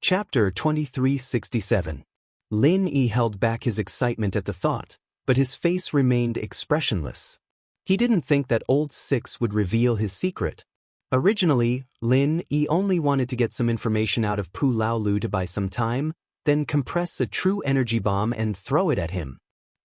Chapter 2367. Lin Yi held back his excitement at the thought, but his face remained expressionless. He didn't think that Old Six would reveal his secret. Originally, Lin Yi only wanted to get some information out of Pu Laolu to buy some time, then compress a true energy bomb and throw it at him.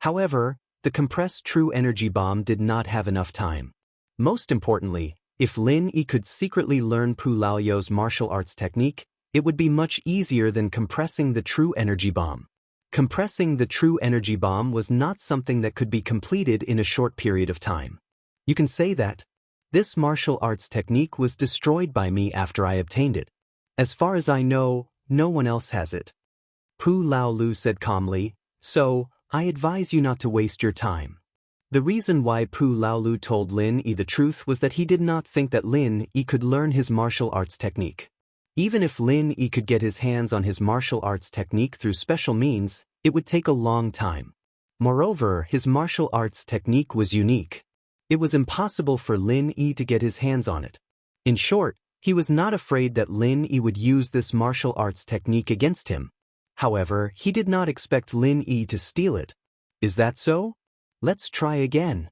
However, the compressed true energy bomb did not have enough time. Most importantly, if Lin Yi could secretly learn Pu Lao's martial arts technique, it would be much easier than compressing the true energy bomb. Compressing the true energy bomb was not something that could be completed in a short period of time. You can say that. This martial arts technique was destroyed by me after I obtained it. As far as I know, no one else has it. Pu Laolu said calmly, so, I advise you not to waste your time. The reason why Pu Laolu told Lin Yi the truth was that he did not think that Lin Yi could learn his martial arts technique. Even if Lin Yi could get his hands on his martial arts technique through special means, it would take a long time. Moreover, his martial arts technique was unique. It was impossible for Lin Yi to get his hands on it. In short, he was not afraid that Lin Yi would use this martial arts technique against him. However, he did not expect Lin Yi to steal it. Is that so? Let's try again.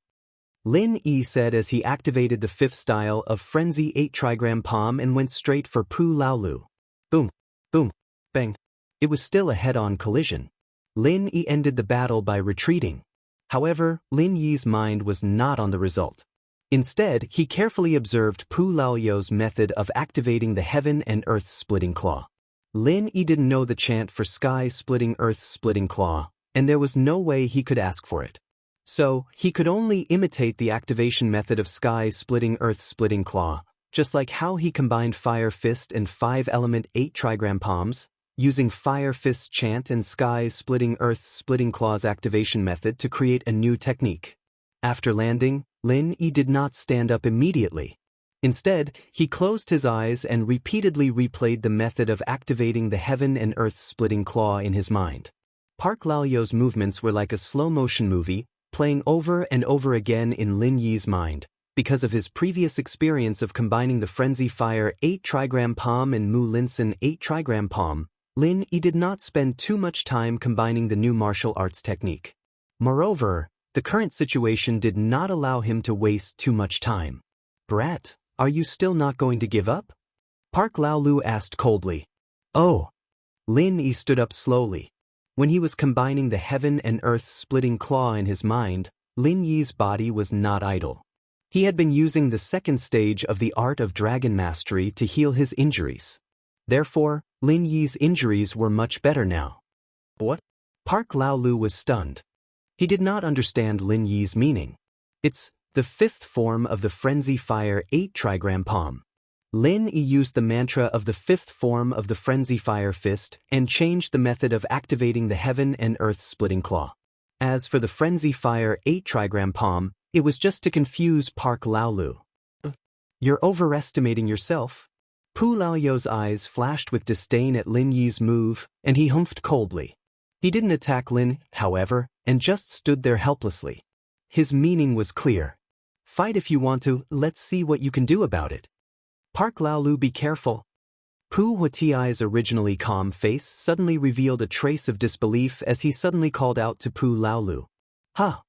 Lin Yi said as he activated the fifth style of Frenzy 8 trigram palm and went straight for Pu Laolu. Boom, boom, bang. It was still a head-on collision. Lin Yi ended the battle by retreating. However, Lin Yi's mind was not on the result. Instead, he carefully observed Pu Lao's method of activating the heaven and earth splitting claw. Lin Yi didn't know the chant for sky splitting earth splitting claw, and there was no way he could ask for it. So, he could only imitate the activation method of sky splitting earth splitting claw, just like how he combined Fire Fist and 5-element 8 trigram palms, using Fire Fist's chant and sky splitting earth splitting claw's activation method to create a new technique. After landing, Lin Yi did not stand up immediately. Instead, he closed his eyes and repeatedly replayed the method of activating the heaven and earth splitting claw in his mind. Park Lao's movements were like a slow-motion movie, playing over and over again in Lin Yi's mind, because of his previous experience of combining the Frenzy Fire 8 trigram palm and Mu Linsen 8 trigram palm. Lin Yi did not spend too much time combining the new martial arts technique. Moreover, the current situation did not allow him to waste too much time. Brat, are you still not going to give up? Park Laolu asked coldly. Oh. Lin Yi stood up slowly. When he was combining the heaven and earth splitting claw in his mind, Lin Yi's body was not idle. He had been using the second stage of the art of dragon mastery to heal his injuries. Therefore, Lin Yi's injuries were much better now. What? Park Laolu was stunned. He did not understand Lin Yi's meaning. It's the fifth form of the Frenzy Fire 8 trigram palm. Lin Yi used the mantra of the fifth form of the Frenzy Fire Fist and changed the method of activating the heaven and earth splitting claw. As for the Frenzy Fire 8 trigram palm, it was just to confuse Park Laolu. You're overestimating yourself. Pu Lao's eyes flashed with disdain at Lin Yi's move, and he humphed coldly. He didn't attack Lin, however, and just stood there helplessly. His meaning was clear. Fight if you want to, let's see what you can do about it. Park Laolu, be careful. Pu Huatiai's originally calm face suddenly revealed a trace of disbelief as he suddenly called out to Pu Laolu. Huh!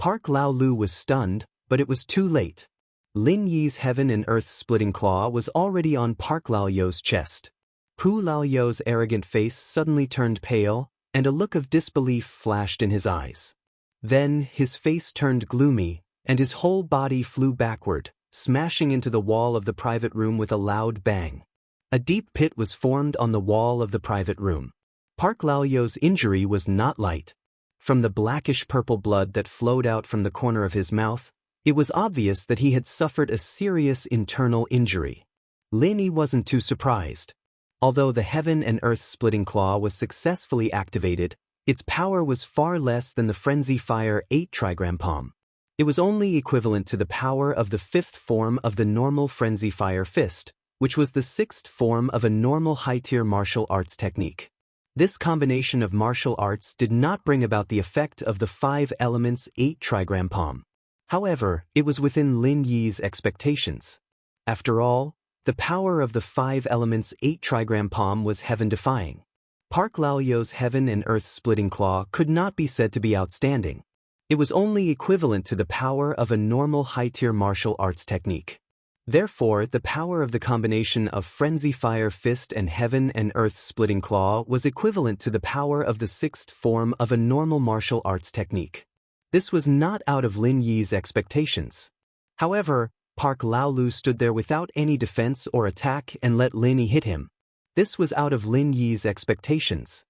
Park Laolu was stunned, but it was too late. Lin Yi's heaven and earth splitting claw was already on Park Lao's chest. Pu Lao's arrogant face suddenly turned pale, and a look of disbelief flashed in his eyes. Then, his face turned gloomy, and his whole body flew backward, smashing into the wall of the private room with a loud bang. A deep pit was formed on the wall of the private room. Park Lao's injury was not light. From the blackish-purple blood that flowed out from the corner of his mouth, it was obvious that he had suffered a serious internal injury. Lin Yi wasn't too surprised. Although the heaven and earth splitting claw was successfully activated, its power was far less than the Frenzy Fire 8 trigram palm. It was only equivalent to the power of the fifth form of the normal Frenzy Fire Fist, which was the sixth form of a normal high-tier martial arts technique. This combination of martial arts did not bring about the effect of the 5 elements 8 trigram palm. However, it was within Lin Yi's expectations. After all, The power of the 5 elements 8 trigram palm was heaven-defying. Park Lao's heaven and earth-splitting claw could not be said to be outstanding. It was only equivalent to the power of a normal high-tier martial arts technique. Therefore, the power of the combination of Frenzy Fire Fist and Heaven and Earth-splitting claw was equivalent to the power of the 6th form of a normal martial arts technique. This was not out of Lin Yi's expectations. However, Park Laolu stood there without any defense or attack and let Lin Yi hit him. This was out of Lin Yi's expectations.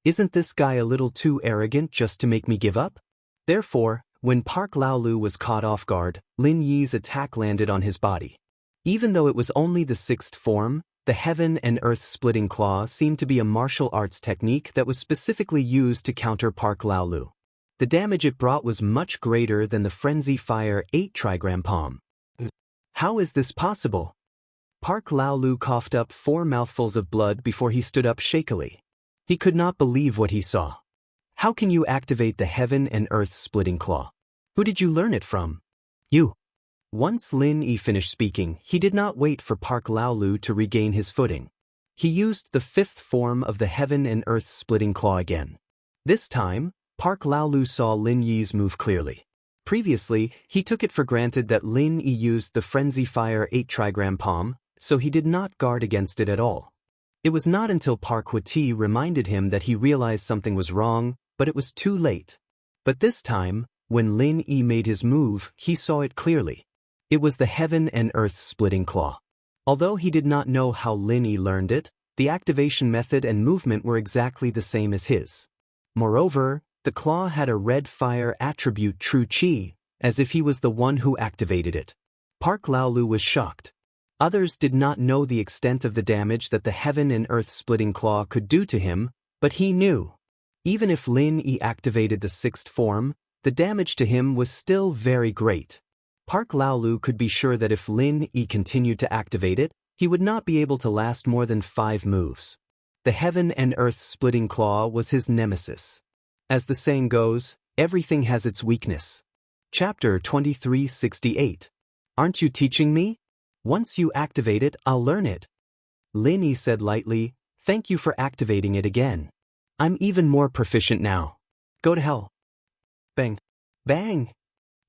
Isn't this guy a little too arrogant just to make me give up? Therefore, when Park Laolu was caught off guard, Lin Yi's attack landed on his body. Even though it was only the 6th form, the Heaven and Earth-splitting claw seemed to be a martial arts technique that was specifically used to counter Park Laolu. The damage it brought was much greater than the Frenzy Fire 8 trigram palm. How is this possible? Park Laolu coughed up 4 mouthfuls of blood before he stood up shakily. He could not believe what he saw. How can you activate the Heaven and Earth-splitting claw? Who did you learn it from? You. Once Lin Yi finished speaking, he did not wait for Park Laolu to regain his footing. He used the 5th form of the Heaven and Earth-splitting claw again. This time, Park Laolu saw Lin Yi's move clearly. Previously, he took it for granted that Lin Yi used the Frenzy Fire 8 trigram palm, so he did not guard against it at all. It was not until Park Hwati reminded him that he realized something was wrong, but it was too late. But this time, when Lin Yi made his move, he saw it clearly. It was the Heaven and Earth-splitting claw. Although he did not know how Lin Yi learned it, the activation method and movement were exactly the same as his. Moreover, the claw had a red fire attribute True Qi, as if he was the one who activated it. Park Laolu was shocked. Others did not know the extent of the damage that the Heaven and Earth-splitting claw could do to him, but he knew. Even if Lin Yi activated the 6th form, the damage to him was still very great. Park Laolu could be sure that if Lin Yi continued to activate it, he would not be able to last more than 5 moves. The Heaven and Earth-splitting claw was his nemesis. As the saying goes, everything has its weakness. Chapter 2368. Aren't you teaching me? Once you activate it, I'll learn it. Lin Yi said lightly, thank you for activating it again. I'm even more proficient now. Go to hell. Bang. Bang.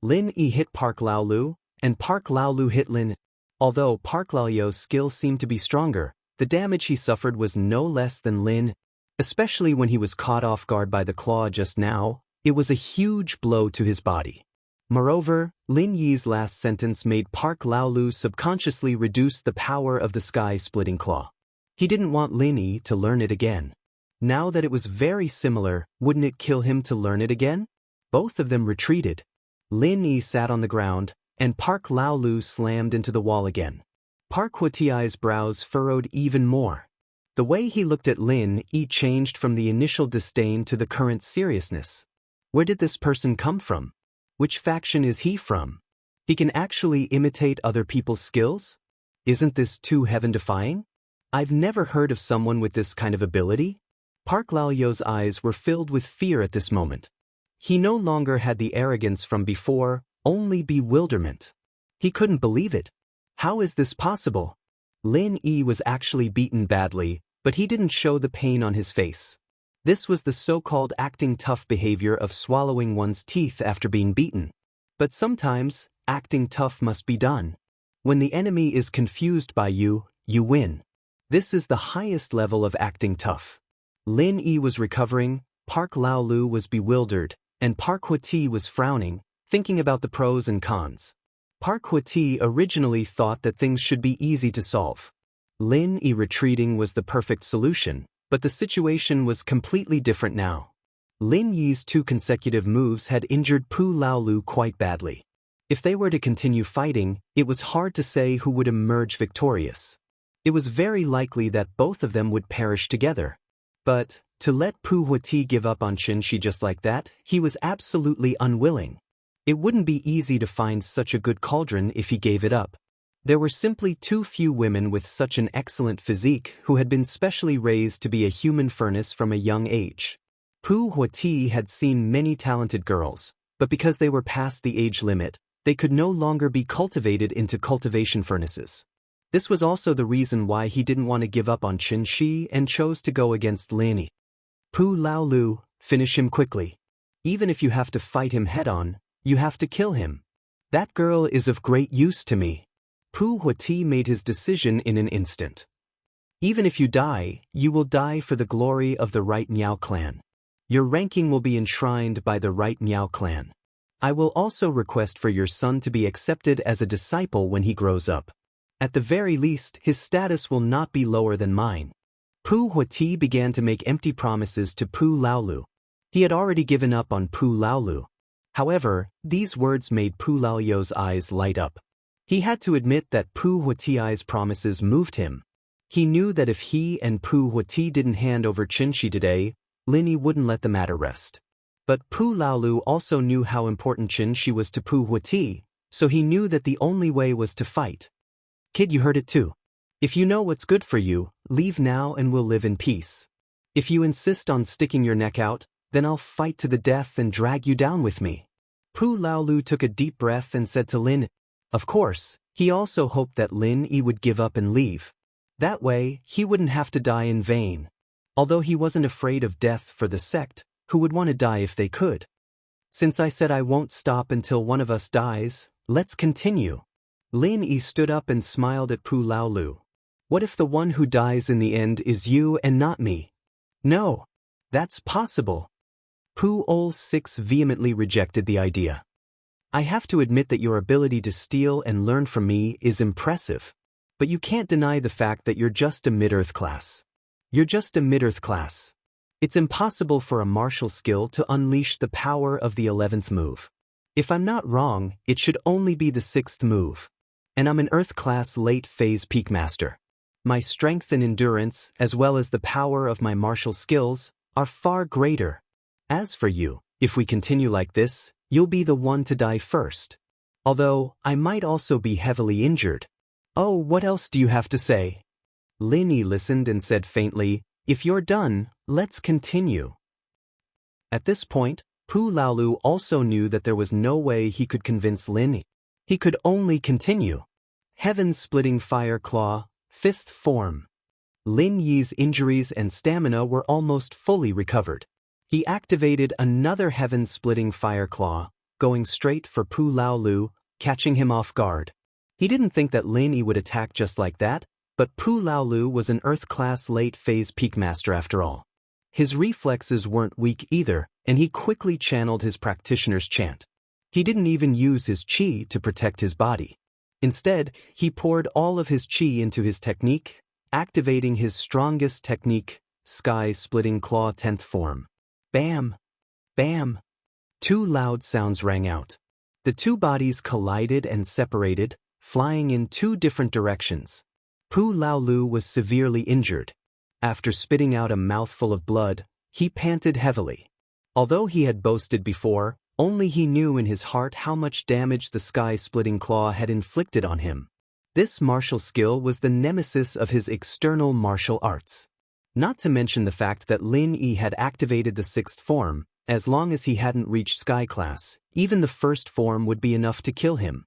Lin Yi hit Park Laolu, and Park Laolu hit Lin. Although Park Lao's skill seemed to be stronger, the damage he suffered was no less than Lin. Especially when he was caught off guard by the claw just now, it was a huge blow to his body. Moreover, Lin Yi's last sentence made Park Laolu subconsciously reduce the power of the sky-splitting claw. He didn't want Lin Yi to learn it again. Now that it was very similar, wouldn't it kill him to learn it again? Both of them retreated. Lin Yi sat on the ground, and Park Laolu slammed into the wall again. Park Hwati's brows furrowed even more. The way he looked at Lin Yi changed from the initial disdain to the current seriousness. Where did this person come from? Which faction is he from? He can actually imitate other people's skills? Isn't this too heaven-defying? I've never heard of someone with this kind of ability. Park Lao's eyes were filled with fear at this moment. He no longer had the arrogance from before, only bewilderment. He couldn't believe it. How is this possible? Lin Yi was actually beaten badly, but he didn't show the pain on his face. This was the so-called acting tough behavior of swallowing one's teeth after being beaten. But sometimes, acting tough must be done. When the enemy is confused by you, you win. This is the highest level of acting tough. Lin Yi was recovering, Park Laolu was bewildered, and Park Hwati was frowning, thinking about the pros and cons. Park Hwati originally thought that things should be easy to solve. Lin Yi retreating was the perfect solution, but the situation was completely different now. Lin Yi's 2 consecutive moves had injured Pu Laolu quite badly. If they were to continue fighting, it was hard to say who would emerge victorious. It was very likely that both of them would perish together. But, to let Pu Hwati give up on Xianxia just like that, he was absolutely unwilling. It wouldn't be easy to find such a good cauldron if he gave it up. There were simply too few women with such an excellent physique who had been specially raised to be a human furnace from a young age. Pu Hwati had seen many talented girls, but because they were past the age limit, they could no longer be cultivated into cultivation furnaces. This was also the reason why he didn't want to give up on Xianxia and chose to go against Lin. Pu Laolu, finish him quickly. Even if you have to fight him head-on, you have to kill him. That girl is of great use to me. Pu Huati made his decision in an instant. Even if you die, you will die for the glory of the right Miao clan. Your ranking will be enshrined by the right Miao clan. I will also request for your son to be accepted as a disciple when he grows up. At the very least, his status will not be lower than mine. Pu Huati began to make empty promises to Pu Laolu. He had already given up on Pu Laolu. However, these words made Pu Laolu's eyes light up. He had to admit that Pu Huati's promises moved him. He knew that if he and Pu Huati didn't hand over Xianxia today, Lin wouldn't let the matter rest. But Pu Laolu also knew how important Xianxia was to Pu Huati, so he knew that the only way was to fight. Kid, you heard it too. If you know what's good for you, leave now and we'll live in peace. If you insist on sticking your neck out, then I'll fight to the death and drag you down with me. Pu Laolu took a deep breath and said to Lin. Of course, he also hoped that Lin would give up and leave. That way, he wouldn't have to die in vain. Although he wasn't afraid of death for the sect, who would want to die if they could. Since I said I won't stop until one of us dies, let's continue. Lin stood up and smiled at Pu Laolu. What if the one who dies in the end is you and not me? No. That's possible. Pu Ol 6 vehemently rejected the idea. I have to admit that your ability to steal and learn from me is impressive. But you can't deny the fact that you're just a mid-earth class. You're just a mid-earth class. It's impossible for a martial skill to unleash the power of the 11th move. If I'm not wrong, it should only be the 6th move. And I'm an Earth class late phase peak master. My strength and endurance, as well as the power of my martial skills, are far greater. As for you, if we continue like this, you'll be the one to die first. Although, I might also be heavily injured. Oh, what else do you have to say? Lin listened and said faintly, if you're done, let's continue. At this point, Pu Laolu also knew that there was no way he could convince Lin. He could only continue. Heaven-splitting fire claw, 5th form. Lin Yi's injuries and stamina were almost fully recovered. He activated another heaven-splitting fire claw, going straight for Pu Laolu, catching him off guard. He didn't think that Lin would attack just like that, but Pu Laolu was an Earth-class late-phase peak master after all. His reflexes weren't weak either, and he quickly channeled his practitioner's chant. He didn't even use his qi to protect his body. Instead, he poured all of his qi into his technique, activating his strongest technique, Sky-Splitting Claw 10th form. Bam! Bam! 2 loud sounds rang out. The 2 bodies collided and separated, flying in 2 different directions. Pu Laolu was severely injured. After spitting out a mouthful of blood, he panted heavily. Although he had boasted before, only he knew in his heart how much damage the Sky-Splitting Claw had inflicted on him. This martial skill was the nemesis of his external martial arts. Not to mention the fact that Lin had activated the 6th form. As long as he hadn't reached Sky Class, even the 1st form would be enough to kill him.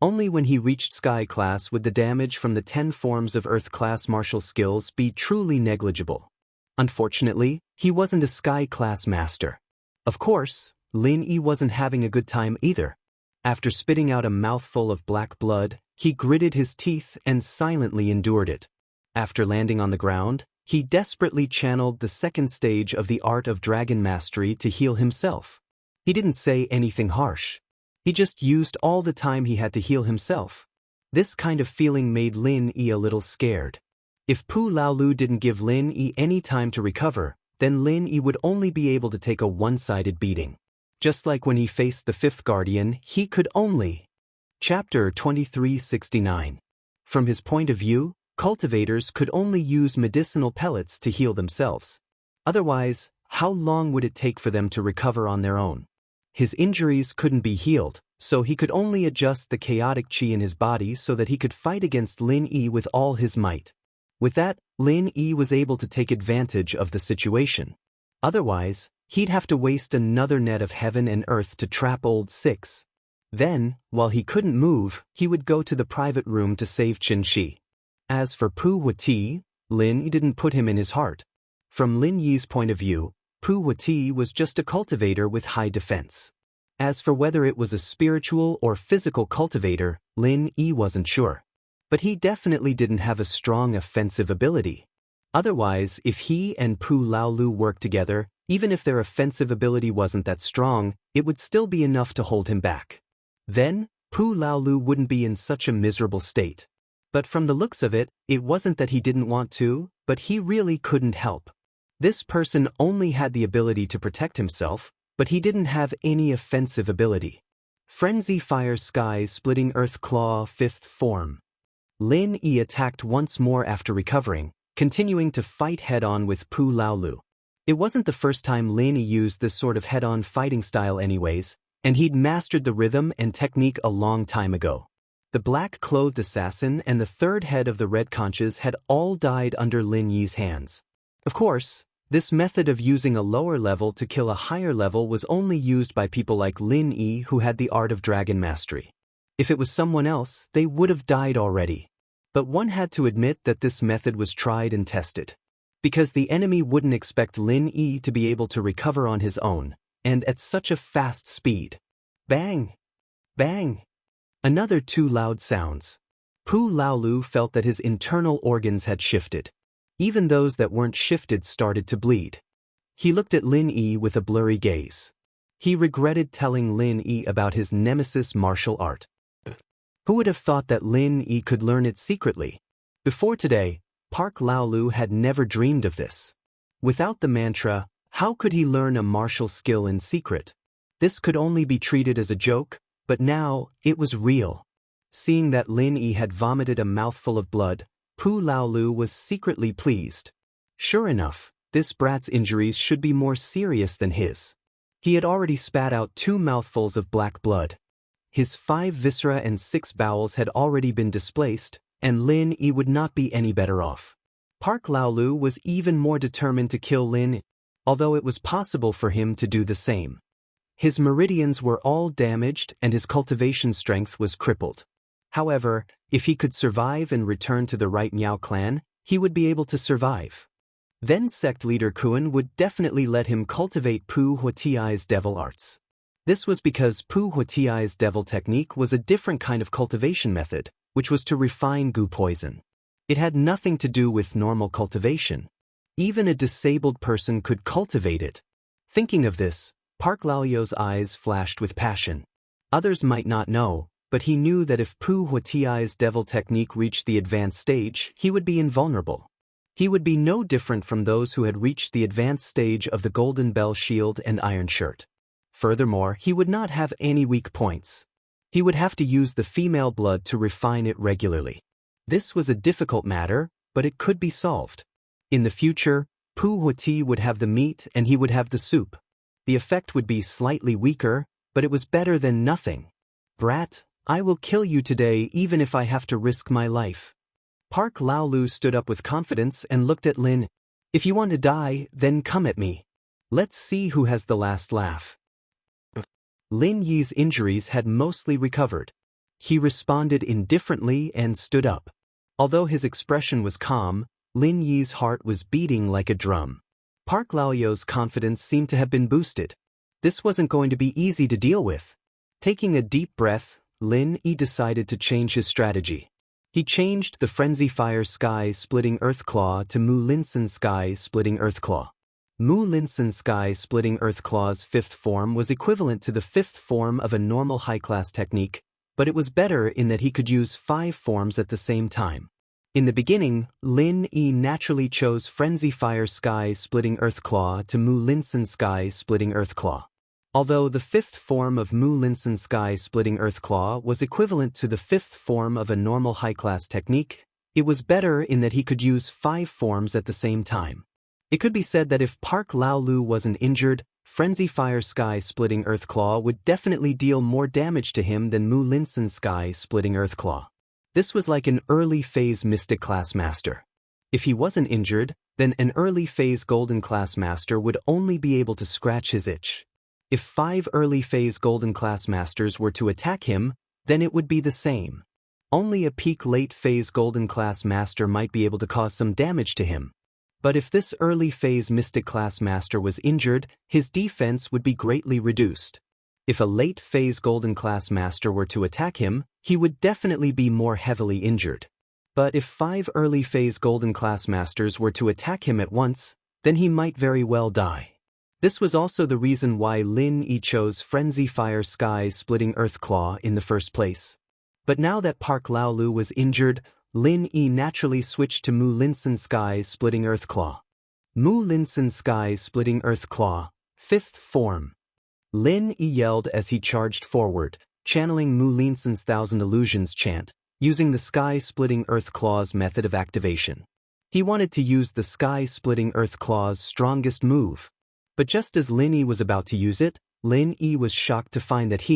Only when he reached Sky Class would the damage from the 10 forms of Earth Class martial skills be truly negligible. Unfortunately, he wasn't a Sky Class master. Of course, Lin wasn't having a good time either. After spitting out a mouthful of black blood, he gritted his teeth and silently endured it. After landing on the ground, he desperately channeled the 2nd stage of the art of dragon mastery to heal himself. He didn't say anything harsh. He just used all the time he had to heal himself. This kind of feeling made Lin a little scared. If Pu Laolu didn't give Lin any time to recover, then Lin would only be able to take a one-sided beating. Just like when he faced the 5th guardian, he could only. Chapter 2369. From his point of view, cultivators could only use medicinal pellets to heal themselves. Otherwise, how long would it take for them to recover on their own? His injuries couldn't be healed, so he could only adjust the chaotic qi in his body so that he could fight against Lin with all his might. With that, Lin was able to take advantage of the situation. Otherwise, he'd have to waste another net of heaven and earth to trap old 6. Then, while he couldn't move, he would go to the private room to save Xianxia. As for Pu Huati, Lin Yi didn't put him in his heart. From Lin Yi's point of view, Pu Huati was just a cultivator with high defense. As for whether it was a spiritual or physical cultivator, Lin Yi wasn't sure. But he definitely didn't have a strong offensive ability. Otherwise, if he and Pu Laolu worked together, even if their offensive ability wasn't that strong, it would still be enough to hold him back. Then, Pu Laolu wouldn't be in such a miserable state. But from the looks of it, it wasn't that he didn't want to, but he really couldn't help. This person only had the ability to protect himself, but he didn't have any offensive ability. Frenzy Fire Sky Splitting Earth Claw 5th Form. Lin Yi attacked once more after recovering, continuing to fight head-on with Pu Laolu. It wasn't the first time Lin Yi used this sort of head-on fighting style anyways, and he'd mastered the rhythm and technique a long time ago. The black-clothed assassin and the third head of the Red Conches had all died under Lin Yi's hands. Of course, this method of using a lower level to kill a higher level was only used by people like Lin Yi who had the art of dragon mastery. If it was someone else, they would have died already. But one had to admit that this method was tried and tested. Because the enemy wouldn't expect Lin Yi to be able to recover on his own, and at such a fast speed. Bang! Bang! Another two loud sounds. Pu Laolu felt that his internal organs had shifted. Even those that weren't shifted started to bleed. He looked at Lin Yi with a blurry gaze. He regretted telling Lin Yi about his nemesis martial art. Who would have thought that Lin Yi could learn it secretly? Before today, Park Laolu had never dreamed of this. Without the mantra, how could he learn a martial skill in secret? This could only be treated as a joke, but now, it was real. Seeing that Lin Yi had vomited a mouthful of blood, Pu Laolu was secretly pleased. Sure enough, this brat's injuries should be more serious than his. He had already spat out 2 mouthfuls of black blood. His 5 viscera and 6 bowels had already been displaced, and Lin Yi would not be any better off. Park Laolu was even more determined to kill Lin Yi, although it was possible for him to do the same. His meridians were all damaged and his cultivation strength was crippled. However, if he could survive and return to the right Miao clan, he would be able to survive. Then sect leader Kuan would definitely let him cultivate Pu Huatiai's devil arts. This was because Pu Huatiai's devil technique was a different kind of cultivation method, which was to refine goo poison. It had nothing to do with normal cultivation. Even a disabled person could cultivate it. Thinking of this, Park Laoyo's eyes flashed with passion. Others might not know, but he knew that if Pu Huatiai's devil technique reached the advanced stage, he would be invulnerable. He would be no different from those who had reached the advanced stage of the Golden Bell Shield and Iron Shirt. Furthermore, he would not have any weak points. He would have to use the female blood to refine it regularly. This was a difficult matter, but it could be solved. In the future, Pu Huati would have the meat and he would have the soup. The effect would be slightly weaker, but it was better than nothing. Brat, I will kill you today even if I have to risk my life. Park Laolu stood up with confidence and looked at Lin. If you want to die, then come at me. Let's see who has the last laugh. Lin Yi's injuries had mostly recovered. He responded indifferently and stood up. Although his expression was calm, Lin Yi's heart was beating like a drum. Park Laoyo's confidence seemed to have been boosted. This wasn't going to be easy to deal with. Taking a deep breath, Lin Yi decided to change his strategy. He changed the Frenzy Fire Sky Splitting Earth Claw to Mu Linsen Sky Splitting Earth Claw. Mu Linsen Sky Splitting Earth Claw's 5th form was equivalent to the 5th form of a normal high-class technique, but it was better in that he could use 5 forms at the same time. In the beginning, Lin Yi naturally chose Frenzy Fire Sky Splitting Earth Claw to Mu Linsen Sky Splitting Earth Claw. Although the 5th form of Mu Linsen Sky Splitting Earth Claw was equivalent to the 5th form of a normal high-class technique, it was better in that he could use 5 forms at the same time. It could be said that if Park Laolu wasn't injured, Frenzy Fire Sky Splitting Earth Claw would definitely deal more damage to him than Mu Linsen Sky Splitting Earth Claw. This was like an early phase Mystic Class Master. If he wasn't injured, then an early phase Golden Class Master would only be able to scratch his itch. If 5 early phase Golden Class Masters were to attack him, then it would be the same. Only a peak late phase golden class master might be able to cause some damage to him. But if this early phase mystic class master was injured, his defense would be greatly reduced. If a late phase golden class master were to attack him, he would definitely be more heavily injured. But if 5 early phase golden class masters were to attack him at once, then he might very well die. This was also the reason why Lin Yi chose Frenzy Fire Sky Splitting Earth Claw in the first place. But now that Park Laolu was injured, Lin Yi naturally switched to Mu Linsen Sky Splitting Earth Claw. Mu Linsen Sky Splitting Earth Claw, 5th form. Lin Yi yelled as he charged forward, channeling Mu Linsen's Thousand Illusions chant, using the Sky Splitting Earth Claw's method of activation. He wanted to use the Sky Splitting Earth Claw's strongest move. But just as Lin Yi was about to use it, Lin Yi was shocked to find that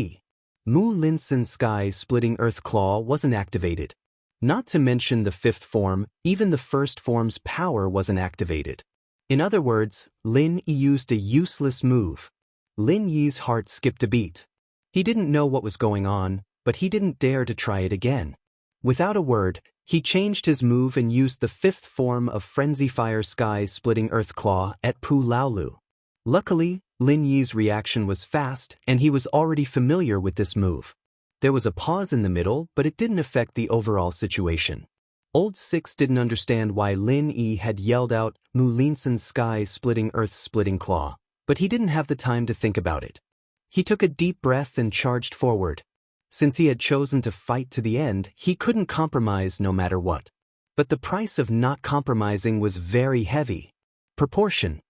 Mu Linsen Sky Splitting Earth Claw wasn't activated. Not to mention the 5th form, even the 1st form's power wasn't activated. In other words, Lin Yi used a useless move. Lin Yi's heart skipped a beat. He didn't know what was going on, but he didn't dare to try it again. Without a word, he changed his move and used the 5th form of Frenzy Fire Sky Splitting Earth Claw at Pu Laolu. Luckily, Lin Yi's reaction was fast, and he was already familiar with this move. There was a pause in the middle, but it didn't affect the overall situation. Old Six didn't understand why Lin Yi had yelled out Mu Linsen's Sky Splitting Earth Splitting Claw, but he didn't have the time to think about it. He took a deep breath and charged forward. Since he had chosen to fight to the end, he couldn't compromise no matter what. But the price of not compromising was very heavy. Proportion.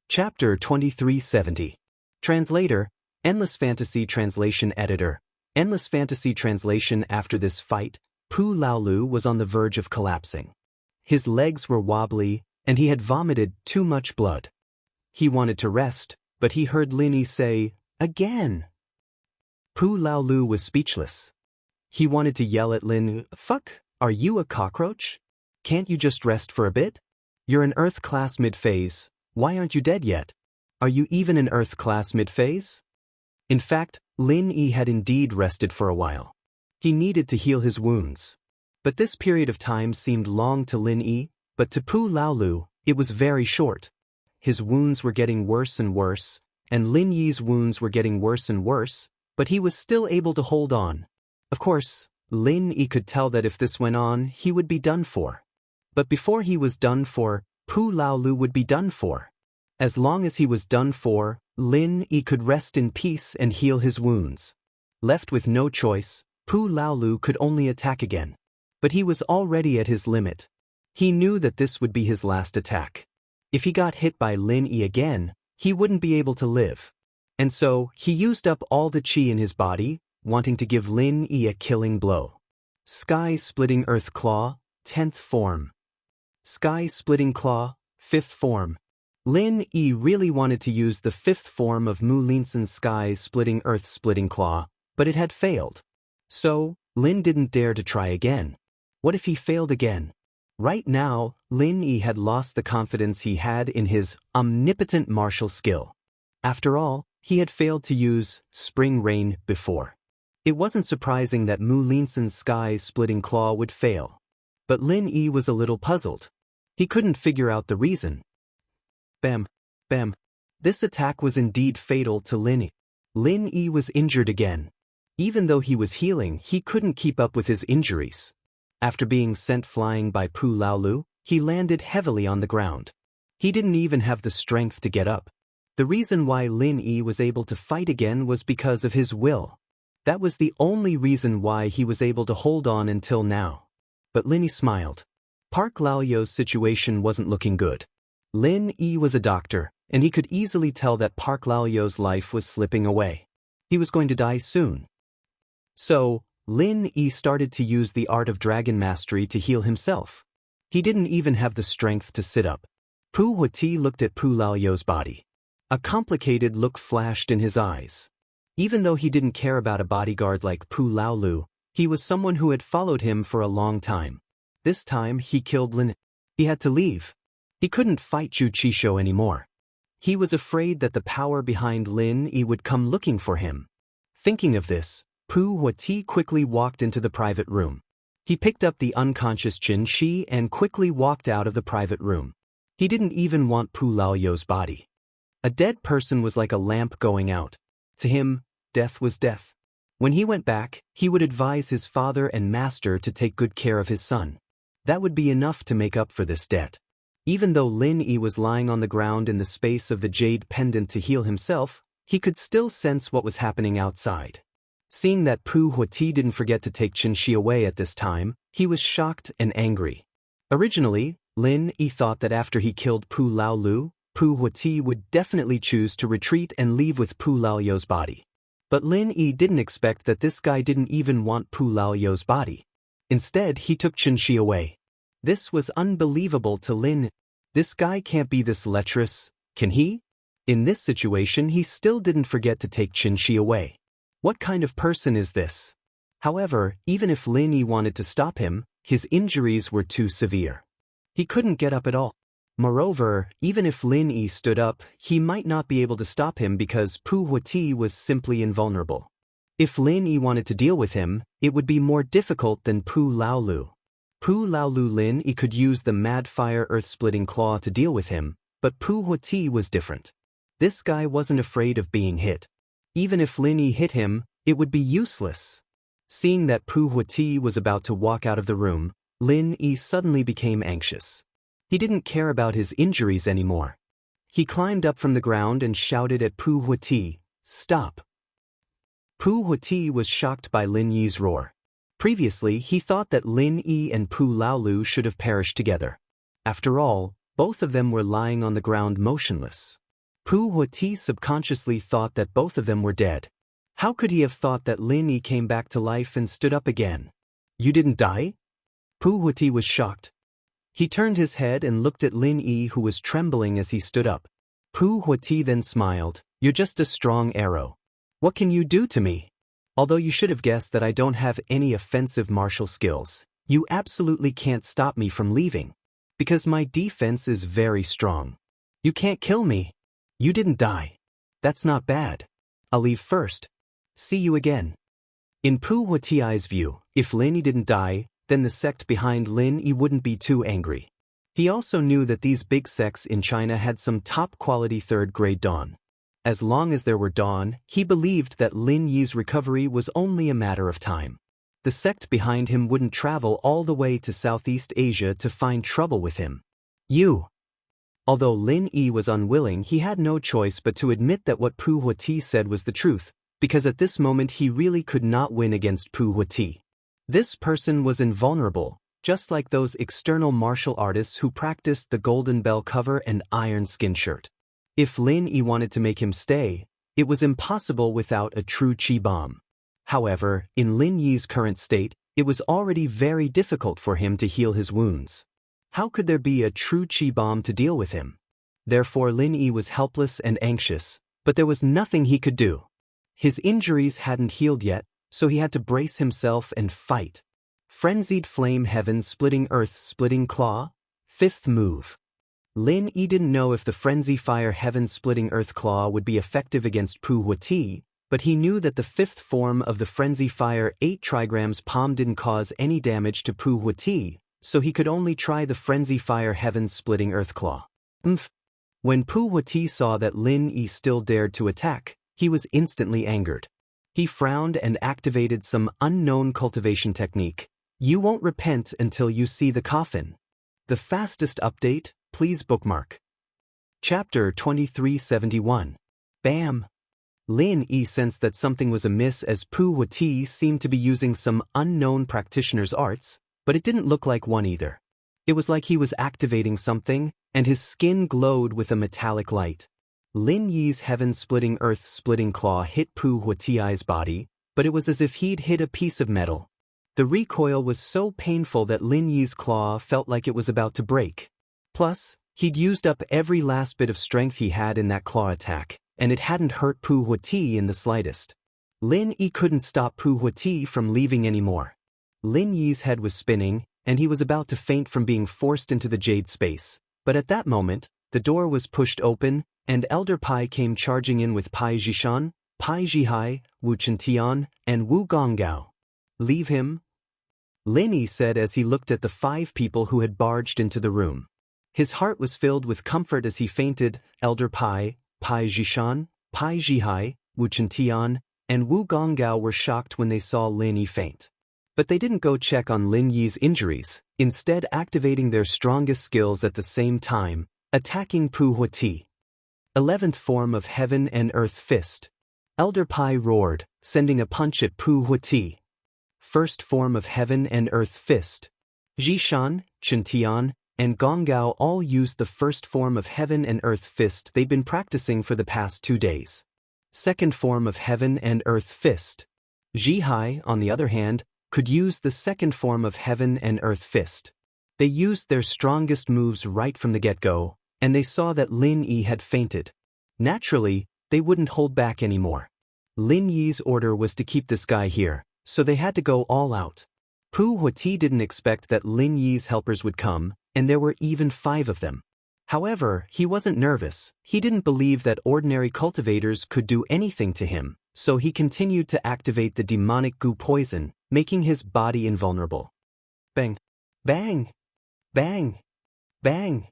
Chapter 2370. Translator, Endless Fantasy Translation Editor. Endless Fantasy Translation. After this fight, Pu Laolu was on the verge of collapsing. His legs were wobbly, and he had vomited too much blood. He wanted to rest, but he heard Lin Yi say, "Again." Pu Laolu was speechless. He wanted to yell at Lin, "Fuck, are you a cockroach? Can't you just rest for a bit? You're an Earth class mid-phase. Why aren't you dead yet? Are you even an Earth class mid-phase?" In fact, Lin Yi had indeed rested for a while. He needed to heal his wounds. But this period of time seemed long to Lin Yi, but to Pu Laolu, it was very short. His wounds were getting worse and worse, and Lin Yi's wounds were getting worse and worse, but he was still able to hold on. Of course, Lin Yi could tell that if this went on, he would be done for. But before he was done for, Pu Laolu would be done for. As long as he was done for, Lin Yi could rest in peace and heal his wounds. Left with no choice, Pu Laolu could only attack again. But he was already at his limit. He knew that this would be his last attack. If he got hit by Lin Yi again, he wouldn't be able to live. And so, he used up all the chi in his body, wanting to give Lin Yi a killing blow. Sky Splitting Earth Claw, 10th form. Sky Splitting Claw, 5th form. Lin Yi really wanted to use the 5th form of Mu Linsen's Sky Splitting Earth Splitting Claw, but it had failed. So, Lin didn't dare to try again. What if he failed again? Right now, Lin Yi had lost the confidence he had in his omnipotent martial skill. After all, he had failed to use Spring Rain before. It wasn't surprising that Mu Linsen's Sky Splitting Claw would fail. But Lin Yi was a little puzzled. He couldn't figure out the reason. Bam, bam. This attack was indeed fatal to Lin Yi. Lin Yi was injured again. Even though he was healing, he couldn't keep up with his injuries. After being sent flying by Pu Laolu, he landed heavily on the ground. He didn't even have the strength to get up. The reason why Lin Yi was able to fight again was because of his will. That was the only reason why he was able to hold on until now. But Lin Yi smiled. Park Laoyo's situation wasn't looking good. Lin Yi was a doctor, and he could easily tell that Park Laoyo's life was slipping away. He was going to die soon. So, Lin Yi started to use the art of dragon mastery to heal himself. He didn't even have the strength to sit up. Pu Huati looked at Pu Laoyo's body. A complicated look flashed in his eyes. Even though he didn't care about a bodyguard like Pu Laolu, he was someone who had followed him for a long time. This time, he killed Lin. He had to leave. He couldn't fight Chu Chisho anymore. He was afraid that the power behind Lin Yi would come looking for him. Thinking of this, Pu Huati quickly walked into the private room. He picked up the unconscious Xianxia and quickly walked out of the private room. He didn't even want Pu Laoyou's body. A dead person was like a lamp going out. To him, death was death. When he went back, he would advise his father and master to take good care of his son. That would be enough to make up for this debt. Even though Lin Yi was lying on the ground in the space of the jade pendant to heal himself, he could still sense what was happening outside. Seeing that Pu Huati didn't forget to take Xianxia away at this time, he was shocked and angry. Originally, Lin Yi thought that after he killed Pu Laolu, Pu Huati would definitely choose to retreat and leave with Pu Laoyou's body. But Lin Yi didn't expect that this guy didn't even want Pu Laoyou's body. Instead, he took Xianxia away. This was unbelievable to Lin. This guy can't be this lecherous, can he? In this situation, he still didn't forget to take Xianxia away. What kind of person is this? However, even if Lin Yi wanted to stop him, his injuries were too severe. He couldn't get up at all. Moreover, even if Lin Yi stood up, he might not be able to stop him because Pu Huati was simply invulnerable. If Lin Yi wanted to deal with him, it would be more difficult than Pu Laolu. Pu Laolu Lin Yi could use the mad fire earth-splitting claw to deal with him, but Pu Huati was different. This guy wasn't afraid of being hit. Even if Lin Yi hit him, it would be useless. Seeing that Pu Huati was about to walk out of the room, Lin Yi suddenly became anxious. He didn't care about his injuries anymore. He climbed up from the ground and shouted at Pu Huati, "Stop!" Pu Huati was shocked by Lin Yi's roar. Previously, he thought that Lin Yi and Pu Laolu should have perished together. After all, both of them were lying on the ground motionless. Pu Huati subconsciously thought that both of them were dead. How could he have thought that Lin Yi came back to life and stood up again? "You didn't die?" Pu Huati was shocked. He turned his head and looked at Lin Yi, who was trembling as he stood up. Pu Huati then smiled, "You're just a strong arrow. What can you do to me? Although you should have guessed that I don't have any offensive martial skills, you absolutely can't stop me from leaving. Because my defense is very strong. You can't kill me. You didn't die. That's not bad. I'll leave first. See you again." In Pu Huati's view, if Lin Yi didn't die, then the sect behind Lin Yi wouldn't be too angry. He also knew that these big sects in China had some top-quality third-grade dawn. As long as there were dawn, he believed that Lin Yi's recovery was only a matter of time. The sect behind him wouldn't travel all the way to Southeast Asia to find trouble with him. Although Lin Yi was unwilling, he had no choice but to admit that what Pu Huati said was the truth, because at this moment he really could not win against Pu Huati. This person was invulnerable, just like those external martial artists who practiced the golden bell cover and iron skin shirt. If Lin Yi wanted to make him stay, it was impossible without a true qi bomb. However, in Lin Yi's current state, it was already very difficult for him to heal his wounds. How could there be a true qi bomb to deal with him? Therefore Lin Yi was helpless and anxious, but there was nothing he could do. His injuries hadn't healed yet, so he had to brace himself and fight. Frenzied flame heaven splitting earth splitting claw, 5th move. Lin Yi didn't know if the frenzy fire heaven splitting earth claw would be effective against Pu Huati, but he knew that the 5th form of the frenzy fire 8 trigrams palm didn't cause any damage to Pu Huati, so he could only try the frenzy fire heaven splitting earth claw. When Pu Huati saw that Lin Yi still dared to attack, he was instantly angered. He frowned and activated some unknown cultivation technique. "You won't repent until you see the coffin." The fastest update, please bookmark. Chapter 2371. Bam! Lin Yi sensed that something was amiss as Pu Huati seemed to be using some unknown practitioner's arts, but it didn't look like one either. It was like he was activating something, and his skin glowed with a metallic light. Lin Yi's heaven-splitting earth-splitting claw hit Pu Huati's body, but it was as if he'd hit a piece of metal. The recoil was so painful that Lin Yi's claw felt like it was about to break. Plus, he'd used up every last bit of strength he had in that claw attack, and it hadn't hurt Pu Huati in the slightest. Lin Yi couldn't stop Pu Huati from leaving anymore. Lin Yi's head was spinning, and he was about to faint from being forced into the jade space, but at that moment, the door was pushed open, and Elder Pai came charging in with Pai Zhishan, Pai Zhihai, Wu Chentian, and Wu Gonggao. "Leave him?" Lin Yi said as he looked at the 5 people who had barged into the room. His heart was filled with comfort as he fainted. Elder Pai, Pai Zhishan, Pai Zhihai, Wu Chintian, and Wu Gonggao were shocked when they saw Lin Yi faint. But they didn't go check on Lin Yi's injuries, instead activating their strongest skills at the same time, attacking Pu Huati. 11th form of Heaven and Earth Fist. Elder Pai roared, sending a punch at Pu Huati. First form of Heaven and Earth Fist. Zhishan, Chintian, and Gonggao all used the first form of Heaven and Earth Fist they'd been practicing for the past 2 days. Second form of Heaven and Earth Fist. Zhihai, on the other hand, could use the second form of Heaven and Earth Fist. They used their strongest moves right from the get-go, and they saw that Lin Yi had fainted. Naturally, they wouldn't hold back anymore. Lin Yi's order was to keep this guy here, so they had to go all out. Pu Huati didn't expect that Lin Yi's helpers would come, and there were even 5 of them. However, he wasn't nervous. He didn't believe that ordinary cultivators could do anything to him, so he continued to activate the demonic goo poison, making his body invulnerable. Bang! Bang! Bang! Bang!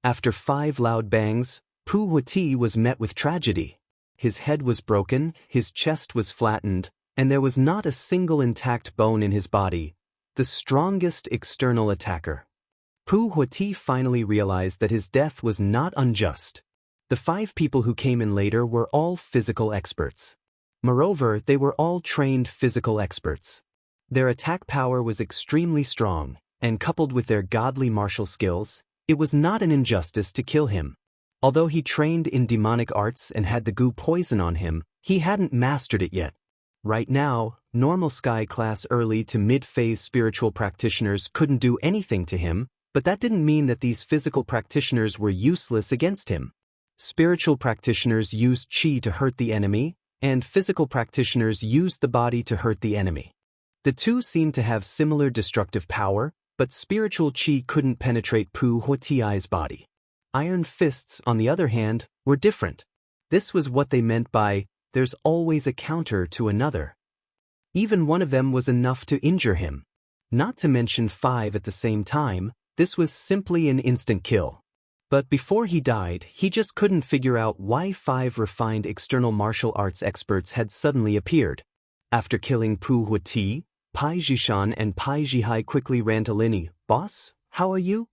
After 5 loud bangs, Pu Huati was met with tragedy. His head was broken, his chest was flattened, and there was not a single intact bone in his body. The strongest external attacker. Pu Huati finally realized that his death was not unjust. The 5 people who came in later were all physical experts. Moreover, they were all trained physical experts. Their attack power was extremely strong, and coupled with their godly martial skills, it was not an injustice to kill him. Although he trained in demonic arts and had the goo poison on him, he hadn't mastered it yet. Right now, normal sky class early to mid-phase spiritual practitioners couldn't do anything to him, but that didn't mean that these physical practitioners were useless against him. Spiritual practitioners used qi to hurt the enemy, and physical practitioners used the body to hurt the enemy. The two seemed to have similar destructive power, but spiritual qi couldn't penetrate Pu Huati's body. Iron fists, on the other hand, were different. This was what they meant by, there's always a counter to another. Even one of them was enough to injure him. Not to mention 5 at the same time, this was simply an instant kill. But before he died, he just couldn't figure out why 5 refined external martial arts experts had suddenly appeared. After killing Pu Huati, Pai Zhishan and Pai Zhihai quickly ran to Lin Yi. "Boss, how are you?"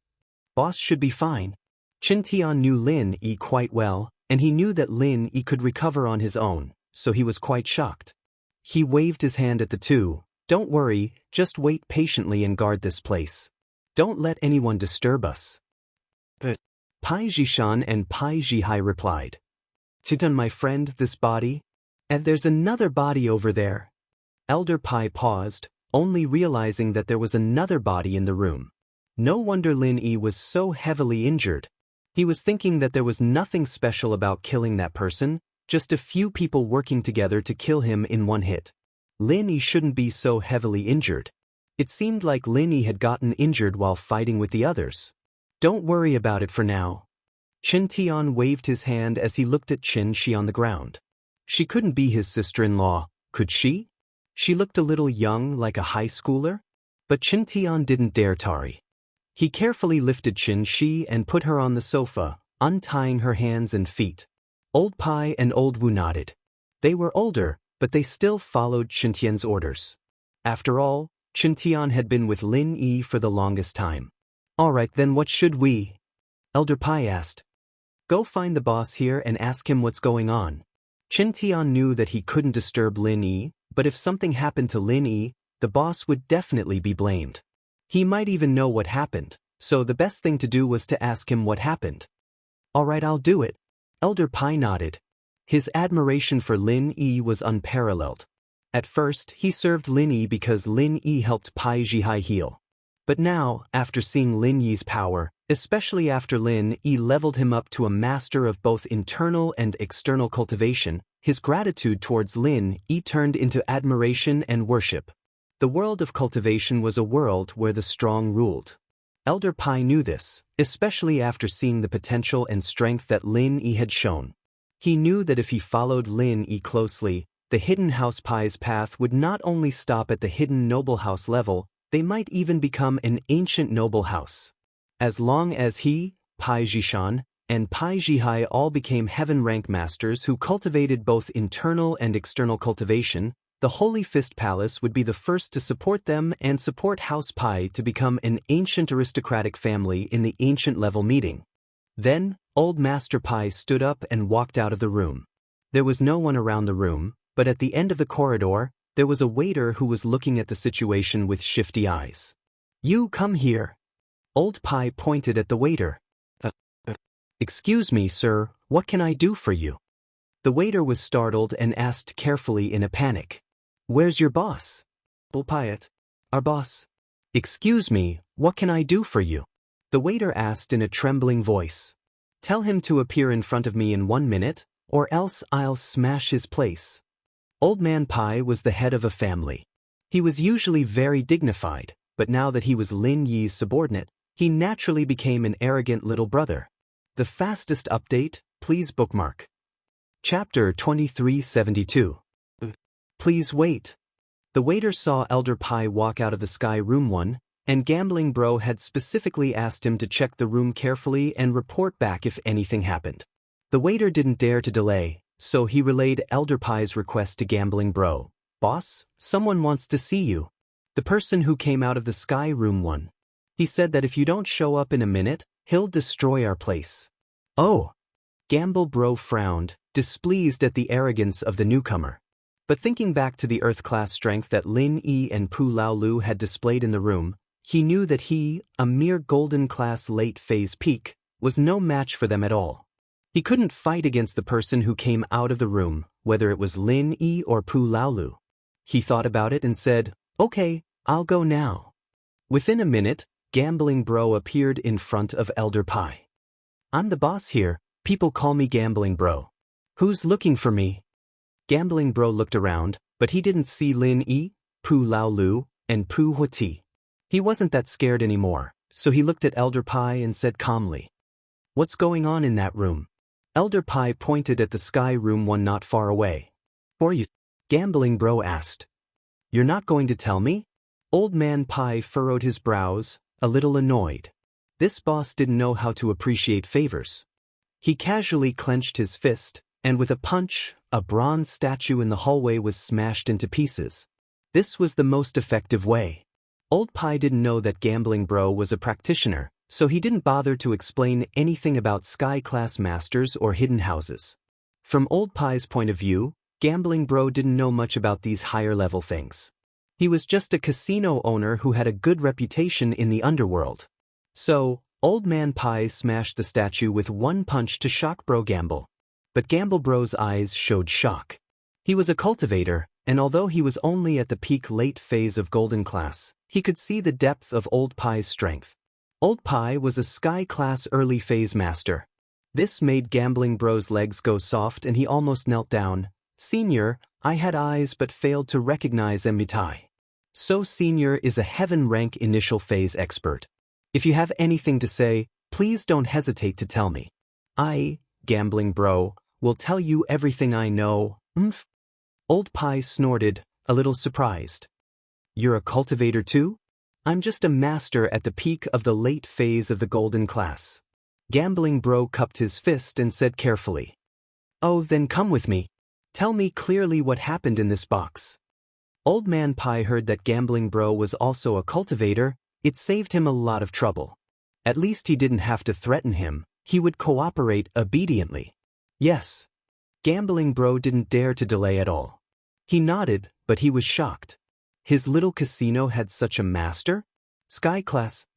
"Boss should be fine." Qintian knew Lin Yi quite well, and he knew that Lin Yi could recover on his own, so he was quite shocked. He waved his hand at the two. "Don't worry, just wait patiently and guard this place. Don't let anyone disturb us." But Pai Zhishan and Pai Zhihai replied. "Titan, my friend, this body? And there's another body over there." Elder Pai paused, only realizing that there was another body in the room. No wonder Lin Yi was so heavily injured. He was thinking that there was nothing special about killing that person, just a few people working together to kill him in one hit. Lin Yi shouldn't be so heavily injured. It seemed like Lin Yi had gotten injured while fighting with the others. "Don't worry about it for now." Qin Tian waved his hand as he looked at Qin Shi on the ground. She couldn't be his sister-in-law, could she? She looked a little young, like a high schooler. But Qin Tian didn't dare tarry. He carefully lifted Qin Shi and put her on the sofa, untying her hands and feet. Old Pai and Old Wu nodded. They were older, but they still followed Qin Tian's orders. After all, Qin Tian had been with Lin Yi for the longest time. "All right, then what should we?" Elder Pai asked. "Go find the boss here and ask him what's going on." Qin Tian knew that he couldn't disturb Lin Yi, but if something happened to Lin Yi, the boss would definitely be blamed. He might even know what happened, so the best thing to do was to ask him what happened. "All right, I'll do it." Elder Pai nodded. His admiration for Lin Yi was unparalleled. At first, he served Lin Yi because Lin Yi helped Pai Zhihai heal. But now, after seeing Lin Yi's power, especially after Lin Yi leveled him up to a master of both internal and external cultivation, his gratitude towards Lin Yi turned into admiration and worship. The world of cultivation was a world where the strong ruled. Elder Pai knew this, especially after seeing the potential and strength that Lin Yi had shown. He knew that if he followed Lin Yi closely, the Hidden House Pai's path would not only stop at the Hidden Noble House level, They might even become an ancient noble house. As long as he, Pai Jishan, and Pai Jihai all became heaven rank masters who cultivated both internal and external cultivation, the Holy Fist Palace would be the first to support them and support House Pai to become an ancient aristocratic family in the ancient level meeting. Then, old Master Pai stood up and walked out of the room. There was no one around the room, but at the end of the corridor, there was a waiter who was looking at the situation with shifty eyes. "You come here." Old Pai pointed at the waiter. "Excuse me, sir, what can I do for you?" The waiter was startled and asked carefully in a panic. "Where's your boss?" "Old Pai, our boss." "Excuse me, what can I do for you?" The waiter asked in a trembling voice. "Tell him to appear in front of me in 1 minute, or else I'll smash his place." Old Man Pai was the head of a family. He was usually very dignified, but now that he was Lin Yi's subordinate, he naturally became an arrogant little brother. The fastest update, please bookmark. Chapter 2372. Please wait. The waiter saw Elder Pai walk out of the Sky Room 1, and Gambling Bro had specifically asked him to check the room carefully and report back if anything happened. The waiter didn't dare to delay, so he relayed Elder Pai's request to Gambling Bro. "Boss, someone wants to see you." The person who came out of the Sky Room 1. He said that if you don't show up in a minute, he'll destroy our place. Oh. Gamble Bro frowned, displeased at the arrogance of the newcomer. But thinking back to the Earth-class strength that Lin Yi and Pu Laolu had displayed in the room, he knew that he, a mere golden-class late-phase peak, was no match for them at all. He couldn't fight against the person who came out of the room, whether it was Lin Yi or Pu Laolu. He thought about it and said, "Okay, I'll go now." Within a minute, Gambling Bro appeared in front of Elder Pai. "I'm the boss here, people call me Gambling Bro. Who's looking for me?" Gambling Bro looked around, but he didn't see Lin Yi, Pu Laolu, and Pu Huati. He wasn't that scared anymore, so he looked at Elder Pai and said calmly, "What's going on in that room?" Elder Pai pointed at the Sky Room 1 not far away. "Or you?" Gambling Bro asked. "You're not going to tell me?" Old Man Pai furrowed his brows, a little annoyed. This boss didn't know how to appreciate favors. He casually clenched his fist, and with a punch, a bronze statue in the hallway was smashed into pieces. This was the most effective way. Old Pai didn't know that Gambling Bro was a practitioner, so he didn't bother to explain anything about Sky-class masters or hidden houses. From Old Pai's point of view, Gambling Bro didn't know much about these higher-level things. He was just a casino owner who had a good reputation in the underworld. So, Old Man Pai smashed the statue with one punch to shock Bro Gamble. But Gamble Bro's eyes showed shock. He was a cultivator, and although he was only at the peak late phase of Golden Class, he could see the depth of Old Pai's strength. Old Pai was a Sky-class early phase master. This made Gambling Bro's legs go soft and he almost knelt down. "Senior, I had eyes but failed to recognize Emmitai. So Senior is a heaven rank initial phase expert. If you have anything to say, please don't hesitate to tell me. I, Gambling Bro, will tell you everything I know." "Umph." Old Pai snorted, a little surprised. "You're a cultivator too?" "I'm just a master at the peak of the late phase of the Golden Class." Gambling Bro cupped his fist and said carefully, "Oh, then come with me. Tell me clearly what happened in this box." Old Man Pai heard that Gambling Bro was also a cultivator. It saved him a lot of trouble. At least he didn't have to threaten him. He would cooperate obediently. "Yes." Gambling Bro didn't dare to delay at all. He nodded, but he was shocked. His little casino had such a master? Sky class?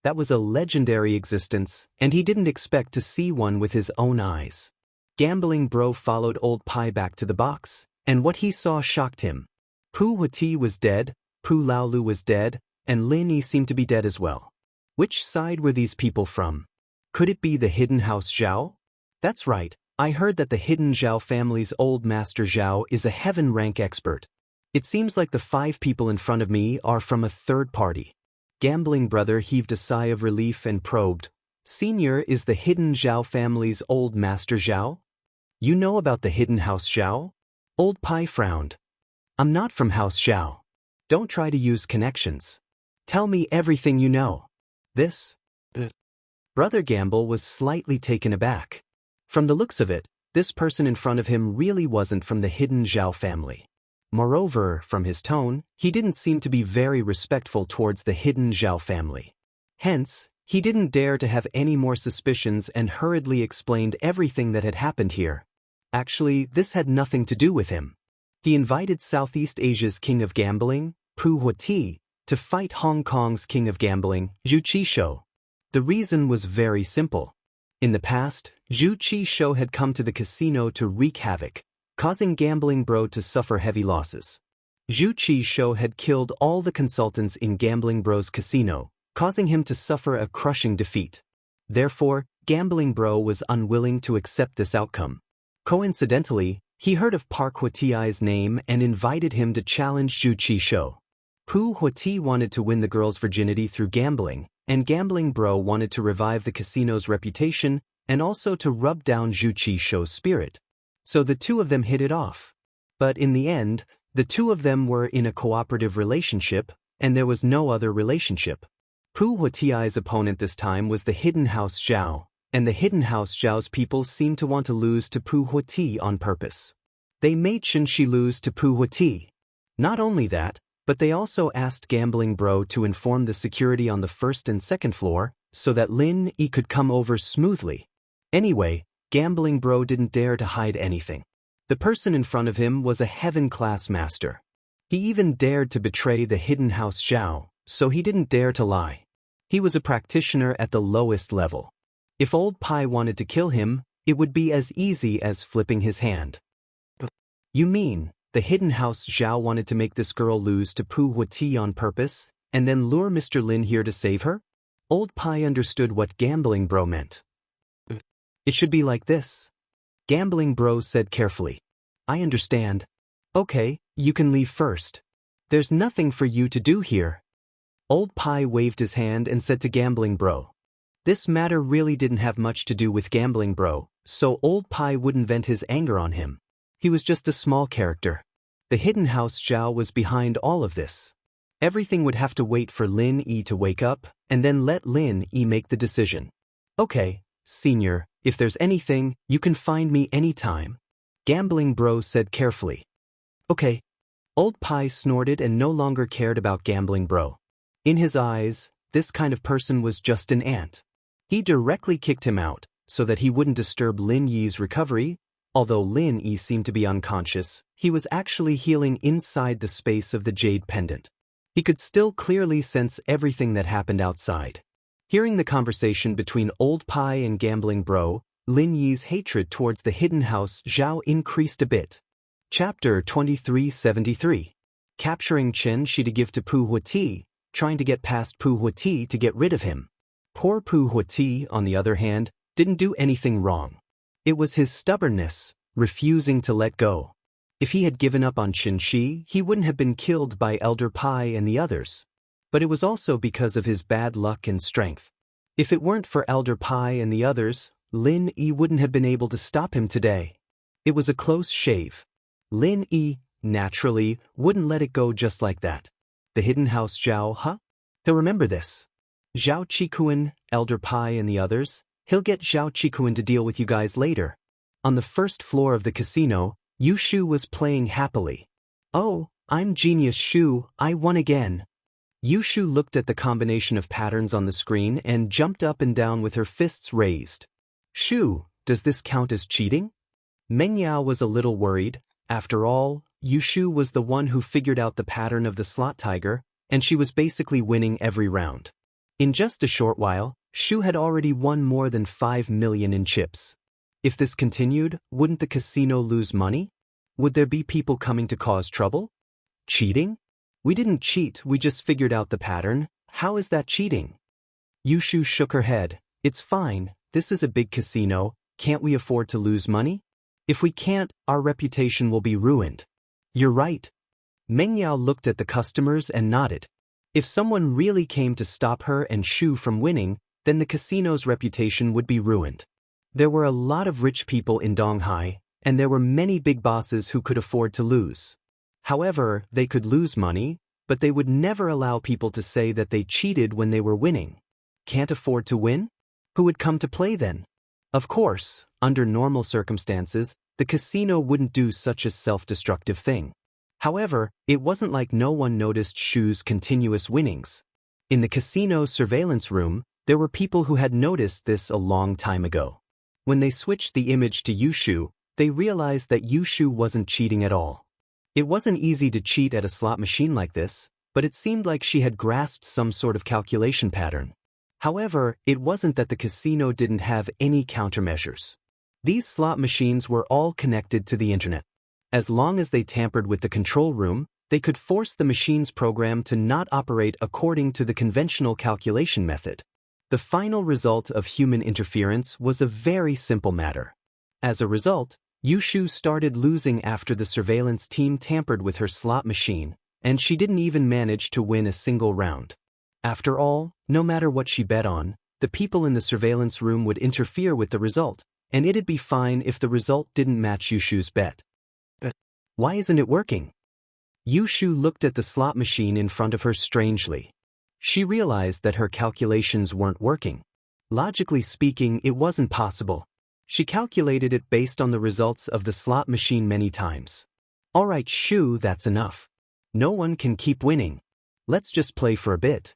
That was a legendary existence, and he didn't expect to see one with his own eyes. Gambling Bro followed Old Pai back to the box, and what he saw shocked him. Pu Huati was dead, Pu Laolu was dead, and Lin Yi seemed to be dead as well. Which side were these people from? Could it be the Hidden House Zhao? That's right, I heard that the Hidden Zhao family's old master Zhao is a heaven rank expert. It seems like the 5 people in front of me are from a third party. Gambling Brother heaved a sigh of relief and probed. "Senior is the Hidden Zhao family's old master Zhao? You know about the Hidden House Zhao?" Old Pai frowned. "I'm not from House Zhao. Don't try to use connections." Tell me everything you know. This? Brother Gamble was slightly taken aback. From the looks of it, this person in front of him really wasn't from the hidden Zhao family. Moreover, from his tone, he didn't seem to be very respectful towards the hidden Zhao family. Hence, he didn't dare to have any more suspicions and hurriedly explained everything that had happened here. Actually, this had nothing to do with him. He invited Southeast Asia's king of gambling, Pu Huati, to fight Hong Kong's king of gambling, Zhu Qishou. The reason was very simple. In the past, Zhu Qishou had come to the casino to wreak havoc, causing Gambling Bro to suffer heavy losses. Zhu Qishou had killed all the consultants in Gambling Bro's casino, causing him to suffer a crushing defeat. Therefore, Gambling Bro was unwilling to accept this outcome. Coincidentally, he heard of Park Huati's name and invited him to challenge Zhu Qishou. Pu Huati wanted to win the girl's virginity through gambling, and Gambling Bro wanted to revive the casino's reputation and also to rub down Zhu Qishou's spirit. So the two of them hit it off. But in the end, the two of them were in a cooperative relationship, and there was no other relationship. Pu Huati's opponent this time was the Hidden House Zhao, and the Hidden House Zhao's people seemed to want to lose to Pu Huati on purpose. They made Xianxia lose to Pu Huati. Not only that, but they also asked Gambling Bro to inform the security on the first and second floor so that Lin Yi could come over smoothly. Anyway, Gambling Bro didn't dare to hide anything. The person in front of him was a heaven-class master. He even dared to betray the Hidden House Zhao, so he didn't dare to lie. He was a practitioner at the lowest level. If Old Pai wanted to kill him, it would be as easy as flipping his hand. You mean, the Hidden House Zhao wanted to make this girl lose to Pu Huati on purpose, and then lure Mr. Lin here to save her? Old Pai understood what Gambling Bro meant. It should be like this. Gambling Bro said carefully. I understand. Okay, you can leave first. There's nothing for you to do here. Old Pai waved his hand and said to Gambling Bro. This matter really didn't have much to do with Gambling Bro, so Old Pai wouldn't vent his anger on him. He was just a small character. The Hidden House Zhao was behind all of this. Everything would have to wait for Lin Yi to wake up, and then let Lin Yi make the decision. Okay, Senior, if there's anything, you can find me anytime. Gambling Bro said carefully. Okay. Old Pai snorted and no longer cared about Gambling Bro. In his eyes, this kind of person was just an ant. He directly kicked him out, so that he wouldn't disturb Lin Yi's recovery. Although Lin Yi seemed to be unconscious, he was actually healing inside the space of the jade pendant. He could still clearly sense everything that happened outside. Hearing the conversation between Old Pai and Gambling Bro, Lin Yi's hatred towards the Hidden House Zhao increased a bit. Chapter 2373. Capturing Xianxia to give to Pu Huati, trying to get past Pu Huati to get rid of him. Poor Pu Huati, on the other hand, didn't do anything wrong. It was his stubbornness, refusing to let go. If he had given up on Xianxia, he wouldn't have been killed by Elder Pai and the others. But it was also because of his bad luck and strength. If it weren't for Elder Pai and the others, Lin Yi wouldn't have been able to stop him today. It was a close shave. Lin Yi, naturally, wouldn't let it go just like that. The Hidden House Zhao, huh? He'll remember this. Zhao Qikuan, Elder Pai and the others, he'll get Zhao Qikuan to deal with you guys later. On the first floor of the casino, Yu Shu was playing happily. Oh, I'm Genius Shu, I won again. Yu Shu looked at the combination of patterns on the screen and jumped up and down with her fists raised. Shu, does this count as cheating? Meng Yao was a little worried. After all, Yu Shu was the one who figured out the pattern of the slot tiger, and she was basically winning every round. In just a short while, Shu had already won more than 5 million in chips. If this continued, wouldn't the casino lose money? Would there be people coming to cause trouble? Cheating? We didn't cheat, we just figured out the pattern. How is that cheating? Yu Shu shook her head. It's fine, this is a big casino, can't we afford to lose money? If we can't, our reputation will be ruined. You're right. Meng Yao looked at the customers and nodded. If someone really came to stop her and Shu from winning, then the casino's reputation would be ruined. There were a lot of rich people in Donghai, and there were many big bosses who could afford to lose. However, they could lose money, but they would never allow people to say that they cheated when they were winning. Can't afford to win? Who would come to play then? Of course, under normal circumstances, the casino wouldn't do such a self-destructive thing. However, it wasn't like no one noticed Shu's continuous winnings. In the casino surveillance room, there were people who had noticed this a long time ago. When they switched the image to Yushu, they realized that Yushu wasn't cheating at all. It wasn't easy to cheat at a slot machine like this, but it seemed like she had grasped some sort of calculation pattern. However, it wasn't that the casino didn't have any countermeasures. These slot machines were all connected to the internet. As long as they tampered with the control room, they could force the machine's program to not operate according to the conventional calculation method. The final result of human interference was a very simple matter. As a result, Yushu started losing after the surveillance team tampered with her slot machine, and she didn't even manage to win a single round. After all, no matter what she bet on, the people in the surveillance room would interfere with the result, and it'd be fine if the result didn't match Yushu's bet. But why isn't it working? Yushu looked at the slot machine in front of her strangely. She realized that her calculations weren't working. Logically speaking, it wasn't possible. She calculated it based on the results of the slot machine many times. Alright Shu, that's enough. No one can keep winning. Let's just play for a bit.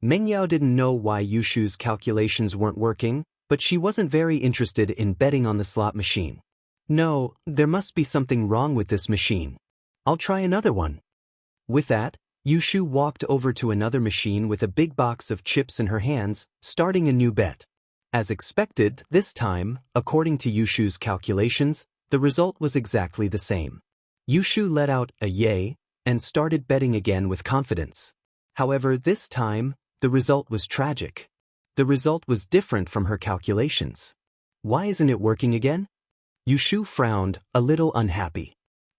Mengyao didn't know why Yushu's calculations weren't working, but she wasn't very interested in betting on the slot machine. No, there must be something wrong with this machine. I'll try another one. With that, Yushu walked over to another machine with a big box of chips in her hands, starting a new bet. As expected, this time, according to Yushu's calculations, the result was exactly the same. Yushu let out a yay and started betting again with confidence. However, this time, the result was tragic. The result was different from her calculations. Why isn't it working again? Yushu frowned, a little unhappy.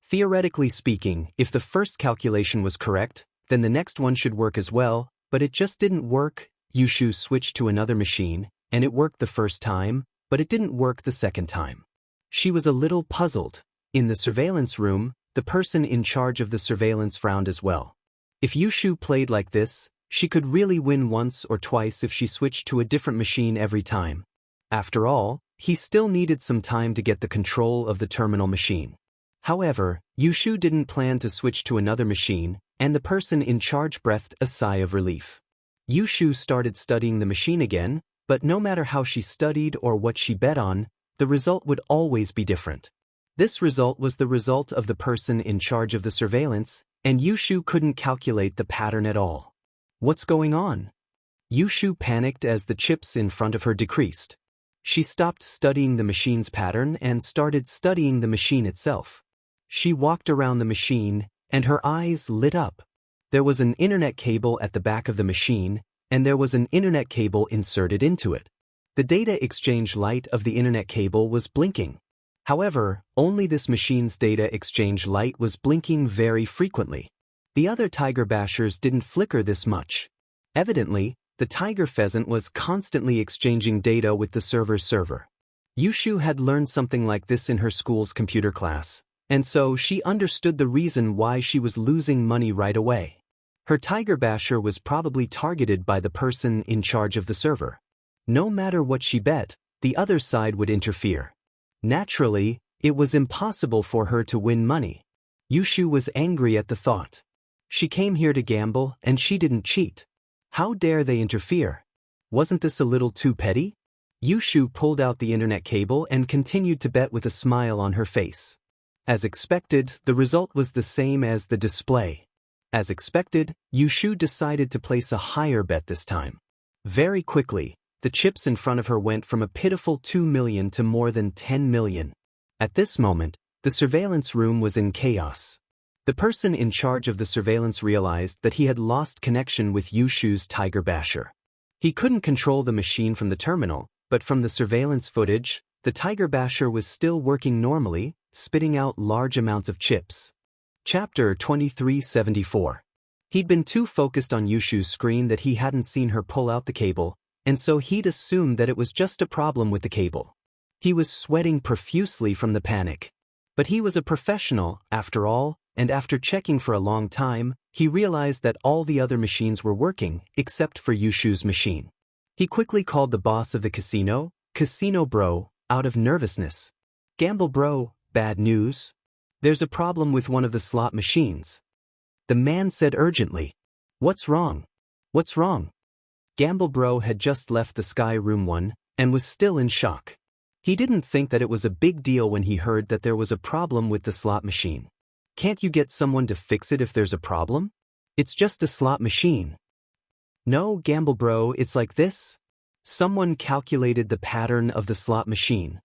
Theoretically speaking, if the first calculation was correct, then the next one should work as well, but it just didn't work. Yushu switched to another machine, and it worked the first time, but it didn't work the second time. She was a little puzzled. In the surveillance room, the person in charge of the surveillance frowned as well. If Yushu played like this, she could really win once or twice if she switched to a different machine every time. After all, he still needed some time to get the control of the terminal machine. However, Yushu didn't plan to switch to another machine, and the person in charge breathed a sigh of relief. Yushu started studying the machine again, but no matter how she studied or what she bet on, the result would always be different. This result was the result of the person in charge of the surveillance, and Yushu couldn't calculate the pattern at all. What's going on? Yushu panicked as the chips in front of her decreased. She stopped studying the machine's pattern and started studying the machine itself. She walked around the machine, and her eyes lit up. There was an internet cable at the back of the machine, and there was an internet cable inserted into it. The data exchange light of the internet cable was blinking. However, only this machine's data exchange light was blinking very frequently. The other tiger bashers didn't flicker this much. Evidently, the tiger pheasant was constantly exchanging data with the server's server. Yushu had learned something like this in her school's computer class, and so she understood the reason why she was losing money right away. Her tiger basher was probably targeted by the person in charge of the server. No matter what she bet, the other side would interfere. Naturally, it was impossible for her to win money. Yushu was angry at the thought. She came here to gamble, and she didn't cheat. How dare they interfere? Wasn't this a little too petty? Yushu pulled out the internet cable and continued to bet with a smile on her face. As expected, the result was the same as the display. As expected, Yushu decided to place a higher bet this time. Very quickly, the chips in front of her went from a pitiful 2 million to more than 10 million. At this moment, the surveillance room was in chaos. The person in charge of the surveillance realized that he had lost connection with Yushu's tiger basher. He couldn't control the machine from the terminal, but from the surveillance footage, the tiger basher was still working normally, spitting out large amounts of chips. Chapter 2374. He'd been too focused on Yushu's screen that he hadn't seen her pull out the cable, and so he'd assumed that it was just a problem with the cable. He was sweating profusely from the panic. But he was a professional, after all, and after checking for a long time, he realized that all the other machines were working except for Yushu's machine. He quickly called the boss of the casino, "Casino bro," out of nervousness. "Gamble bro, bad news. There's a problem with one of the slot machines." The man said urgently. "What's wrong? What's wrong?" Gamble bro had just left the Sky Room 1 and was still in shock. He didn't think that it was a big deal when he heard that there was a problem with the slot machine. "Can't you get someone to fix it if there's a problem? It's just a slot machine." "No, Gamble bro, it's like this. Someone calculated the pattern of the slot machine."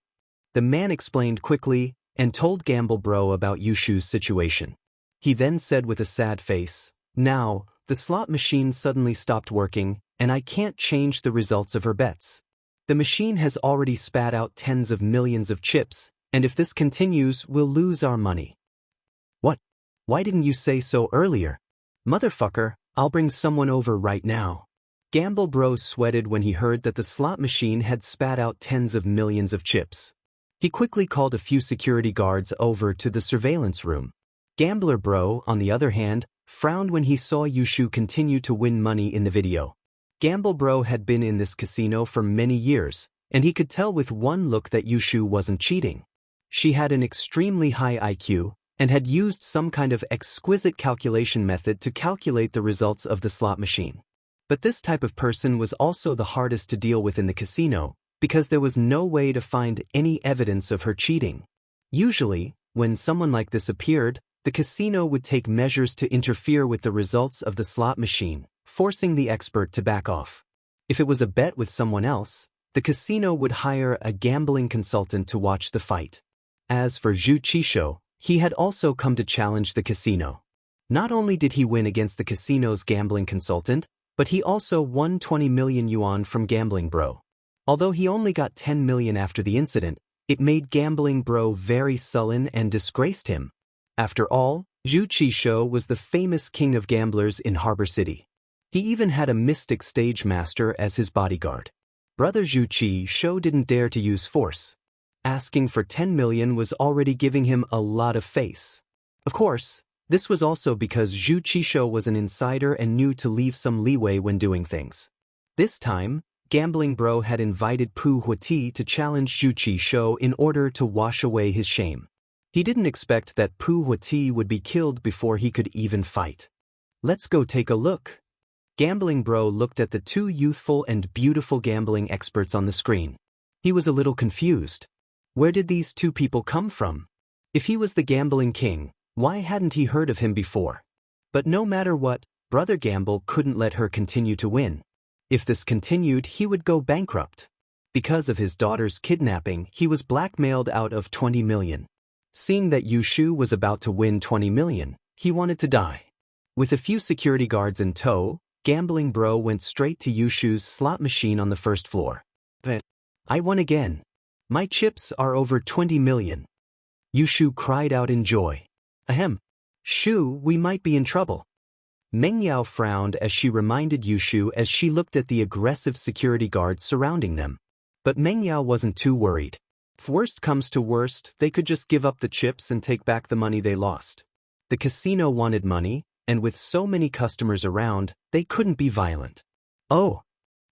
The man explained quickly and told Gamble bro about Yushu's situation. He then said with a sad face, "Now, the slot machine suddenly stopped working, and I can't change the results of her bets. The machine has already spat out tens of millions of chips, and if this continues, we'll lose our money." "What? Why didn't you say so earlier? Motherfucker, I'll bring someone over right now." Gamble bro sweated when he heard that the slot machine had spat out tens of millions of chips. He quickly called a few security guards over to the surveillance room. Gambler bro, on the other hand, frowned when he saw Yushu continue to win money in the video. Gamble bro had been in this casino for many years, and he could tell with one look that Yushu wasn't cheating. She had an extremely high IQ, and had used some kind of exquisite calculation method to calculate the results of the slot machine. But this type of person was also the hardest to deal with in the casino, because there was no way to find any evidence of her cheating. Usually, when someone like this appeared, the casino would take measures to interfere with the results of the slot machine, forcing the expert to back off. If it was a bet with someone else, the casino would hire a gambling consultant to watch the fight. As for Zhu Qisho, he had also come to challenge the casino. Not only did he win against the casino's gambling consultant, but he also won 20 million yuan from Gambling Bro. Although he only got 10 million after the incident, it made Gambling Bro very sullen and disgraced him. After all, Zhu Qisho was the famous king of gamblers in Harbor City. He even had a mystic stage master as his bodyguard. Brother Zhu Qisho didn't dare to use force. Asking for 10 million was already giving him a lot of face. Of course, this was also because Zhu Qisho was an insider and knew to leave some leeway when doing things. This time, Gambling Bro had invited Pu Huati to challenge Zhu Qisho in order to wash away his shame. He didn't expect that Pu Huati would be killed before he could even fight. "Let's go take a look." Gambling Bro looked at the two youthful and beautiful gambling experts on the screen. He was a little confused. Where did these two people come from? If he was the gambling king, why hadn't he heard of him before? But no matter what, Brother Gamble couldn't let her continue to win. If this continued, he would go bankrupt. Because of his daughter's kidnapping, he was blackmailed out of 20 million. Seeing that Yushu was about to win 20 million, he wanted to die. With a few security guards in tow, Gambling Bro went straight to Yushu's slot machine on the first floor. "I won again. My chips are over 20 million. Yushu cried out in joy. "Ahem. Shu, we might be in trouble." Meng Yao frowned as she reminded Yushu as she looked at the aggressive security guards surrounding them. But Meng Yao wasn't too worried. If worst comes to worst, they could just give up the chips and take back the money they lost. The casino wanted money, and with so many customers around, they couldn't be violent. "Oh."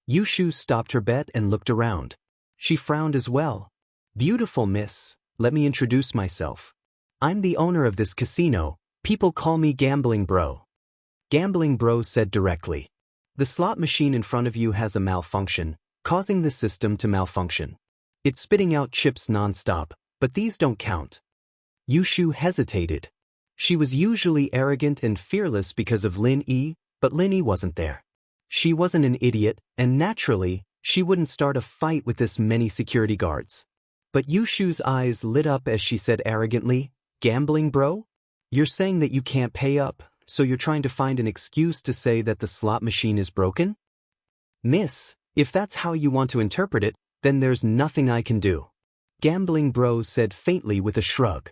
Yushu stopped her bet and looked around. She frowned as well. "Beautiful miss, let me introduce myself. I'm the owner of this casino. People call me Gambling Bro." Gambling Bro said directly. "The slot machine in front of you has a malfunction, causing the system to malfunction. It's spitting out chips non-stop, but these don't count." Yushu hesitated. She was usually arrogant and fearless because of Lin Yi, but Lin Yi wasn't there. She wasn't an idiot, and naturally, she wouldn't start a fight with this many security guards. But Yushu's eyes lit up as she said arrogantly, "Gambling Bro? You're saying that you can't pay up, so you're trying to find an excuse to say that the slot machine is broken? Miss, if that's how you want to interpret it, then there's nothing I can do." Gambling Bro said faintly with a shrug.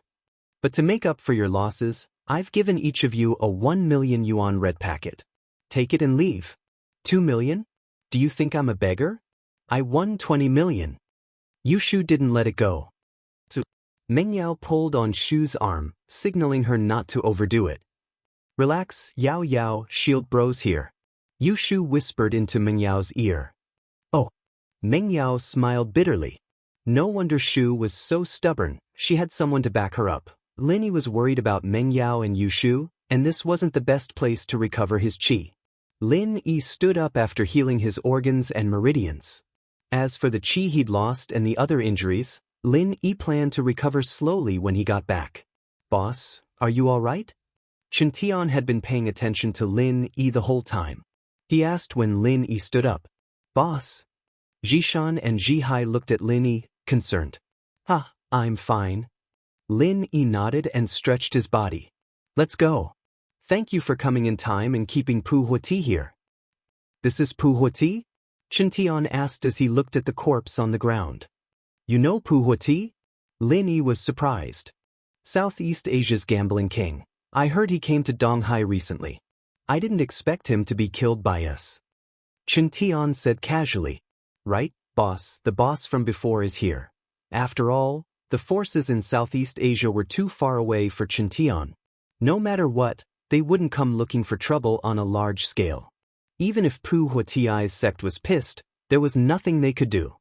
"But to make up for your losses, I've given each of you a 1 million yuan red packet. Take it and leave." 2 million? Do you think I'm a beggar? I won 20 million. Yushu didn't let it go. So Meng Yao pulled on Shu's arm, signaling her not to overdo it. Relax, Yao Yao, Shield Bros here. Yushu whispered into Meng Yao's ear. Oh. Meng Yao smiled bitterly. No wonder Shu was so stubborn, she had someone to back her up. Lin was worried about Meng Yao and Yushu, and this wasn't the best place to recover his qi. Lin Yi stood up after healing his organs and meridians. As for the qi he'd lost and the other injuries, Lin Yi planned to recover slowly when he got back. Boss, are you all right? Chen Tian had been paying attention to Lin Yi the whole time. He asked when Lin Yi stood up. Boss? Jishan and Jihai looked at Lin Yi, concerned. I'm fine. Lin Yi nodded and stretched his body. Let's go. Thank you for coming in time and keeping Pu Huoti here. This is Pu Huoti? Chen Tian asked as he looked at the corpse on the ground. You know Pu Huoti? Lin Yi was surprised. Southeast Asia's gambling king. I heard he came to Donghai recently. I didn't expect him to be killed by us. Chen Tian said casually. Right, boss, the boss from before is here. After all, the forces in Southeast Asia were too far away for Chen Tian. No matter what, they wouldn't come looking for trouble on a large scale. Even if Pu Huoti's sect was pissed, there was nothing they could do.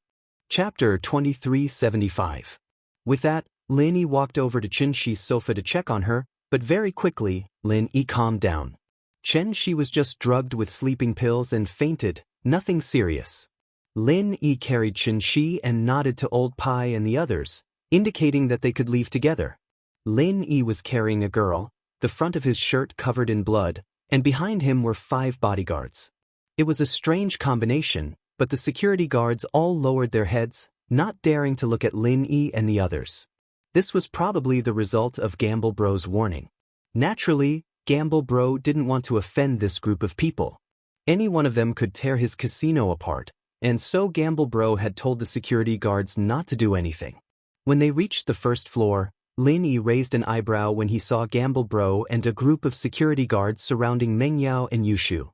Chapter 2375. With that, Lin Yi walked over to Chen Shi's sofa to check on her, but very quickly, Lin Yi calmed down. Chen Shi was just drugged with sleeping pills and fainted, nothing serious. Lin Yi carried Chen Shi and nodded to Old Pai and the others, indicating that they could leave together. Lin Yi was carrying a girl, the front of his shirt covered in blood, and behind him were 5 bodyguards. It was a strange combination, but the security guards all lowered their heads, not daring to look at Lin Yi and the others. This was probably the result of Gamble Bro's warning. Naturally, Gamble Bro didn't want to offend this group of people. Any one of them could tear his casino apart, and so Gamble Bro had told the security guards not to do anything. When they reached the first floor, Lin Yi raised an eyebrow when he saw Gamble Bro and a group of security guards surrounding Meng Yao and Yushu.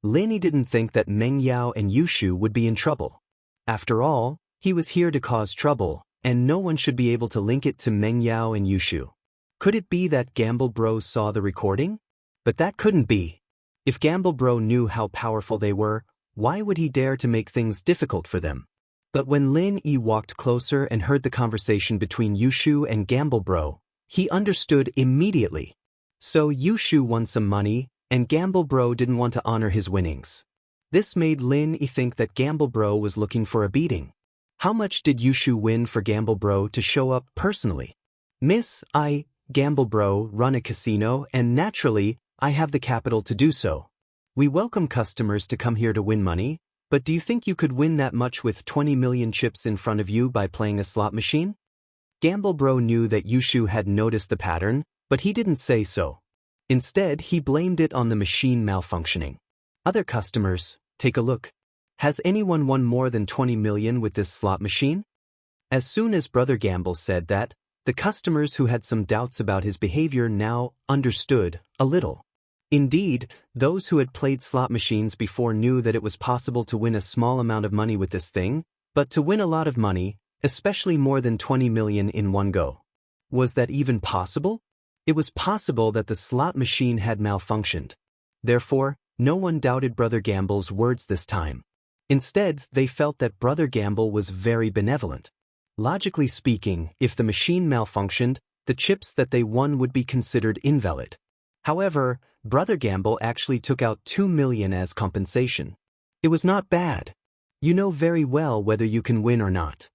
Lin Yi didn't think that Meng Yao and Yushu would be in trouble. After all, he was here to cause trouble, and no one should be able to link it to Meng Yao and Yushu. Could it be that Gamble Bro saw the recording? But that couldn't be. If Gamble Bro knew how powerful they were, why would he dare to make things difficult for them? But when Lin Yi walked closer and heard the conversation between Yushu and Gamble Bro, he understood immediately. So Yushu won some money, and Gamble Bro didn't want to honor his winnings. This made Lin Yi think that Gamble Bro was looking for a beating. How much did Yushu win for Gamble Bro to show up personally? Miss, Gamble Bro, run a casino, and naturally, I have the capital to do so. We welcome customers to come here to win money. But do you think you could win that much with 20 million chips in front of you by playing a slot machine? Gamble Bro knew that Yushu had noticed the pattern, but he didn't say so. Instead, he blamed it on the machine malfunctioning. Other customers, take a look. Has anyone won more than 20 million with this slot machine? As soon as Brother Gamble said that, the customers who had some doubts about his behavior now understood a little. Indeed, those who had played slot machines before knew that it was possible to win a small amount of money with this thing, but to win a lot of money, especially more than 20 million in one go. Was that even possible? It was possible that the slot machine had malfunctioned. Therefore, no one doubted Brother Gamble's words this time. Instead, they felt that Brother Gamble was very benevolent. Logically speaking, if the machine malfunctioned, the chips that they won would be considered invalid. However, Brother Gamble actually took out 2 million as compensation. It was not bad. You know very well whether you can win or not.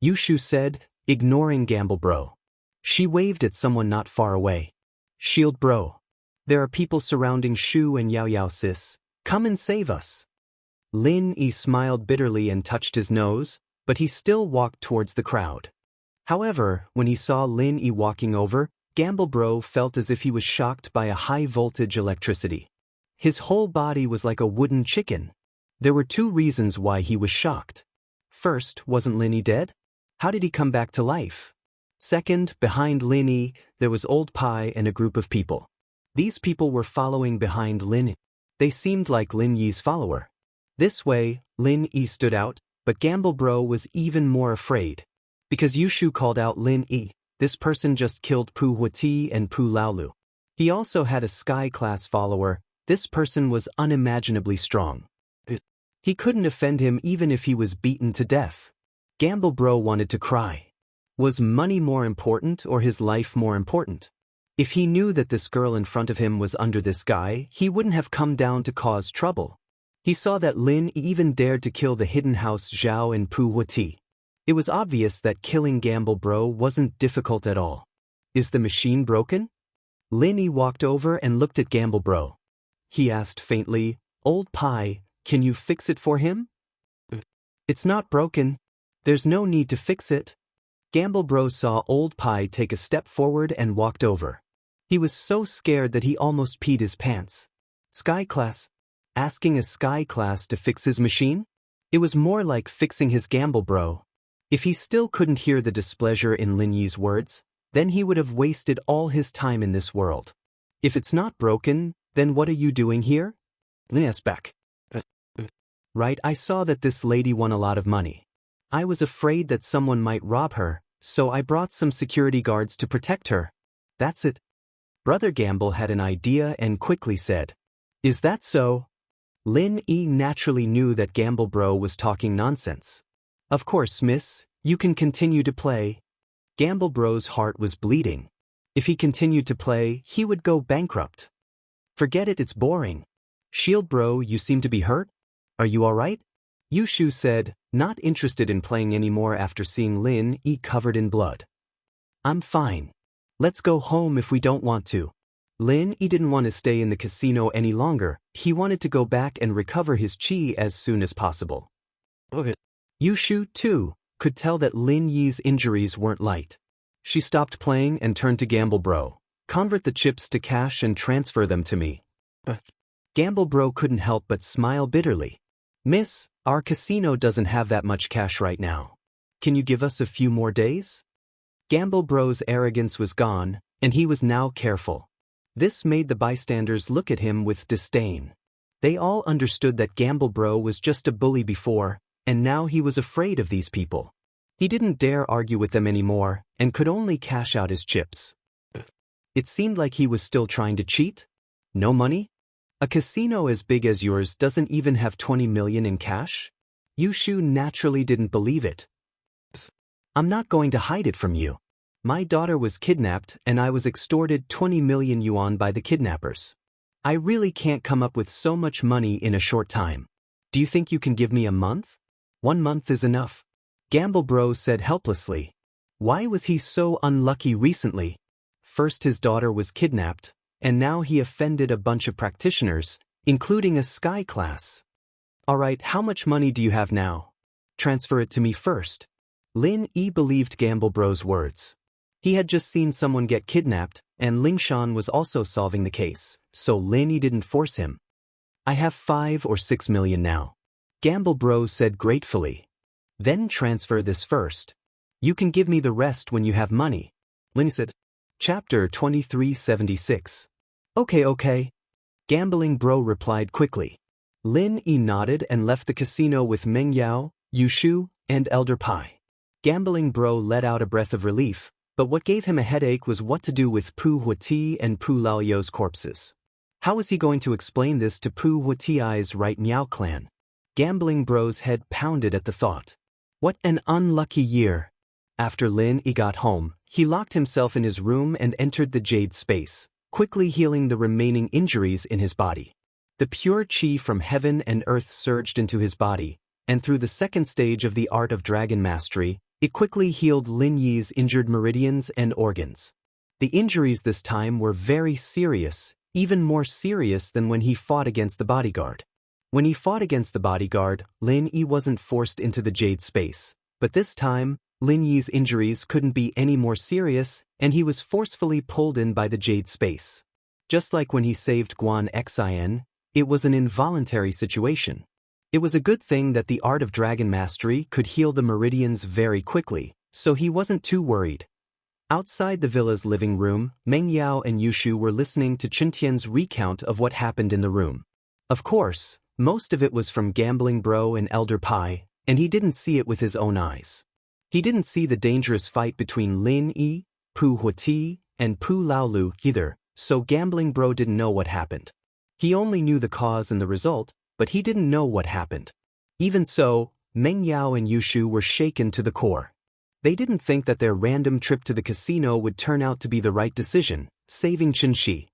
Yushu said, ignoring Gamble Bro. She waved at someone not far away. Shield Bro. There are people surrounding Shu and Yao Yao sis. Come and save us. Lin Yi smiled bitterly and touched his nose, but he still walked towards the crowd. However, when he saw Lin Yi walking over, Gamble Bro felt as if he was shocked by a high-voltage electricity. His whole body was like a wooden chicken. There were 2 reasons why he was shocked. First, wasn't Lin Yi dead? How did he come back to life? Second, behind Lin Yi, there was Old Pai and a group of people. These people were following behind Lin Yi. They seemed like Lin Yi's follower. This way, Lin Yi stood out, but Gamble Bro was even more afraid. Because Yushu called out Lin Yi. This person just killed Pu Huoti and Pu Laolu. He also had a sky-class follower. This person was unimaginably strong. He couldn't offend him even if he was beaten to death. Gamble Bro wanted to cry. Was money more important or his life more important? If he knew that this girl in front of him was under this guy, he wouldn't have come down to cause trouble. He saw that Lin even dared to kill the hidden house Zhao and Pu Huati. It was obvious that killing Gamble Bro wasn't difficult at all. Is the machine broken? Lin Yi walked over and looked at Gamble Bro. He asked faintly, "Old Pai, can you fix it for him?" "It's not broken. There's no need to fix it." Gamble Bro saw Old Pai take a step forward and walked over. He was so scared that he almost peed his pants. Sky Class? Asking a Sky Class to fix his machine? It was more like fixing his Gamble Bro. If he still couldn't hear the displeasure in Lin Yi's words, then he would have wasted all his time in this world. If it's not broken, then what are you doing here? Lin asked back. Right, I saw that this lady won a lot of money. I was afraid that someone might rob her, so I brought some security guards to protect her. That's it. Brother Gamble had an idea and quickly said, "Is that so?" Lin Yi naturally knew that Gamble Bro was talking nonsense. "Of course, miss, you can continue to play." Gamble Bro's heart was bleeding. If he continued to play, he would go bankrupt. "Forget it, it's boring." "Shield Bro, you seem to be hurt? Are you alright?" Yushu said, not interested in playing anymore after seeing Lin Yi covered in blood. "I'm fine. Let's go home if we don't want to." Lin Yi didn't want to stay in the casino any longer. He wanted to go back and recover his chi as soon as possible. Yushu, too, could tell that Lin Yi's injuries weren't light. She stopped playing and turned to Gamble Bro. "Convert the chips to cash and transfer them to me." Gamble Bro couldn't help but smile bitterly. "Miss, our casino doesn't have that much cash right now. Can you give us a few more days?" Gamble Bro's arrogance was gone, and he was now careful. This made the bystanders look at him with disdain. They all understood that Gamble Bro was just a bully before, and now he was afraid of these people. He didn't dare argue with them anymore, and could only cash out his chips. It seemed like he was still trying to cheat. No money? A casino as big as yours doesn't even have 20 million in cash? Yushu naturally didn't believe it. "I'm not going to hide it from you. My daughter was kidnapped and I was extorted 20 million yuan by the kidnappers. I really can't come up with so much money in a short time. Do you think you can give me a month? 1 month is enough." Gamble Bro said helplessly. Why was he so unlucky recently? First his daughter was kidnapped, and now he offended a bunch of practitioners, including a Sky Class. "Alright, how much money do you have now? Transfer it to me first." Lin Yi believed Gamble Bro's words. He had just seen someone get kidnapped, and Lingshan was also solving the case, so Lin Yi didn't force him. "I have 5 or 6 million now." Gamble Bro said gratefully. "Then transfer this first. You can give me the rest when you have money." Lin said. Chapter 2376. Okay. Gambling Bro replied quickly. Lin Yi nodded and left the casino with Meng Yao, Yushu, and Elder Pai. Gambling Bro let out a breath of relief, but what gave him a headache was what to do with Pu Huati and Pu Laoyou's corpses. How was he going to explain this to Pu Huati's right Miao clan? Gambling Bro's head pounded at the thought. What an unlucky year. After Lin Yi got home, he locked himself in his room and entered the jade space, quickly healing the remaining injuries in his body. The pure chi from heaven and earth surged into his body, and through the second stage of the art of dragon mastery, it quickly healed Lin Yi's injured meridians and organs. The injuries this time were very serious, even more serious than when he fought against the bodyguard. When he fought against the bodyguard, Lin Yi wasn't forced into the jade space, but this time, Lin Yi's injuries couldn't be any more serious, and he was forcefully pulled in by the jade space. Just like when he saved Guan Xin, it was an involuntary situation. It was a good thing that the art of dragon mastery could heal the meridians very quickly, so he wasn't too worried. Outside the villa's living room, Meng Yao and Yushu were listening to Qintian's recount of what happened in the room. Of course, most of it was from Gambling Bro and Elder Pai, and he didn't see it with his own eyes. He didn't see the dangerous fight between Lin Yi, Pu Huati, and Pu Laolu either, so Gambling Bro didn't know what happened. He only knew the cause and the result, but he didn't know what happened. Even so, Meng Yao and Yushu were shaken to the core. They didn't think that their random trip to the casino would turn out to be the right decision, saving Qianxi.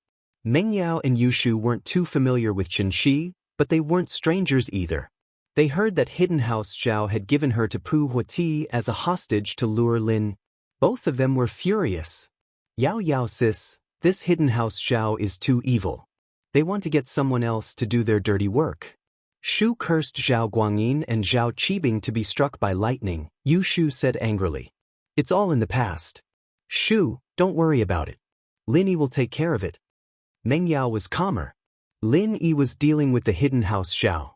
Meng Yao and Yushu weren't too familiar with Qianxi, but they weren't strangers either. They heard that Hidden House Zhao had given her to Pu Huati as a hostage to lure Lin. Both of them were furious. Yao sis, this Hidden House Zhao is too evil. They want to get someone else to do their dirty work. Shu cursed Zhao Guangyin and Zhao Qibing to be struck by lightning, Yushu said angrily. It's all in the past. Shu, don't worry about it. Lin Yi will take care of it. Meng Yao was calmer. Lin Yi was dealing with the Hidden House Zhao.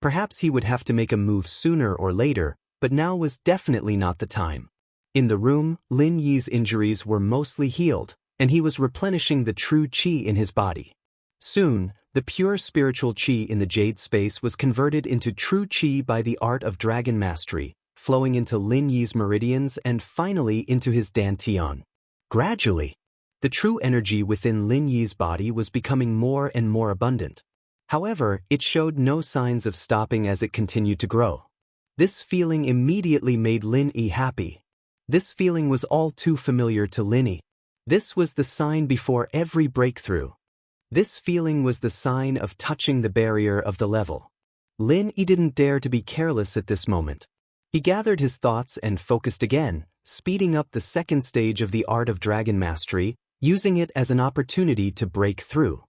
Perhaps he would have to make a move sooner or later, but now was definitely not the time. In the room, Lin Yi's injuries were mostly healed, and he was replenishing the true qi in his body. Soon, the pure spiritual qi in the jade space was converted into true qi by the art of dragon mastery, flowing into Lin Yi's meridians and finally into his dantian. Gradually, the true energy within Lin Yi's body was becoming more and more abundant. However, it showed no signs of stopping as it continued to grow. This feeling immediately made Lin Yi happy. This feeling was all too familiar to Lin Yi. This was the sign before every breakthrough. This feeling was the sign of touching the barrier of the level. Lin Yi didn't dare to be careless at this moment. He gathered his thoughts and focused again, speeding up the second stage of the art of dragon mastery, using it as an opportunity to break through.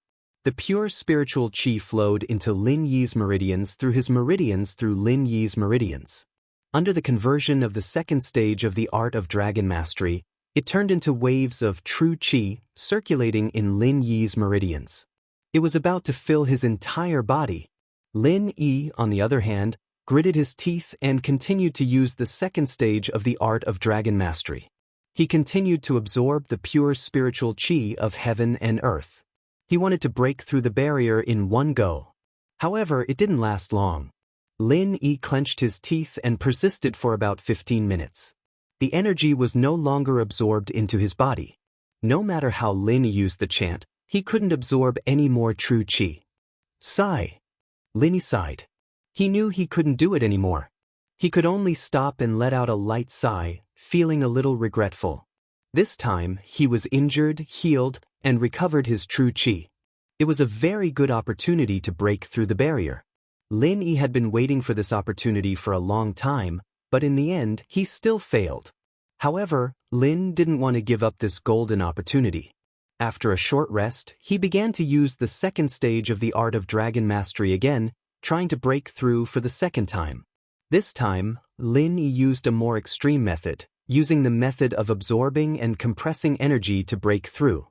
The pure spiritual qi flowed into Lin Yi's meridians through his meridians through Lin Yi's meridians. Under the conversion of the second stage of the art of dragon mastery, it turned into waves of true qi circulating in Lin Yi's meridians. It was about to fill his entire body. Lin Yi, on the other hand, gritted his teeth and continued to use the second stage of the art of dragon mastery. He continued to absorb the pure spiritual qi of heaven and earth. He wanted to break through the barrier in one go. However, it didn't last long. Lin Yi clenched his teeth and persisted for about 15 minutes. The energy was no longer absorbed into his body. No matter how Lin Yi used the chant, he couldn't absorb any more true qi. Sigh. Lin Yi sighed. He knew he couldn't do it anymore. He could only stop and let out a light sigh, feeling a little regretful. This time, he was injured, healed, and recovered his true qi. It was a very good opportunity to break through the barrier. Lin Yi had been waiting for this opportunity for a long time, but in the end, he still failed. However, Lin didn't want to give up this golden opportunity. After a short rest, he began to use the second stage of the art of dragon mastery again, trying to break through for the second time. This time, Lin Yi used a more extreme method, using the method of absorbing and compressing energy to break through.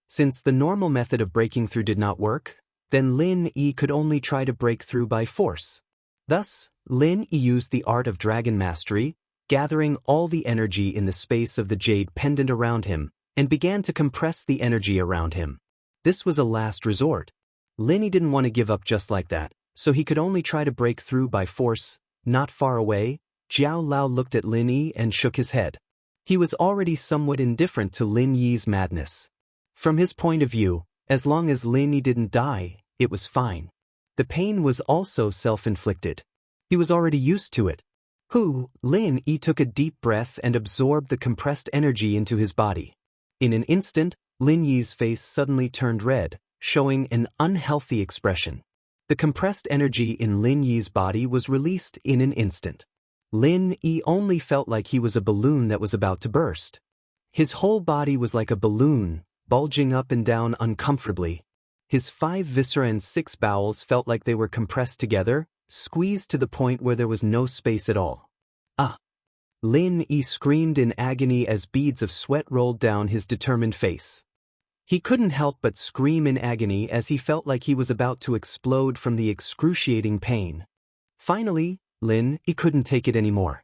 Since the normal method of breaking through did not work, then Lin Yi could only try to break through by force. Thus, Lin Yi used the art of dragon mastery, gathering all the energy in the space of the jade pendant around him, and began to compress the energy around him. This was a last resort. Lin Yi didn't want to give up just like that, so he could only try to break through by force. Not far away, Jiao Lao looked at Lin Yi and shook his head. He was already somewhat indifferent to Lin Yi's madness. From his point of view, as long as Lin Yi didn't die, it was fine. The pain was also self-inflicted. He was already used to it. Lin Yi took a deep breath and absorbed the compressed energy into his body. In an instant, Lin Yi's face suddenly turned red, showing an unhealthy expression. The compressed energy in Lin Yi's body was released in an instant. Lin Yi only felt like he was a balloon that was about to burst. His whole body was like a balloon, bulging up and down uncomfortably. His 5 viscera and 6 bowels felt like they were compressed together, squeezed to the point where there was no space at all. Lin Yi screamed in agony as beads of sweat rolled down his determined face. He couldn't help but scream in agony as he felt like he was about to explode from the excruciating pain. Finally, Lin Yi couldn't take it anymore.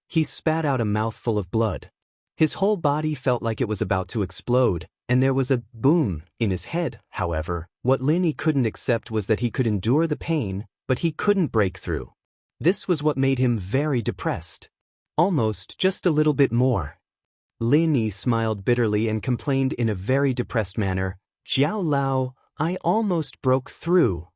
He spat out a mouthful of blood. His whole body felt like it was about to explode, and there was a boom in his head. However, what Lin Yi couldn't accept was that he could endure the pain, but he couldn't break through. This was what made him very depressed. Almost just a little bit more. Lin Yi smiled bitterly and complained in a very depressed manner, "Jiao Lao, I almost broke through."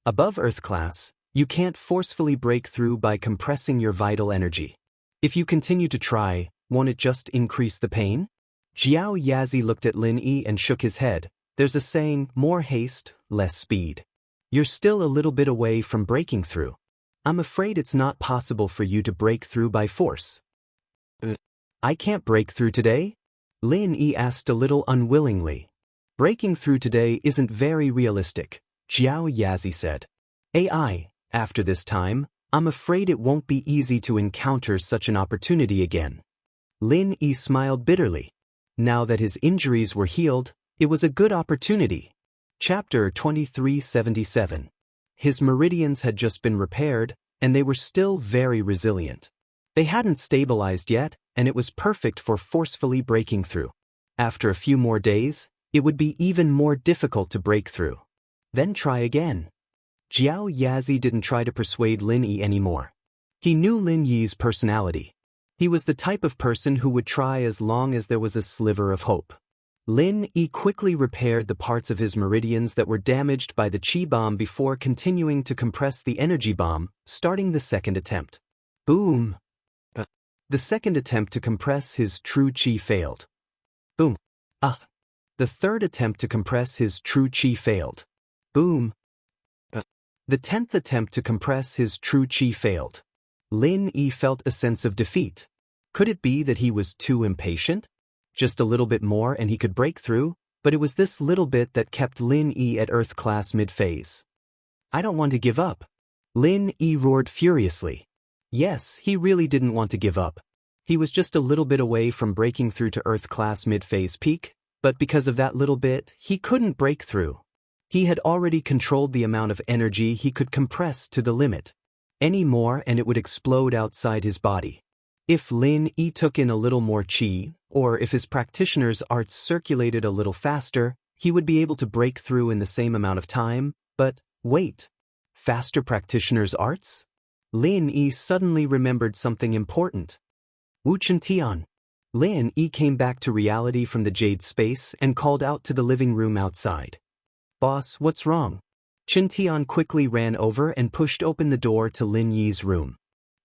Above Earth class, you can't forcefully break through by compressing your vital energy. If you continue to try, won't it just increase the pain? Jiao Yazi looked at Lin Yi and shook his head. There's a saying, more haste, less speed. You're still a little bit away from breaking through. I'm afraid it's not possible for you to break through by force. I can't break through today? Lin Yi asked a little unwillingly. Breaking through today isn't very realistic, Jiao Yazi said. AI, after this time, I'm afraid it won't be easy to encounter such an opportunity again. Lin Yi smiled bitterly. Now that his injuries were healed, it was a good opportunity. Chapter 2377. His meridians had just been repaired, and they were still very resilient. They hadn't stabilized yet, and it was perfect for forcefully breaking through. After a few more days, it would be even more difficult to break through. Then try again. Jiao Yazi didn't try to persuade Lin Yi anymore. He knew Lin Yi's personality. He was the type of person who would try as long as there was a sliver of hope. Lin Yi quickly repaired the parts of his meridians that were damaged by the qi bomb before continuing to compress the energy bomb, starting the second attempt. Boom! The second attempt to compress his true qi failed. Boom! The third attempt to compress his true qi failed. Boom! The 10th attempt to compress his true qi failed. Lin Yi felt a sense of defeat. Could it be that he was too impatient? Just a little bit more and he could break through, but it was this little bit that kept Lin Yi at Earth class mid-phase. I don't want to give up. Lin Yi roared furiously. Yes, he really didn't want to give up. He was just a little bit away from breaking through to Earth class mid-phase peak, but because of that little bit, he couldn't break through. He had already controlled the amount of energy he could compress to the limit. Any more and it would explode outside his body. If Lin Yi took in a little more qi, or if his practitioner's arts circulated a little faster, he would be able to break through in the same amount of time, but wait. Faster practitioner's arts? Lin Yi suddenly remembered something important. Wu Chentian. Lin Yi came back to reality from the jade space and called out to the living room outside. Boss, what's wrong? Chentian quickly ran over and pushed open the door to Lin Yi's room.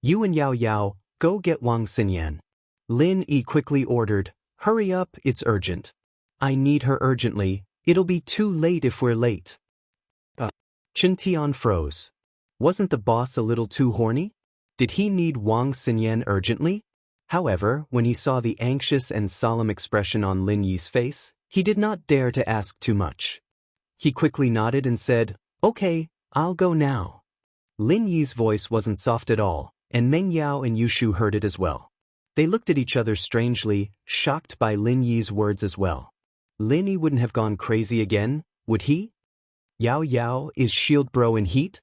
You and Yao Yao, go get Wang Xinyan. Lin Yi quickly ordered, hurry up, it's urgent. I need her urgently, it'll be too late if we're late. Chentian froze. Wasn't the boss a little too horny? Did he need Wang Xinyan urgently? However, when he saw the anxious and solemn expression on Lin Yi's face, he did not dare to ask too much. He quickly nodded and said, okay, I'll go now. Lin Yi's voice wasn't soft at all, and Meng Yao and Yushu heard it as well. They looked at each other strangely, shocked by Lin Yi's words as well. Lin Yi wouldn't have gone crazy again, would he? Yao Yao, is Shield Bro in heat?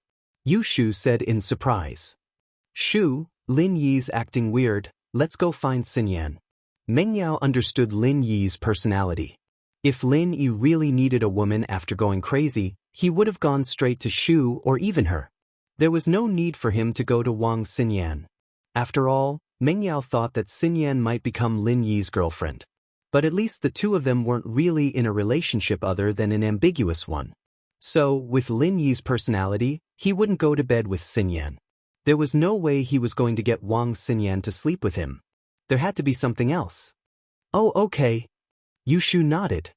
Yushu said in surprise. Shu, Lin Yi's acting weird, let's go find Xinyan. Meng Yao understood Lin Yi's personality. If Lin Yi really needed a woman after going crazy, he would have gone straight to Shu or even her. There was no need for him to go to Wang Xinyan. After all, Meng Yao thought that Xinyan might become Lin Yi's girlfriend. But at least the two of them weren't really in a relationship other than an ambiguous one. So, with Lin Yi's personality, he wouldn't go to bed with Xinyan. There was no way he was going to get Wang Xinyan to sleep with him. There had to be something else. Oh, okay. Yushu nodded.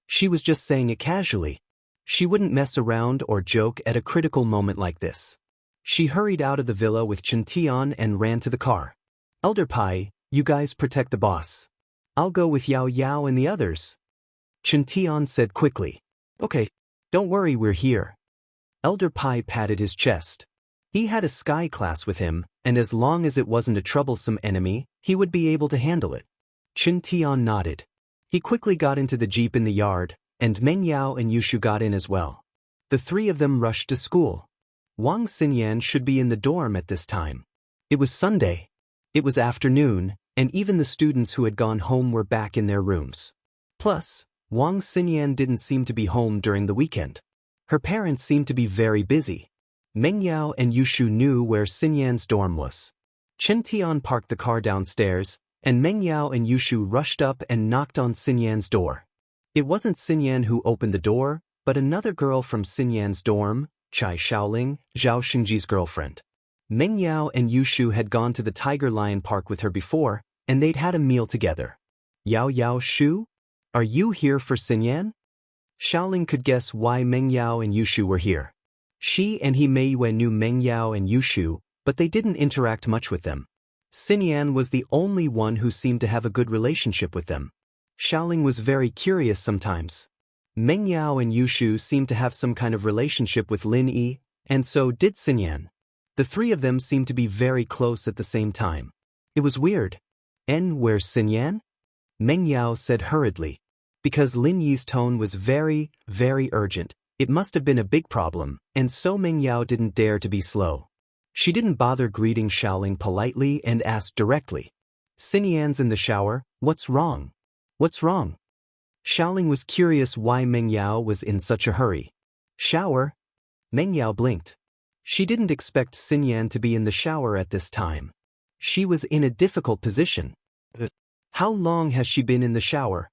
She was just saying it casually. She wouldn't mess around or joke at a critical moment like this. She hurried out of the villa with Chentian and ran to the car. Elder Pai, you guys protect the boss. I'll go with Yao Yao and the others. Chentian said quickly. Okay, don't worry, we're here. Elder Pai patted his chest. He had a sky class with him, and as long as it wasn't a troublesome enemy, he would be able to handle it. Chentian nodded. He quickly got into the jeep in the yard, and Meng Yao and Yushu got in as well. The three of them rushed to school. Wang Xinyan should be in the dorm at this time. It was Sunday. It was afternoon, and even the students who had gone home were back in their rooms. Plus, Wang Xinyan didn't seem to be home during the weekend. Her parents seemed to be very busy. Meng Yao and Yushu knew where Xinyan's dorm was. Chentian parked the car downstairs, and Meng Yao and Yushu rushed up and knocked on Xinyan's door. It wasn't Xinyan who opened the door, but another girl from Xinyan's dorm, Chai Shaoling, Zhao Xingji's girlfriend. Meng Yao and Yushu had gone to the Tiger Lion Park with her before, and they'd had a meal together. Yao Yao Shu? Are you here for Xinyan? Shaoling could guess why Meng Yao and Yushu were here. She and he Meiyue knew Meng Yao and Yushu, but they didn't interact much with them. Xinyan was the only one who seemed to have a good relationship with them. Shaoling was very curious sometimes. Meng Yao and Yushu seemed to have some kind of relationship with Lin Yi, and so did Xinyan. The three of them seemed to be very close at the same time. It was weird. "And where's Xinyan?" Meng Yao said hurriedly. Because Lin Yi's tone was very, very urgent, it must have been a big problem, and so Meng Yao didn't dare to be slow. She didn't bother greeting Shaoling politely and asked directly. "Xinyan's in the shower, what's wrong? What's wrong?" Shaoling was curious why Meng Yao was in such a hurry. "Shower?" Meng Yao blinked. She didn't expect Xinyan to be in the shower at this time. She was in a difficult position. "How long has she been in the shower?"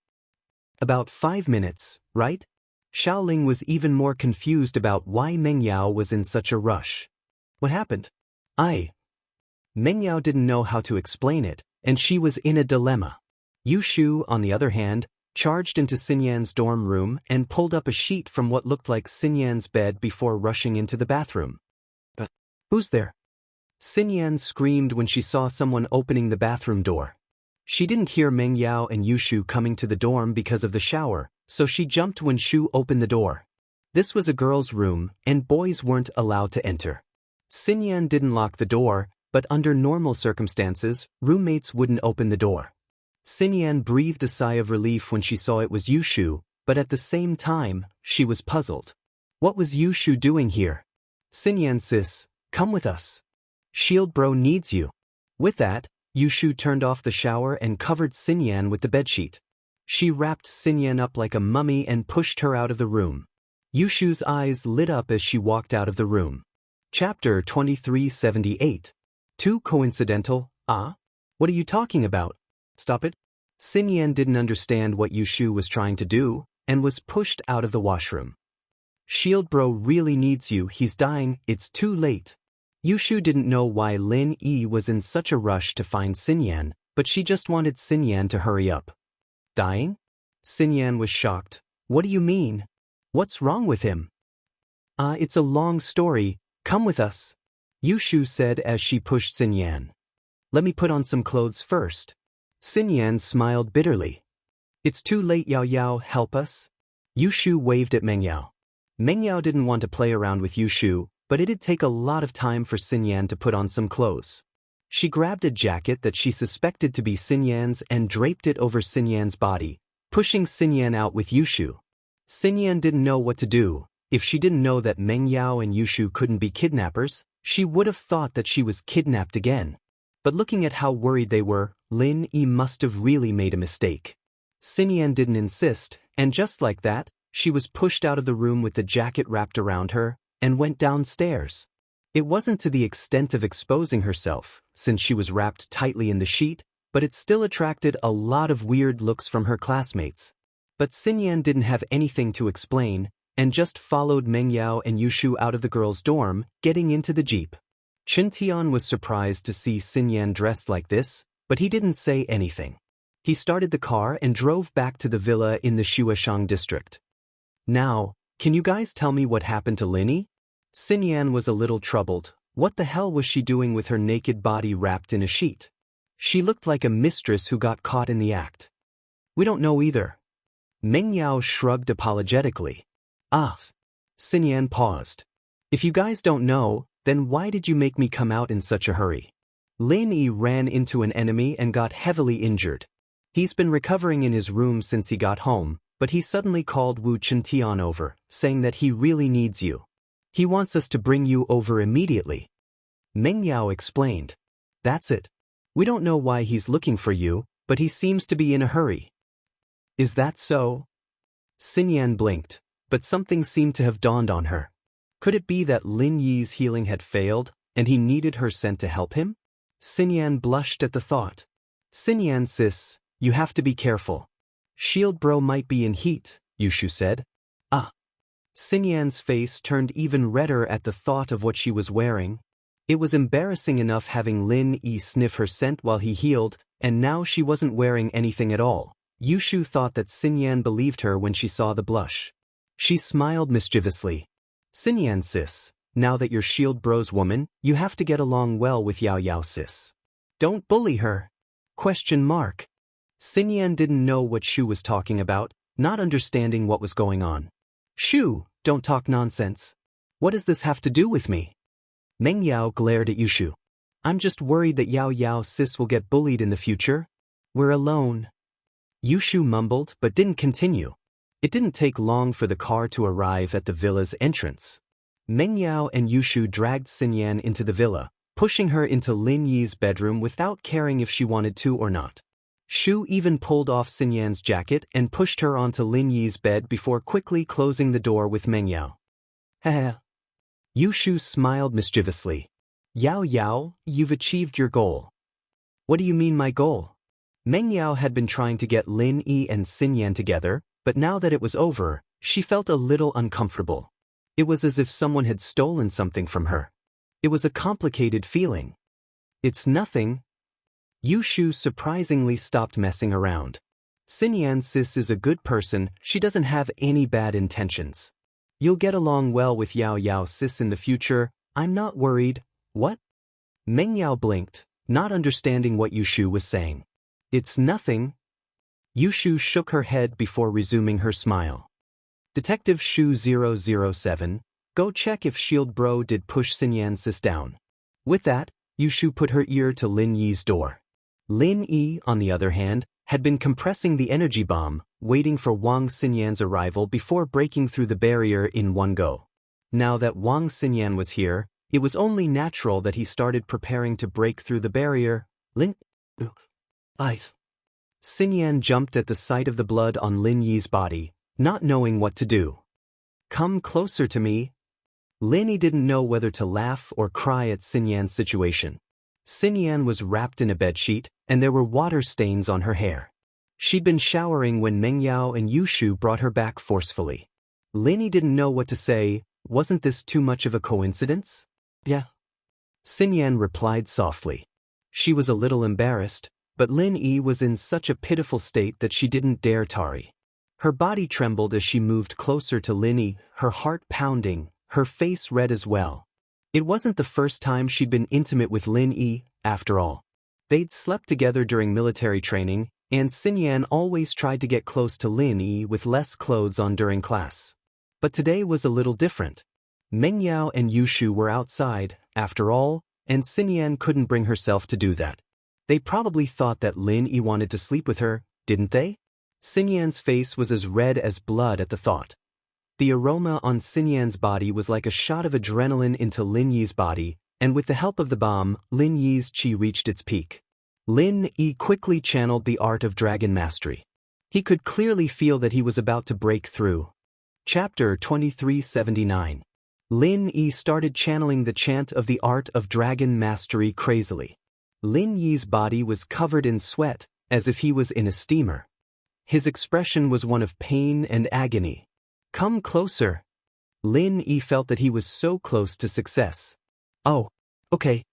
"About 5 minutes, right?" Shaoling was even more confused about why Meng Yao was in such a rush. "What happened?" Meng Yao didn't know how to explain it, and she was in a dilemma. Yushu, on the other hand, charged into Xinyan's dorm room and pulled up a sheet from what looked like Xinyan's bed before rushing into the bathroom. "Who's there?" Xinyan screamed when she saw someone opening the bathroom door. She didn't hear Meng Yao and Yushu coming to the dorm because of the shower, so she jumped when Shu opened the door. This was a girl's room, and boys weren't allowed to enter. Xinyan didn't lock the door, but under normal circumstances, roommates wouldn't open the door. Xinyan breathed a sigh of relief when she saw it was Yushu, but at the same time, she was puzzled. What was Yushu doing here? "Xinyan sis, come with us. Shield bro needs you." With that, Yushu turned off the shower and covered Xinyan with the bedsheet. She wrapped Xinyan up like a mummy and pushed her out of the room. Yushu's eyes lit up as she walked out of the room. Chapter 2378. Too coincidental, ah? What are you talking about? Stop it. Xinyan didn't understand what Yushu was trying to do, and was pushed out of the washroom. "Shield bro really needs you, he's dying, it's too late." Yushu didn't know why Lin Yi was in such a rush to find Xinyan, but she just wanted Xinyan to hurry up. "Dying?" Xinyan was shocked. "What do you mean? What's wrong with him?" It's a long story, come with us," Yushu said as she pushed Xinyan. "Let me put on some clothes first." Xinyan smiled bitterly. "It's too late, Yao Yao, help us." Yushu waved at Meng Yao. Meng Yao didn't want to play around with Yushu, but it'd take a lot of time for Xinyan to put on some clothes. She grabbed a jacket that she suspected to be Xinyan's and draped it over Xinyan's body, pushing Xinyan out with Yushu. Xinyan didn't know what to do. If she didn't know that Meng Yao and Yushu couldn't be kidnappers, she would have thought that she was kidnapped again. But looking at how worried they were, Lin Yi must have really made a mistake. Xinyan didn't insist, and just like that, she was pushed out of the room with the jacket wrapped around her, and went downstairs. It wasn't to the extent of exposing herself, since she was wrapped tightly in the sheet, but it still attracted a lot of weird looks from her classmates. But Xinyan didn't have anything to explain, and just followed Meng Yao and Yushu out of the girls' dorm, getting into the jeep. Chen Tian was surprised to see Xinyan dressed like this, but he didn't say anything. He started the car and drove back to the villa in the Shueshang district. "Now, can you guys tell me what happened to Linny?" Xinyan was a little troubled. What the hell was she doing with her naked body wrapped in a sheet? She looked like a mistress who got caught in the act. "We don't know either." Meng Yao shrugged apologetically. Xinyan paused. "If you guys don't know, then why did you make me come out in such a hurry?" Lin Yi ran into an enemy and got heavily injured. He's been recovering in his room since he got home, but he suddenly called Wu Chintian over, saying that he really needs you. He wants us to bring you over immediately. Meng Yao explained. "That's it. We don't know why he's looking for you, but he seems to be in a hurry." "Is that so?" Xinyan blinked, but something seemed to have dawned on her. Could it be that Lin Yi's healing had failed, and he needed her sent to help him? Xinyan blushed at the thought. Xinyan sis, you have to be careful. Shield bro might be in heat, Yushu said. Ah. Xinyan's face turned even redder at the thought of what she was wearing. It was embarrassing enough having Lin Yi sniff her scent while he healed, and now she wasn't wearing anything at all. Yushu thought that Xinyan believed her when she saw the blush. She smiled mischievously. Xinyan sis, now that you're Shield bro's woman, you have to get along well with Yao Yao sis. Don't bully her. ? Xinyan didn't know what Shu was talking about, not understanding what was going on. Shu, don't talk nonsense. What does this have to do with me? Meng Yao glared at Yushu. I'm just worried that Yao Yao sis will get bullied in the future. We're alone. Yushu mumbled but didn't continue. It didn't take long for the car to arrive at the villa's entrance. Meng Yao and Yushu dragged Xinyan into the villa, pushing her into Lin Yi's bedroom without caring if she wanted to or not. Shu even pulled off Xinyan's jacket and pushed her onto Lin Yi's bed before quickly closing the door with Meng Yao. Heh. Yushu smiled mischievously. Yao Yao, you've achieved your goal. What do you mean my goal? Meng Yao had been trying to get Lin Yi and Xinyan together, but now that it was over, she felt a little uncomfortable. It was as if someone had stolen something from her. It was a complicated feeling. It's nothing. Yushu surprisingly stopped messing around. Xinyan sis is a good person, she doesn't have any bad intentions. You'll get along well with Yao Yao sis in the future, I'm not worried. What? Meng Yao blinked, not understanding what Yushu was saying. It's nothing. Yushu shook her head before resuming her smile. Detective Shu 007, go check if Shield bro did push Xinyan sis down. With that, Yushu put her ear to Lin Yi's door. Lin Yi, on the other hand, had been compressing the energy bomb, waiting for Wang Xinyan's arrival before breaking through the barrier in one go. Now that Wang Xinyan was here, it was only natural that he started preparing to break through the barrier. Xinyan jumped at the sight of the blood on Lin Yi's body, not knowing what to do. Come closer to me. Lin Yi didn't know whether to laugh or cry at Xinyan's situation. Xinyan was wrapped in a bedsheet, and there were water stains on her hair. She'd been showering when Meng Yao and Yushu brought her back forcefully. Lin Yi didn't know what to say. Wasn't this too much of a coincidence? Yeah. Xinyan replied softly. She was a little embarrassed, but Lin Yi was in such a pitiful state that she didn't dare tarry. Her body trembled as she moved closer to Lin Yi, her heart pounding, her face red as well. It wasn't the first time she'd been intimate with Lin Yi, after all. They'd slept together during military training, and Xinyan always tried to get close to Lin Yi with less clothes on during class. But today was a little different. Meng Yao and Yushu were outside, after all, and Xinyan couldn't bring herself to do that. They probably thought that Lin Yi wanted to sleep with her, didn't they? Xinyan's face was as red as blood at the thought. The aroma on Xinyan's body was like a shot of adrenaline into Lin Yi's body, and with the help of the bomb, Lin Yi's qi reached its peak. Lin Yi quickly channeled the art of dragon mastery. He could clearly feel that he was about to break through. Chapter 2379. Lin Yi started channeling the chant of the art of dragon mastery crazily. Lin Yi's body was covered in sweat, as if he was in a steamer. His expression was one of pain and agony. Come closer. Lin Yi felt that he was so close to success. Oh, okay.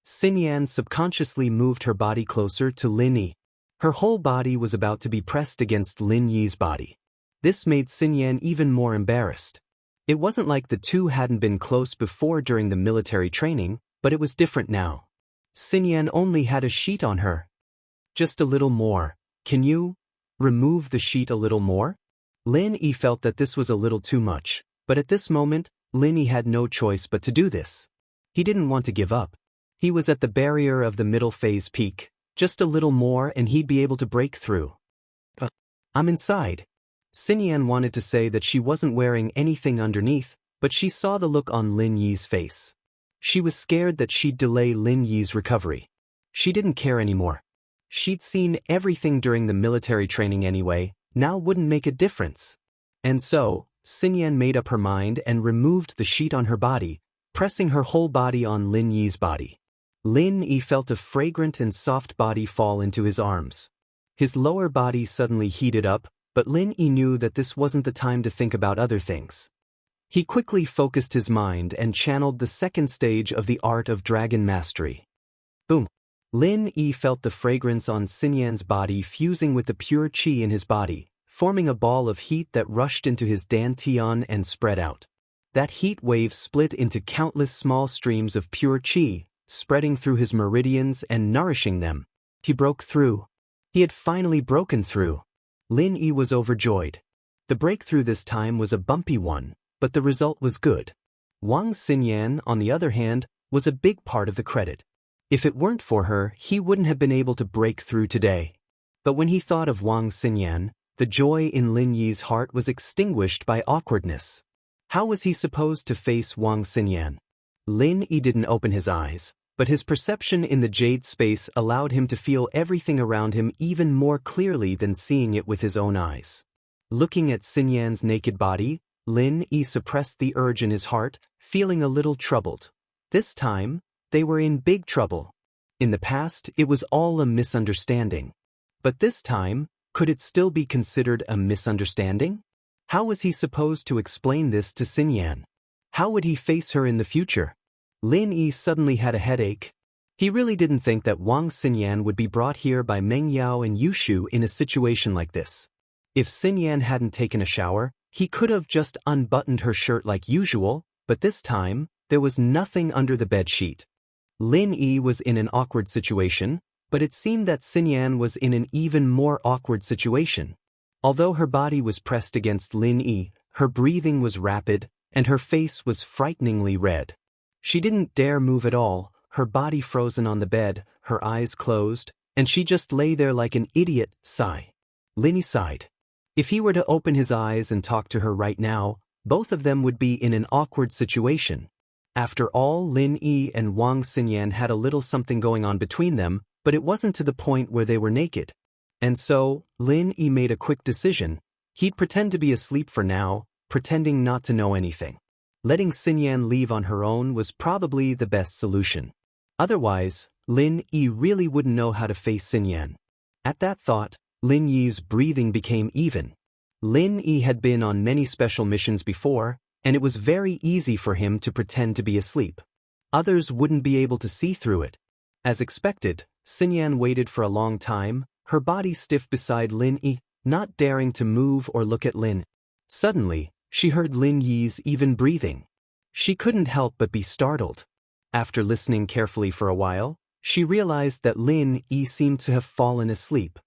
Xinyan subconsciously moved her body closer to Lin Yi. Her whole body was about to be pressed against Lin Yi's body. This made Xinyan even more embarrassed. It wasn't like the two hadn't been close before during the military training, but it was different now. Xinyan only had a sheet on her. Just a little more. Can you remove the sheet a little more? Lin Yi felt that this was a little too much, but at this moment, Lin Yi had no choice but to do this. He didn't want to give up. He was at the barrier of the middle phase peak. Just a little more and he'd be able to break through. I'm inside. Xinyan wanted to say that she wasn't wearing anything underneath, but she saw the look on Lin Yi's face. She was scared that she'd delay Lin Yi's recovery. She didn't care anymore. She'd seen everything during the military training anyway, now wouldn't make a difference. And so, Xinyan made up her mind and removed the sheet on her body, pressing her whole body on Lin Yi's body. Lin Yi felt a fragrant and soft body fall into his arms. His lower body suddenly heated up, but Lin Yi knew that this wasn't the time to think about other things. He quickly focused his mind and channeled the second stage of the art of dragon mastery. Boom! Lin Yi felt the fragrance on Xinyan's body fusing with the pure qi in his body, forming a ball of heat that rushed into his dantian and spread out. That heat wave split into countless small streams of pure qi, spreading through his meridians and nourishing them. He broke through. He had finally broken through. Lin Yi was overjoyed. The breakthrough this time was a bumpy one, but the result was good. Wang Xinyan, on the other hand, was a big part of the credit. If it weren't for her, he wouldn't have been able to break through today. But when he thought of Wang Xinyan, the joy in Lin Yi's heart was extinguished by awkwardness. How was he supposed to face Wang Xinyan? Lin Yi didn't open his eyes, but his perception in the jade space allowed him to feel everything around him even more clearly than seeing it with his own eyes. Looking at Xinyan's naked body, Lin Yi suppressed the urge in his heart, feeling a little troubled. This time, they were in big trouble. In the past, it was all a misunderstanding. But this time, could it still be considered a misunderstanding? How was he supposed to explain this to Xinyan? How would he face her in the future? Lin Yi suddenly had a headache. He really didn't think that Wang Xinyan would be brought here by Meng Yao and Yushu in a situation like this. If Xinyan hadn't taken a shower, he could have just unbuttoned her shirt like usual, but this time, there was nothing under the bedsheet. Lin Yi was in an awkward situation, but it seemed that Xinyan was in an even more awkward situation. Although her body was pressed against Lin Yi, her breathing was rapid, and her face was frighteningly red. She didn't dare move at all, her body frozen on the bed, her eyes closed, and she just lay there like an idiot. Sigh. Lin Yi sighed. If he were to open his eyes and talk to her right now, both of them would be in an awkward situation. After all, Lin Yi and Wang Xinyan had a little something going on between them, but it wasn't to the point where they were naked. And so, Lin Yi made a quick decision. He'd pretend to be asleep for now, pretending not to know anything. Letting Xinyan leave on her own was probably the best solution. Otherwise, Lin Yi really wouldn't know how to face Xinyan. At that thought, Lin Yi's breathing became even. Lin Yi had been on many special missions before, and it was very easy for him to pretend to be asleep. Others wouldn't be able to see through it. As expected, Xinyan waited for a long time, her body stiff beside Lin Yi, not daring to move or look at Lin. Suddenly, she heard Lin Yi's even breathing. She couldn't help but be startled. After listening carefully for a while, she realized that Lin Yi seemed to have fallen asleep.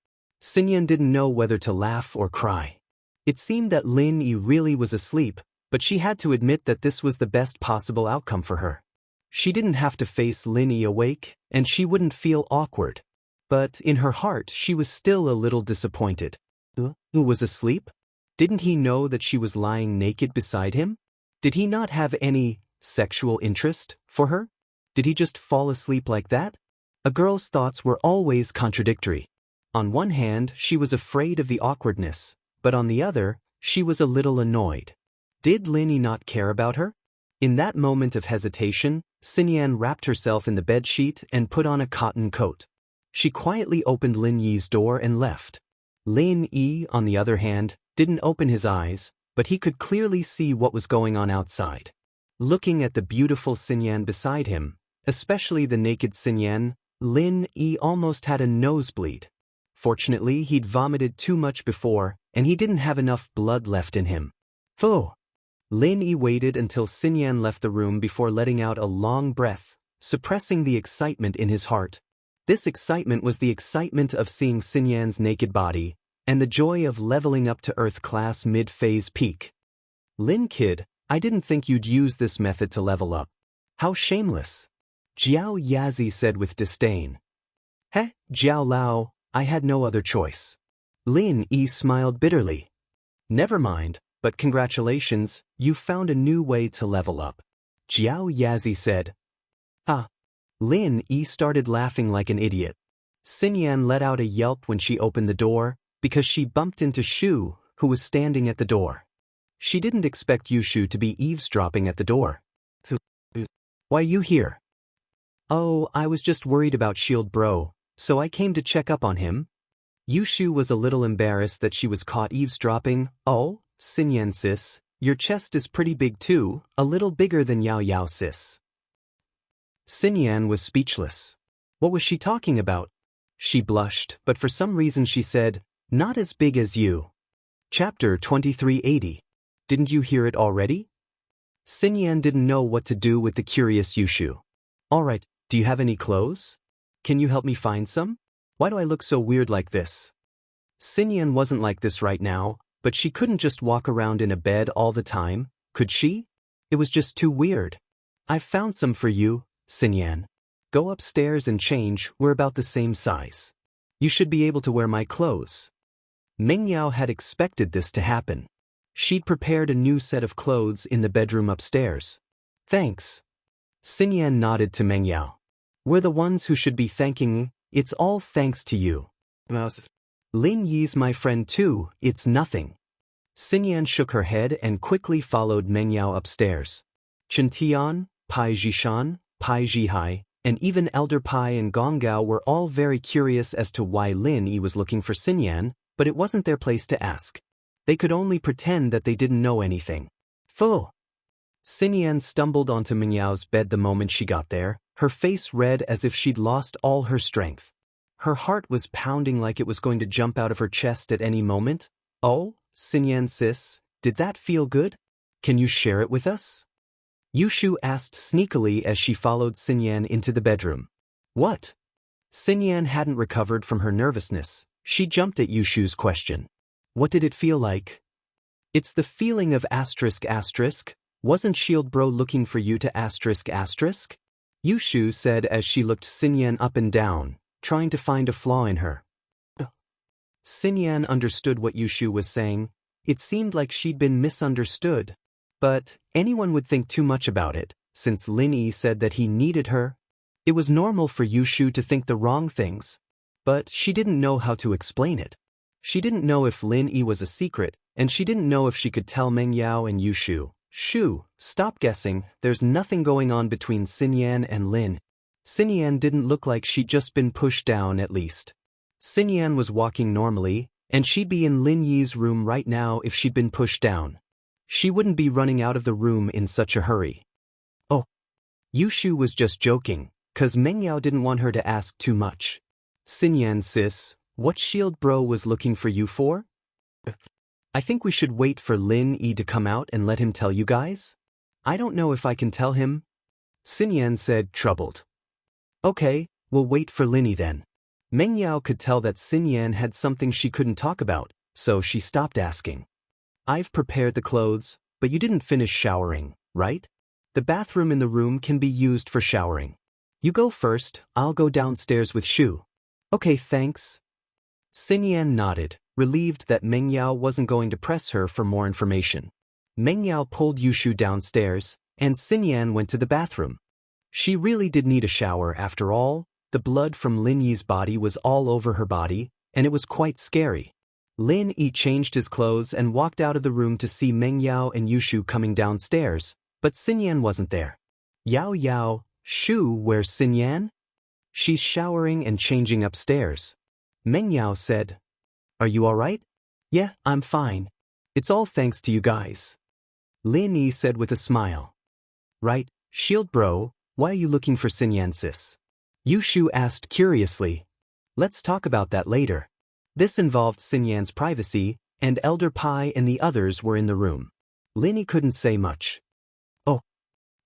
Xinyan didn't know whether to laugh or cry. It seemed that Lin Yi really was asleep, but she had to admit that this was the best possible outcome for her. She didn't have to face Lin Yi awake, and she wouldn't feel awkward. But in her heart, she was still a little disappointed. Who was asleep? Didn't he know that she was lying naked beside him? Did he not have any sexual interest for her? Did he just fall asleep like that? A girl's thoughts were always contradictory. On one hand, she was afraid of the awkwardness, but on the other, she was a little annoyed. Did Lin Yi not care about her? In that moment of hesitation, Xinyan wrapped herself in the bedsheet and put on a cotton coat. She quietly opened Lin Yi's door and left. Lin Yi, on the other hand, didn't open his eyes, but he could clearly see what was going on outside. Looking at the beautiful Xinyan beside him, especially the naked Xinyan, Lin Yi almost had a nosebleed. Fortunately, he'd vomited too much before, and he didn't have enough blood left in him. Phew! Lin Yi waited until Xinyan left the room before letting out a long breath, suppressing the excitement in his heart. This excitement was the excitement of seeing Xinyan's naked body, and the joy of leveling up to Earth class mid-phase peak. Lin kid, I didn't think you'd use this method to level up. How shameless! Jiao Yazi said with disdain. Heh, Jiao Lao, I had no other choice. Lin Yi smiled bitterly. Never mind, but congratulations, you found a new way to level up. Jiao Yazi said. Ah. Lin Yi started laughing like an idiot. Xinyan let out a yelp when she opened the door, because she bumped into Shu, who was standing at the door. She didn't expect Yushu to be eavesdropping at the door. Why you here? Oh, I was just worried about Shield Bro, so I came to check up on him. Yushu was a little embarrassed that she was caught eavesdropping. Oh, Xinyan sis, your chest is pretty big too, a little bigger than Yao Yao sis. Xinyan was speechless. What was she talking about? She blushed, but for some reason she said, not as big as you. Chapter 2380. Didn't you hear it already? Xinyan didn't know what to do with the curious Yushu. Alright, do you have any clothes? Can you help me find some? Why do I look so weird like this? Xinyan wasn't like this right now, but she couldn't just walk around in a bed all the time, could she? It was just too weird. I've found some for you, Xinyan. Go upstairs and change, we're about the same size. You should be able to wear my clothes. Mengyao had expected this to happen. She'd prepared a new set of clothes in the bedroom upstairs. Thanks. Xinyan nodded to Mengyao. We're the ones who should be thanking, it's all thanks to you. Lin Yi's my friend too, it's nothing. Xinyan shook her head and quickly followed Mengyao upstairs. Chintian, Pai Jishan, Pai Jihai, and even Elder Pai and Gonggao were all very curious as to why Lin Yi was looking for Xinyan, but it wasn't their place to ask. They could only pretend that they didn't know anything. Pho! Xinyan stumbled onto Mengyao's bed the moment she got there, her face red as if she'd lost all her strength. Her heart was pounding like it was going to jump out of her chest at any moment. Oh, Xinyan sis, did that feel good? Can you share it with us? Yushu asked sneakily as she followed Xinyan into the bedroom. What? Xinyan hadn't recovered from her nervousness. She jumped at Yushu's question. What did it feel like? It's the feeling of asterisk asterisk. Wasn't Shield Bro looking for you to asterisk asterisk? Yushu said as she looked Xinyan up and down, trying to find a flaw in her. Xinyan understood what Yushu was saying. It seemed like she'd been misunderstood. But anyone would think too much about it, since Lin Yi said that he needed her. It was normal for Yushu to think the wrong things. But she didn't know how to explain it. She didn't know if Lin Yi was a secret, and she didn't know if she could tell Mengyao and Yushu. Shoo, stop guessing, there's nothing going on between Xinyan and Lin. Xinyan didn't look like she'd just been pushed down at least. Xinyan was walking normally, and she'd be in Lin Yi's room right now if she'd been pushed down. She wouldn't be running out of the room in such a hurry. Oh. Yushu was just joking, 'cause Mengyao didn't want her to ask too much. Xinyan sis, what Shield Bro was looking for you for? I think we should wait for Lin Yi to come out and let him tell you guys. I don't know if I can tell him. Xinyan said, troubled. Okay, we'll wait for Lin Yi then. Mengyao could tell that Xinyan had something she couldn't talk about, so she stopped asking. I've prepared the clothes, but you didn't finish showering, right? The bathroom in the room can be used for showering. You go first, I'll go downstairs with Shu. Okay, thanks. Xinyan nodded, relieved that Mengyao wasn't going to press her for more information. Mengyao pulled Yushu downstairs, and Xinyan went to the bathroom. She really did need a shower after all. The blood from Lin Yi's body was all over her body, and it was quite scary. Lin Yi changed his clothes and walked out of the room to see Mengyao and Yushu coming downstairs, but Xinyan wasn't there. Yao Yao, Shu, where's Xinyan? She's showering and changing upstairs. Mengyao said, Are you alright? Yeah, I'm fine. It's all thanks to you guys. Lin Yi said with a smile. Right, Shield Bro, why are you looking for Xinyan sis? Yushu asked curiously. Let's talk about that later. This involved Xinyan's privacy, and Elder Pai and the others were in the room. Lin Yi couldn't say much. Oh.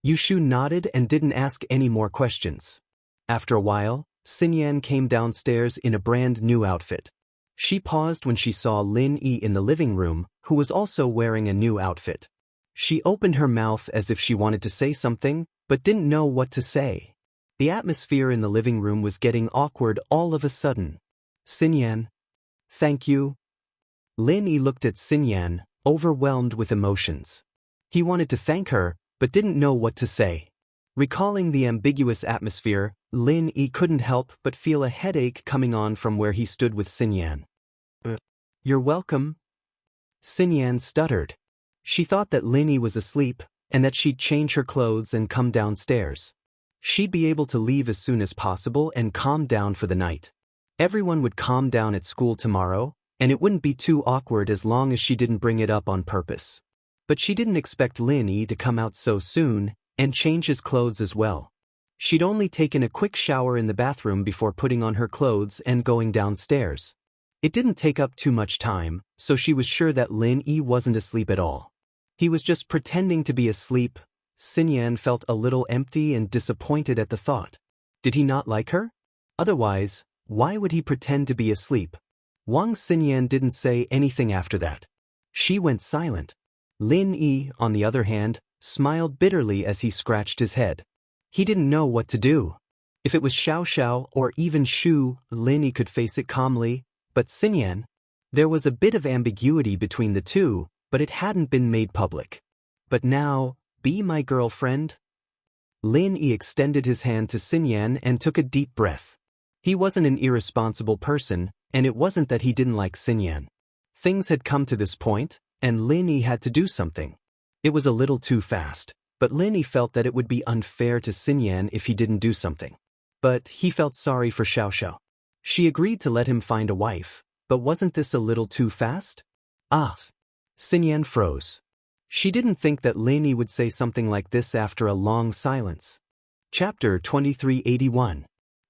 Yushu nodded and didn't ask any more questions. After a while, Xinyan came downstairs in a brand new outfit. She paused when she saw Lin Yi in the living room, who was also wearing a new outfit. She opened her mouth as if she wanted to say something, but didn't know what to say. The atmosphere in the living room was getting awkward all of a sudden. Xinyan. Thank you. Lin Yi looked at Xinyan, overwhelmed with emotions. He wanted to thank her, but didn't know what to say. Recalling the ambiguous atmosphere, Lin Yi couldn't help but feel a headache coming on from where he stood with Xinyan. You're welcome. Xinyan stuttered. She thought that Lin Yi was asleep, and that she'd change her clothes and come downstairs. She'd be able to leave as soon as possible and calm down for the night. Everyone would calm down at school tomorrow, and it wouldn't be too awkward as long as she didn't bring it up on purpose. But she didn't expect Lin Yi to come out so soon and change his clothes as well. She'd only taken a quick shower in the bathroom before putting on her clothes and going downstairs. It didn't take up too much time, so she was sure that Lin Yi wasn't asleep at all. He was just pretending to be asleep. Xinyan felt a little empty and disappointed at the thought. Did he not like her? Otherwise, why would he pretend to be asleep? Wang Xinyan didn't say anything after that. She went silent. Lin Yi, on the other hand, smiled bitterly as he scratched his head. He didn't know what to do. If it was Xiao or even Shu, Lin Yi could face it calmly, but Xinyan? There was a bit of ambiguity between the two, but it hadn't been made public. But now, be my girlfriend? Lin Yi extended his hand to Xinyan and took a deep breath. He wasn't an irresponsible person, and it wasn't that he didn't like Xinyan. Things had come to this point, and Lin Yi had to do something. It was a little too fast, but Lin Yi felt that it would be unfair to Xinyan if he didn't do something. But he felt sorry for Xiao. She agreed to let him find a wife, but wasn't this a little too fast? Ah! Xinyan froze. She didn't think that Lin Yi would say something like this after a long silence. Chapter 2381.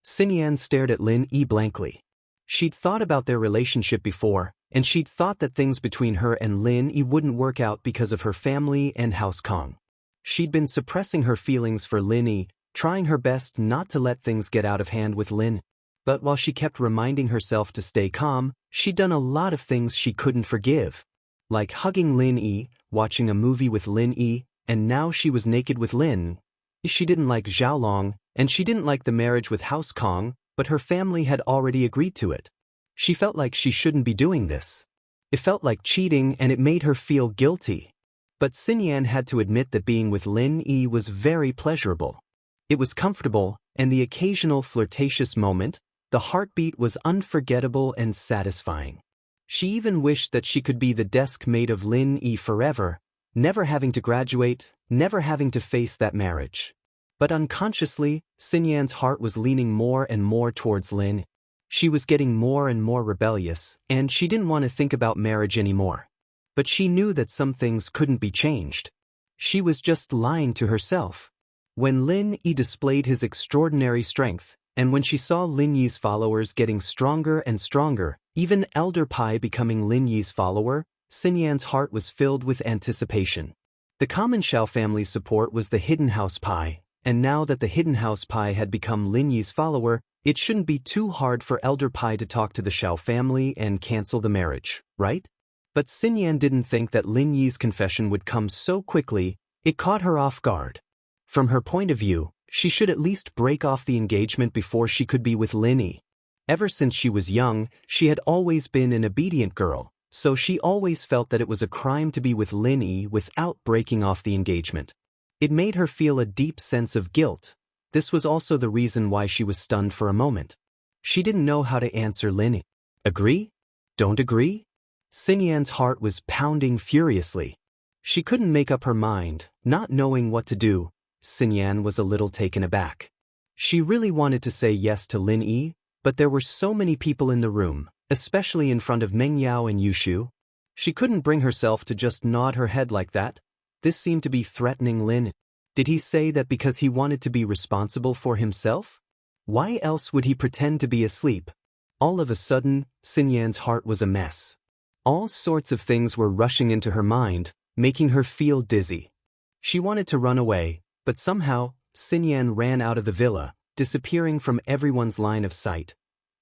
Xinyan stared at Lin Yi blankly. She'd thought about their relationship before, and she'd thought that things between her and Lin Yi wouldn't work out because of her family and House Kong. She'd been suppressing her feelings for Lin Yi, trying her best not to let things get out of hand with Lin. But while she kept reminding herself to stay calm, she'd done a lot of things she couldn't forgive. Like hugging Lin Yi, watching a movie with Lin Yi, and now she was naked with Lin. She didn't like Xiaolong, and she didn't like the marriage with House Kong, but her family had already agreed to it. She felt like she shouldn't be doing this. It felt like cheating and it made her feel guilty. But Xinyan had to admit that being with Lin Yi was very pleasurable. It was comfortable, and the occasional flirtatious moment, the heartbeat was unforgettable and satisfying. She even wished that she could be the desk mate of Lin Yi forever, never having to graduate, never having to face that marriage. But unconsciously, Xinyan's heart was leaning more and more towards Lin. She was getting more and more rebellious, and she didn't want to think about marriage anymore. But she knew that some things couldn't be changed. She was just lying to herself. When Lin Yi displayed his extraordinary strength, and when she saw Lin Yi's followers getting stronger and stronger, even Elder Pai becoming Lin Yi's follower, Xinyan's heart was filled with anticipation. The common Xiao family's support was the hidden house Pai, and now that the hidden house Pai had become Lin Yi's follower, it shouldn't be too hard for Elder Pai to talk to the Xiao family and cancel the marriage, right? But Xinyan didn't think that Lin Yi's confession would come so quickly. It caught her off guard. From her point of view, she should at least break off the engagement before she could be with Lin Yi. Ever since she was young, she had always been an obedient girl, so she always felt that it was a crime to be with Lin Yi without breaking off the engagement. It made her feel a deep sense of guilt. This was also the reason why she was stunned for a moment. She didn't know how to answer Lin Yi. Agree? Don't agree? Xinyan's heart was pounding furiously. She couldn't make up her mind, not knowing what to do. Xinyan was a little taken aback. She really wanted to say yes to Lin Yi, but there were so many people in the room, especially in front of Meng Yao and Yushu. She couldn't bring herself to just nod her head like that. This seemed to be threatening Lin. Did he say that because he wanted to be responsible for himself? Why else would he pretend to be asleep? All of a sudden, Xinyan's heart was a mess. All sorts of things were rushing into her mind, making her feel dizzy. She wanted to run away, but somehow, Xinyan ran out of the villa, disappearing from everyone's line of sight.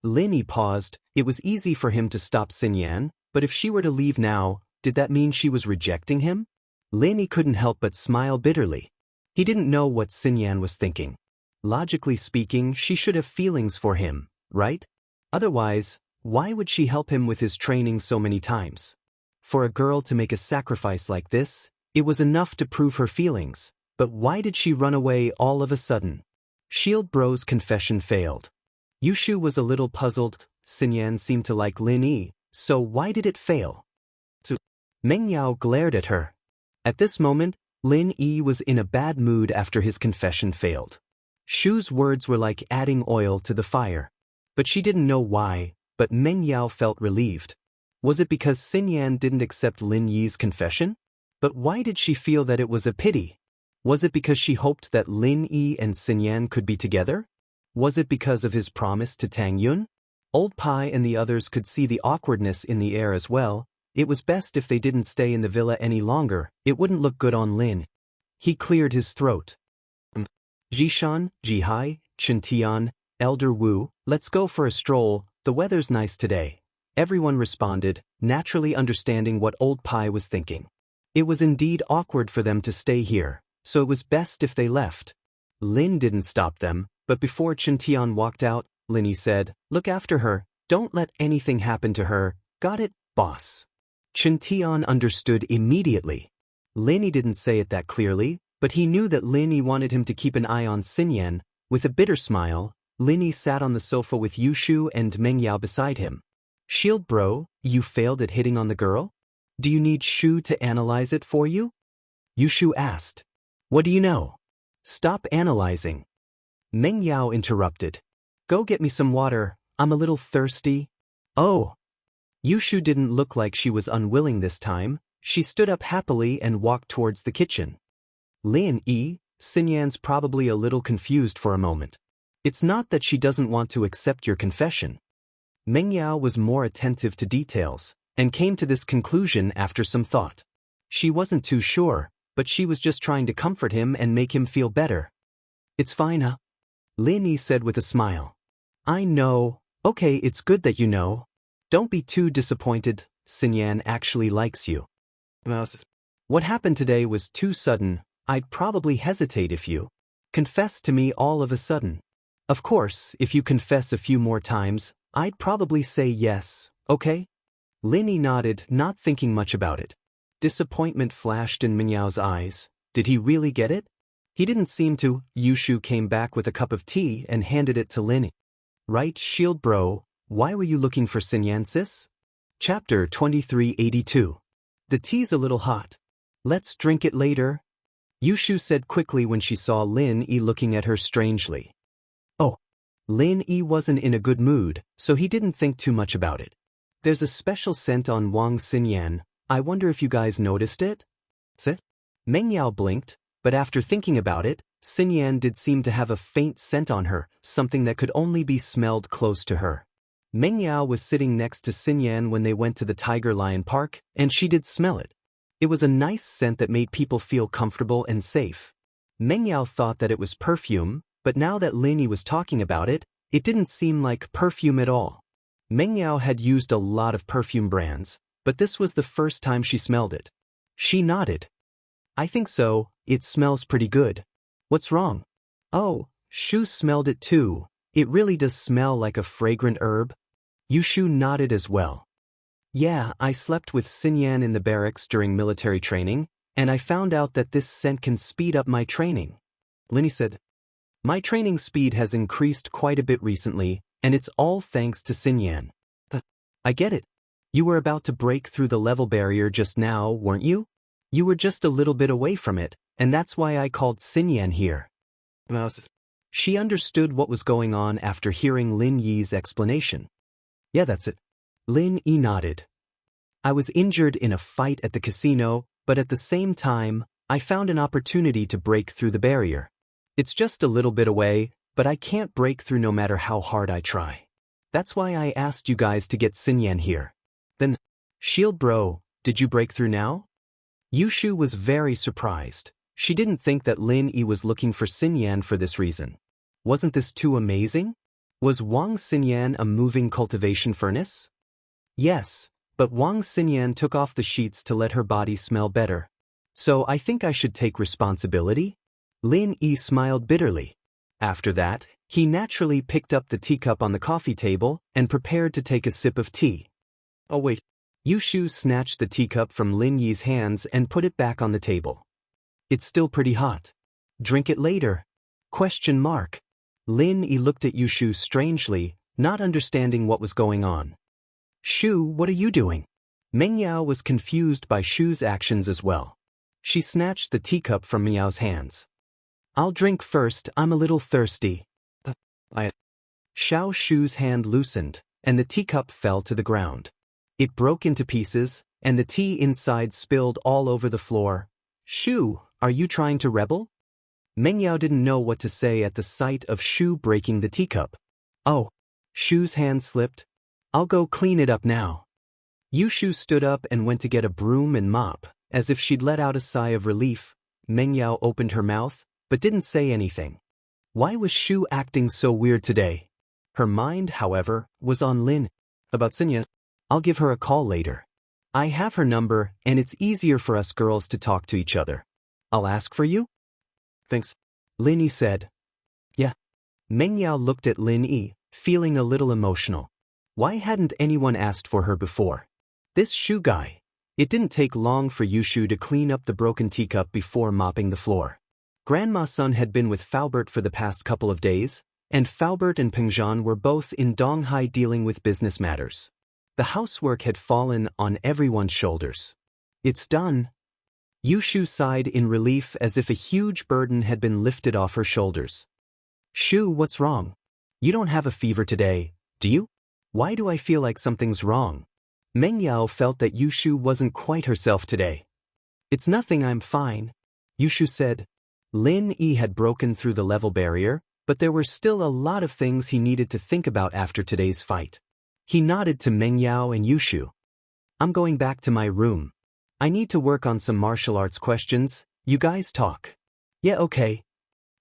Lin Yi paused. It was easy for him to stop Xinyan, but if she were to leave now, did that mean she was rejecting him? Lin Yi couldn't help but smile bitterly. He didn't know what Xinyan was thinking. Logically speaking, she should have feelings for him, right? Otherwise, why would she help him with his training so many times? For a girl to make a sacrifice like this, it was enough to prove her feelings. But why did she run away all of a sudden? Shield Bro's confession failed. Yushu was a little puzzled. Xinyan seemed to like Lin Yi, so why did it fail? Meng Yao glared at her. At this moment, Lin Yi was in a bad mood after his confession failed. Shu's words were like adding oil to the fire. But she didn't know why, but Meng Yao felt relieved. Was it because Xinyan didn't accept Lin Yi's confession? But why did she feel that it was a pity? Was it because she hoped that Lin Yi and Xinyan could be together? Was it because of his promise to Tang Yun? Old Pai and the others could see the awkwardness in the air as well. It was best if they didn't stay in the villa any longer, it wouldn't look good on Lin. He cleared his throat. Jishan, Jihai, Chintian, Elder Wu, let's go for a stroll, the weather's nice today. Everyone responded, naturally understanding what Old Pai was thinking. It was indeed awkward for them to stay here, so it was best if they left. Lin didn't stop them, but before Chintian walked out, Linny said, look after her, don't let anything happen to her, got it, boss? Chintian understood immediately. Linny didn't say it that clearly, but he knew that Linny wanted him to keep an eye on Xinyan. With a bitter smile, Linny sat on the sofa with Yushu and Meng Yao beside him. Shield bro, you failed at hitting on the girl? Do you need Shu to analyze it for you? Yushu asked. What do you know? Stop analyzing. Meng Yao interrupted. Go get me some water, I'm a little thirsty. Oh. Yushu didn't look like she was unwilling this time. She stood up happily and walked towards the kitchen. Lin Yi, Xinyan's probably a little confused for a moment. It's not that she doesn't want to accept your confession. Meng Yao was more attentive to details, and came to this conclusion after some thought. She wasn't too sure, but she was just trying to comfort him and make him feel better. It's fine, huh? Lin Yi said with a smile. I know. Okay, it's good that you know. Don't be too disappointed, Xinyan actually likes you. What happened today was too sudden. I'd probably hesitate if you confessed to me all of a sudden. Of course, if you confess a few more times, I'd probably say yes, okay? Linny nodded, not thinking much about it. Disappointment flashed in Mingyao's eyes. Did he really get it? He didn't seem to. Yushu came back with a cup of tea and handed it to Linny. Right, shield bro, why were you looking for Xinyan sis? Chapter 2382. The tea's a little hot. Let's drink it later. Yushu said quickly when she saw Lin Yi looking at her strangely. Oh. Lin Yi wasn't in a good mood, so he didn't think too much about it. There's a special scent on Wang Xinyan. I wonder if you guys noticed it? Sit? Meng Yao blinked, but after thinking about it, Xinyan did seem to have a faint scent on her, something that could only be smelled close to her. Meng Yao was sitting next to Xinyan when they went to the Tiger Lion Park, and she did smell it. It was a nice scent that made people feel comfortable and safe. Meng Yao thought that it was perfume, but now that Lin Yi was talking about it, it didn't seem like perfume at all. Meng Yao had used a lot of perfume brands, but this was the first time she smelled it. She nodded. I think so, it smells pretty good. What's wrong? Oh, Shu smelled it too. It really does smell like a fragrant herb. Yushu nodded as well. Yeah, I slept with Xinyan in the barracks during military training, and I found out that this scent can speed up my training. Linny said. My training speed has increased quite a bit recently, and it's all thanks to Xinyan. I get it. You were about to break through the level barrier just now, weren't you? You were just a little bit away from it, and that's why I called Xinyan here. She understood what was going on after hearing Lin Yi's explanation. Yeah, that's it. Lin Yi nodded. I was injured in a fight at the casino, but at the same time, I found an opportunity to break through the barrier. It's just a little bit away, but I can't break through no matter how hard I try. That's why I asked you guys to get Xinyan here. Then, Shield bro, did you break through now? Yushu was very surprised. She didn't think that Lin Yi was looking for Xinyan for this reason. Wasn't this too amazing? Was Wang Xinyan a moving cultivation furnace? Yes, but Wang Xinyan took off the sheets to let her body smell better. So I think I should take responsibility? Lin Yi smiled bitterly. After that, he naturally picked up the teacup on the coffee table and prepared to take a sip of tea. Oh wait. Yushu snatched the teacup from Lin Yi's hands and put it back on the table. It's still pretty hot. Drink it later. ? Lin Yi looked at Yushu strangely, not understanding what was going on. Shu, what are you doing? Meng Yao was confused by Shu's actions as well. She snatched the teacup from Miao's hands. I'll drink first, I'm a little thirsty. Xiao Shu's hand loosened, and the teacup fell to the ground. It broke into pieces, and the tea inside spilled all over the floor. Shu, are you trying to rebel? Mengyao didn't know what to say at the sight of Shu breaking the teacup. Oh. Shu's hand slipped. I'll go clean it up now. Yushu stood up and went to get a broom and mop, as if she'd let out a sigh of relief. Mengyao opened her mouth, but didn't say anything. Why was Shu acting so weird today? Her mind, however, was on Lin. About Xianxia, I'll give her a call later. I have her number, and it's easier for us girls to talk to each other. I'll ask for you? Thanks. Lin Yi said. Yeah. Mengyao looked at Lin Yi, feeling a little emotional. Why hadn't anyone asked for her before? This Shu guy. It didn't take long for Yushu to clean up the broken teacup before mopping the floor. Grandma's son had been with Faubert for the past couple of days, and Faubert and Pengzhan were both in Donghai dealing with business matters. The housework had fallen on everyone's shoulders. It's done. Yushu sighed in relief as if a huge burden had been lifted off her shoulders. Shu, what's wrong? You don't have a fever today, do you? Why do I feel like something's wrong? Mengyao felt that Yushu wasn't quite herself today. It's nothing, I'm fine, Yushu said. Lin Yi had broken through the level barrier, but there were still a lot of things he needed to think about after today's fight. He nodded to Mengyao and Yushu. I'm going back to my room. I need to work on some martial arts questions, you guys talk. Yeah, okay.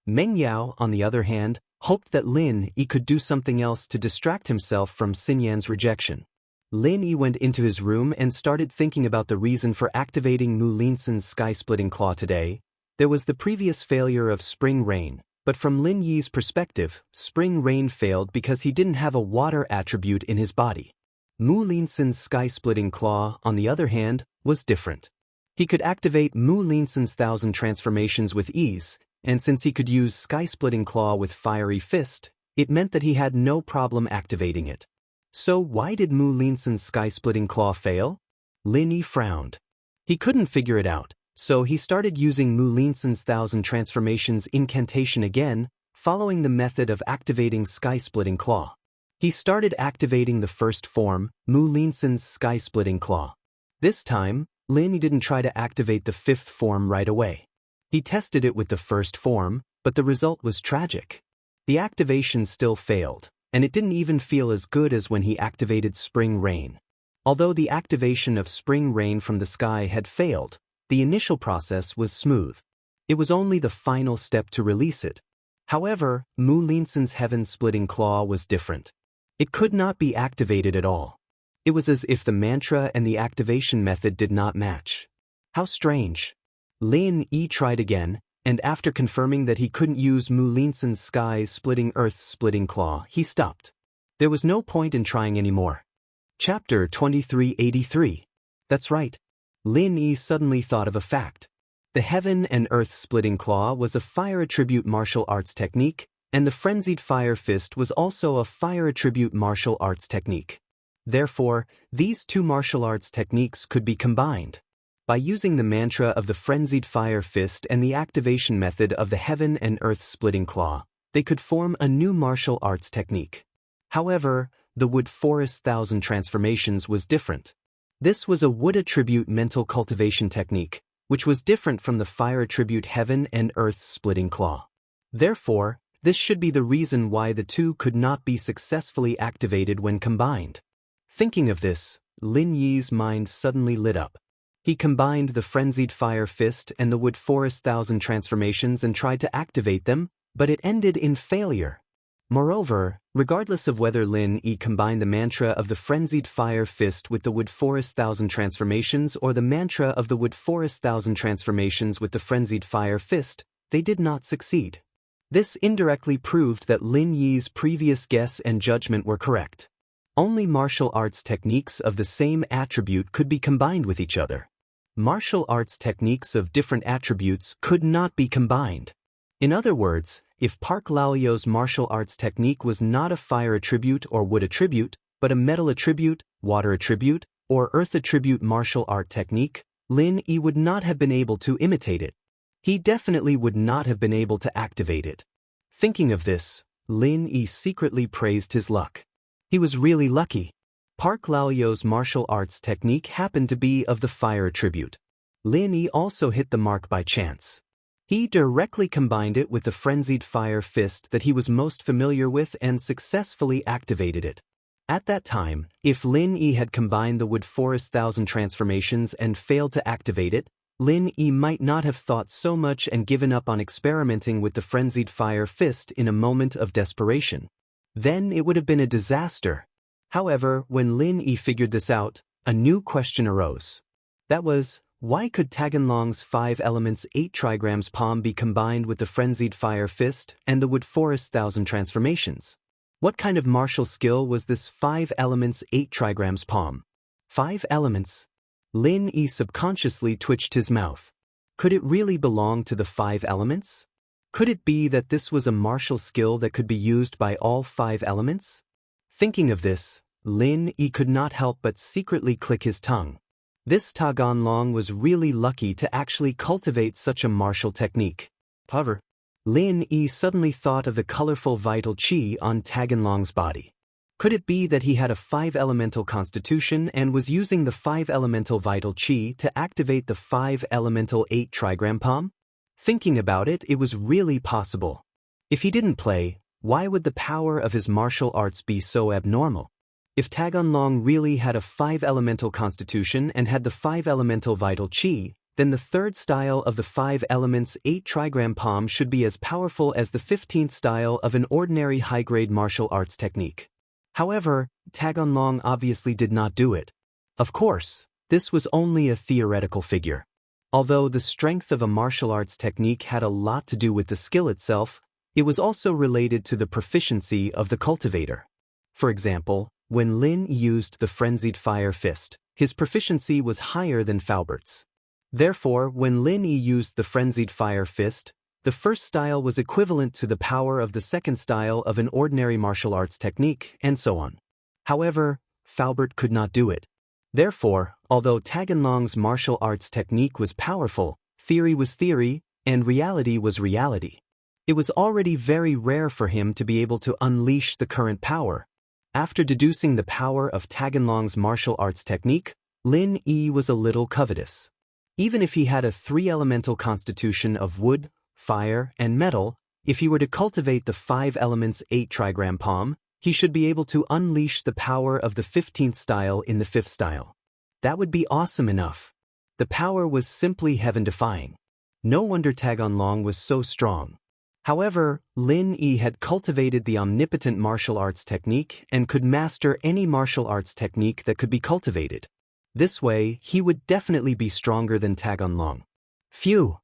Mengyao, on the other hand, hoped that Lin Yi could do something else to distract himself from Xinyan's rejection. Lin Yi went into his room and started thinking about the reason for activating Mu Linsun's sky-splitting claw today. There was the previous failure of spring rain, but from Lin Yi's perspective, spring rain failed because he didn't have a water attribute in his body. Mu Linsun's sky-splitting claw, on the other hand, was different. He could activate Mu Linsun's 1,000 transformations with ease, and since he could use sky-splitting claw with fiery fist, it meant that he had no problem activating it. So why did Mu Linsun's sky-splitting claw fail? Lin Yi frowned. He couldn't figure it out, so he started using Mu Linsun's 1,000 transformations incantation again, following the method of activating sky-splitting claw. He started activating the first form, Mu Linsun's sky-splitting claw. This time, Lin Yi didn't try to activate the fifth form right away. He tested it with the first form, but the result was tragic. The activation still failed, and it didn't even feel as good as when he activated spring rain. Although the activation of spring rain from the sky had failed, the initial process was smooth. It was only the final step to release it. However, Mu Linsun's heaven-splitting claw was different. It could not be activated at all. It was as if the mantra and the activation method did not match. How strange. Lin Yi tried again, and after confirming that he couldn't use Mu Linsun's sky-splitting earth-splitting claw, he stopped. There was no point in trying anymore. Chapter 2383. That's right. Lin Yi suddenly thought of a fact. The heaven and earth-splitting claw was a fire attribute martial arts technique, and the frenzied fire fist was also a fire attribute martial arts technique. Therefore, these two martial arts techniques could be combined. By using the mantra of the frenzied fire fist and the activation method of the heaven and earth splitting claw, they could form a new martial arts technique. However, the wood forest 1,000 transformations was different. This was a wood attribute mental cultivation technique, which was different from the fire attribute heaven and earth splitting claw. Therefore, this should be the reason why the two could not be successfully activated when combined. Thinking of this, Lin Yi's mind suddenly lit up. He combined the frenzied fire fist and the wood forest 1,000 transformations and tried to activate them, but it ended in failure. Moreover, regardless of whether Lin Yi combined the mantra of the frenzied fire fist with the wood forest 1,000 transformations or the mantra of the wood forest 1,000 transformations with the frenzied fire fist, they did not succeed. This indirectly proved that Lin Yi's previous guess and judgment were correct. Only martial arts techniques of the same attribute could be combined with each other. Martial arts techniques of different attributes could not be combined. In other words, if Park Laoyo's martial arts technique was not a fire attribute or wood attribute, but a metal attribute, water attribute, or earth attribute martial art technique, Lin Yi would not have been able to imitate it. He definitely would not have been able to activate it. Thinking of this, Lin Yi secretly praised his luck. He was really lucky. Park Lao's martial arts technique happened to be of the fire attribute. Lin Yi also hit the mark by chance. He directly combined it with the frenzied fire fist that he was most familiar with and successfully activated it. At that time, if Lin Yi had combined the Wood Forest Thousand transformations and failed to activate it, Lin Yi might not have thought so much and given up on experimenting with the frenzied fire fist in a moment of desperation. Then it would have been a disaster. However, when Lin Yi figured this out, a new question arose. That was, why could Taganlong's 5 elements 8 trigrams palm be combined with the frenzied fire fist and the Wood Forest Thousand transformations? What kind of martial skill was this 5 elements 8 trigrams palm? 5 elements? Lin Yi subconsciously twitched his mouth. Could it really belong to the 5 elements? Could it be that this was a martial skill that could be used by all 5 elements? Thinking of this, Lin Yi could not help but secretly click his tongue. This Taganlong was really lucky to actually cultivate such a martial technique. However, Lin Yi suddenly thought of the colorful vital qi on Taganlong's body. Could it be that he had a 5-elemental constitution and was using the 5-elemental vital qi to activate the 5-elemental 8 trigram palm? Thinking about it, it was really possible. If he didn't play, why would the power of his martial arts be so abnormal? If Taganlong really had a 5-elemental constitution and had the 5-elemental vital qi, then the third style of the 5 elements 8 trigram palm should be as powerful as the 15th style of an ordinary high-grade martial arts technique. However, Taganlong obviously did not do it. Of course, this was only a theoretical figure. Although the strength of a martial arts technique had a lot to do with the skill itself, it was also related to the proficiency of the cultivator. For example, when Lin used the frenzied fire fist, his proficiency was higher than Faubert's. Therefore, when Lin Yi used the frenzied fire fist, the first style was equivalent to the power of the second style of an ordinary martial arts technique, and so on. However, Faubert could not do it. Therefore, although Taganlong's martial arts technique was powerful, theory was theory, and reality was reality. It was already very rare for him to be able to unleash the current power. After deducing the power of Taganlong's martial arts technique, Lin Yi was a little covetous. Even if he had a 3-elemental constitution of wood, fire, and metal, if he were to cultivate the 5 elements 8 trigram palm, he should be able to unleash the power of the 15th style in the 5th style. That would be awesome enough. The power was simply heaven-defying. No wonder Taganlong was so strong. However, Lin Yi had cultivated the omnipotent martial arts technique and could master any martial arts technique that could be cultivated. This way, he would definitely be stronger than Taganlong. Phew!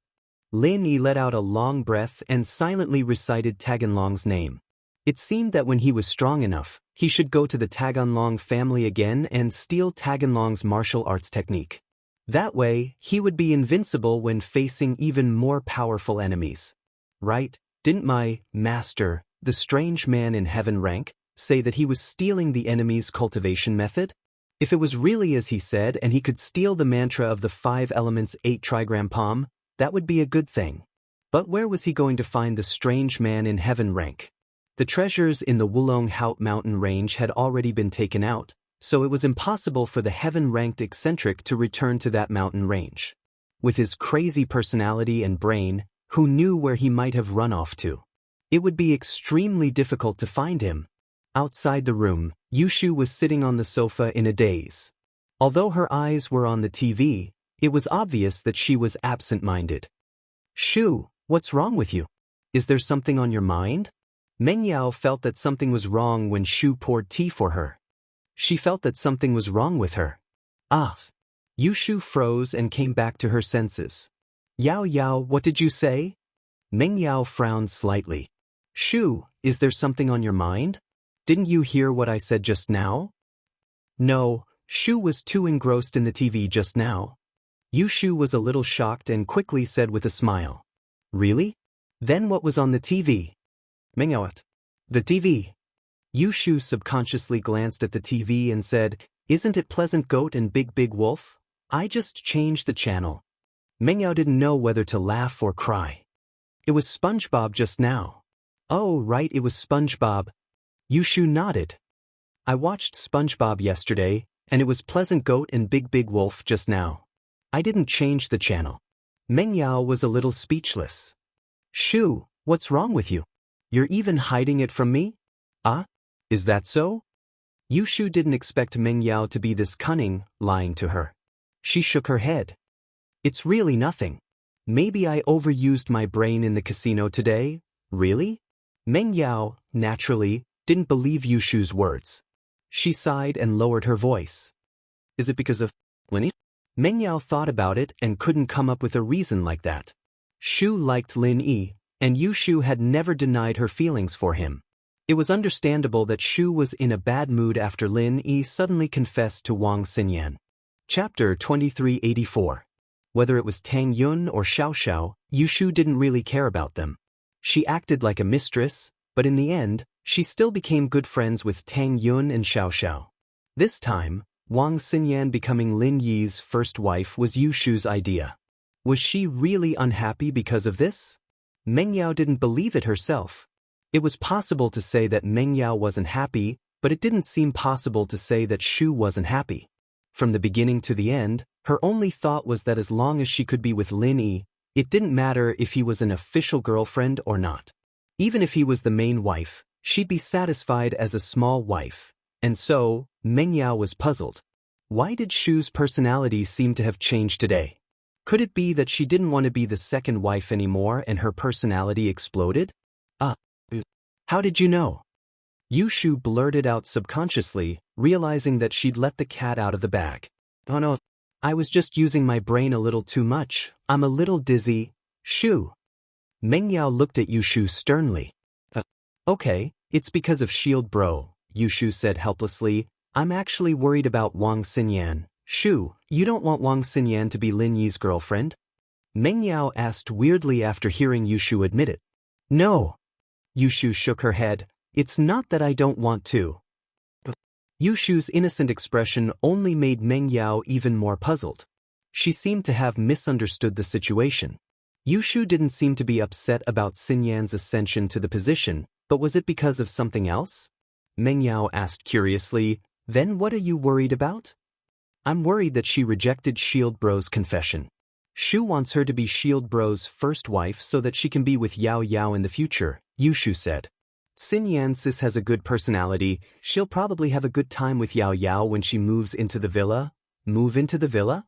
Lin Yi let out a long breath and silently recited Taganlong's name. It seemed that when he was strong enough, he should go to the Taganlong family again and steal Taganlong's martial arts technique. That way, he would be invincible when facing even more powerful enemies. Right? Didn't my master, the strange man in heaven rank, say that he was stealing the enemy's cultivation method? If it was really as he said and he could steal the mantra of the 5 elements 8 trigram palm, that would be a good thing. But where was he going to find the strange man in heaven rank? The treasures in the Wulong Haut mountain range had already been taken out, so it was impossible for the heaven-ranked eccentric to return to that mountain range. With his crazy personality and brain, who knew where he might have run off to? It would be extremely difficult to find him. Outside the room, Yushu was sitting on the sofa in a daze. Although her eyes were on the TV, it was obvious that she was absent-minded. "Shu, what's wrong with you? Is there something on your mind?" Meng Yao felt that something was wrong when Shu poured tea for her. She felt that something was wrong with her. Ah! Yushu froze and came back to her senses. "Yao Yao, what did you say?" Meng Yao frowned slightly. "Shu, is there something on your mind? Didn't you hear what I said just now?" No, Shu was too engrossed in the TV just now. Yushu was a little shocked and quickly said with a smile. "Really? Then what was on the TV?" Meng Yao, "The TV." Yushu subconsciously glanced at the TV and said, "Isn't it Pleasant Goat and Big Big Wolf? I just changed the channel." Meng Yao didn't know whether to laugh or cry. It was SpongeBob just now. Oh, right, it was SpongeBob. Yushu nodded. I watched SpongeBob yesterday, and it was Pleasant Goat and Big Big Wolf just now. I didn't change the channel. Meng Yao was a little speechless. Shu, what's wrong with you? You're even hiding it from me? Ah? Is that so? Yushu didn't expect Meng Yao to be this cunning, lying to her. She shook her head. It's really nothing. Maybe I overused my brain in the casino today. Really? Meng Yao, naturally, didn't believe Yushu's words. She sighed and lowered her voice. Is it because of Lin? Meng Yao thought about it and couldn't come up with a reason like that. Shu liked Lin Yi, and Yushu had never denied her feelings for him. It was understandable that Shu was in a bad mood after Lin Yi suddenly confessed to Wang Xinyan. Chapter 2384. Whether it was Tang Yun or Xiaoxiao, Yushu didn't really care about them. She acted like a mistress, but in the end, she still became good friends with Tang Yun and Xiaoxiao. This time, Wang Xinyan becoming Lin Yi's first wife was Yushu's idea. Was she really unhappy because of this? Meng Yao didn't believe it herself. It was possible to say that Meng Yao wasn't happy, but it didn't seem possible to say that Shu wasn't happy. From the beginning to the end, her only thought was that as long as she could be with Lin Yi, it didn't matter if he was an official girlfriend or not. Even if he was the main wife, she'd be satisfied as a small wife. And so, Meng Yao was puzzled. Why did Shu's personality seem to have changed today? Could it be that she didn't want to be the second wife anymore and her personality exploded? How did you know? Yushu blurted out subconsciously, realizing that she'd let the cat out of the bag. Oh no, I was just using my brain a little too much. I'm a little dizzy. Shu. Meng Yao looked at Yushu sternly. Okay, it's because of Shield Bro, Yushu said helplessly. I'm actually worried about Wang Xinyan. Shu, you don't want Wang Xinyan to be Lin Yi's girlfriend? Meng Yao asked weirdly after hearing Yushu admit it. No. Yushu shook her head. It's not that I don't want to. Yushu's innocent expression only made Meng Yao even more puzzled. She seemed to have misunderstood the situation. Yushu didn't seem to be upset about Xinyan's ascension to the position, but was it because of something else? Meng Yao asked curiously, then what are you worried about? I'm worried that she rejected Shield Bro's confession. Shu wants her to be Shield Bro's first wife so that she can be with Yao Yao in the future, Yushu said. Xinyan sis has a good personality. She'll probably have a good time with Yao Yao when she moves into the villa. Move into the villa?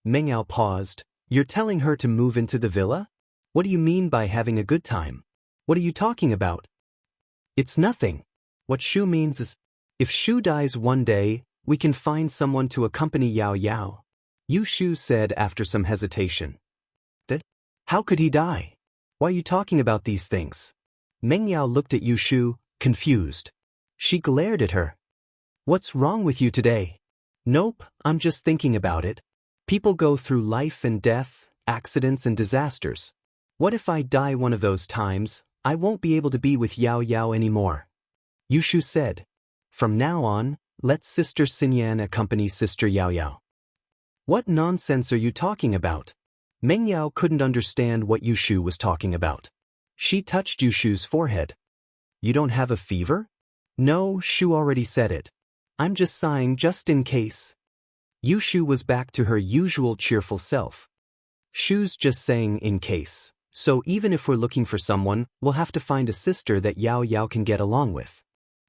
Meng Yao paused. You're telling her to move into the villa? What do you mean by having a good time? What are you talking about? It's nothing. What Shu means is, if Shu dies one day, we can find someone to accompany Yao Yao. Yushu said after some hesitation. How could he die? Why are you talking about these things? Meng Yao looked at Yushu, confused. She glared at her. What's wrong with you today? Nope, I'm just thinking about it. People go through life and death, accidents and disasters. What if I die one of those times? I won't be able to be with Yao Yao anymore. Yushu said. From now on, let Sister Xinyan accompany Sister Yao Yao. What nonsense are you talking about? Meng Yao couldn't understand what Yushu was talking about. She touched Yushu's forehead. You don't have a fever? No, Shu already said it. I'm just sighing just in case. Yushu was back to her usual cheerful self. Shu's just saying in case. So even if we're looking for someone, we'll have to find a sister that Yao Yao can get along with.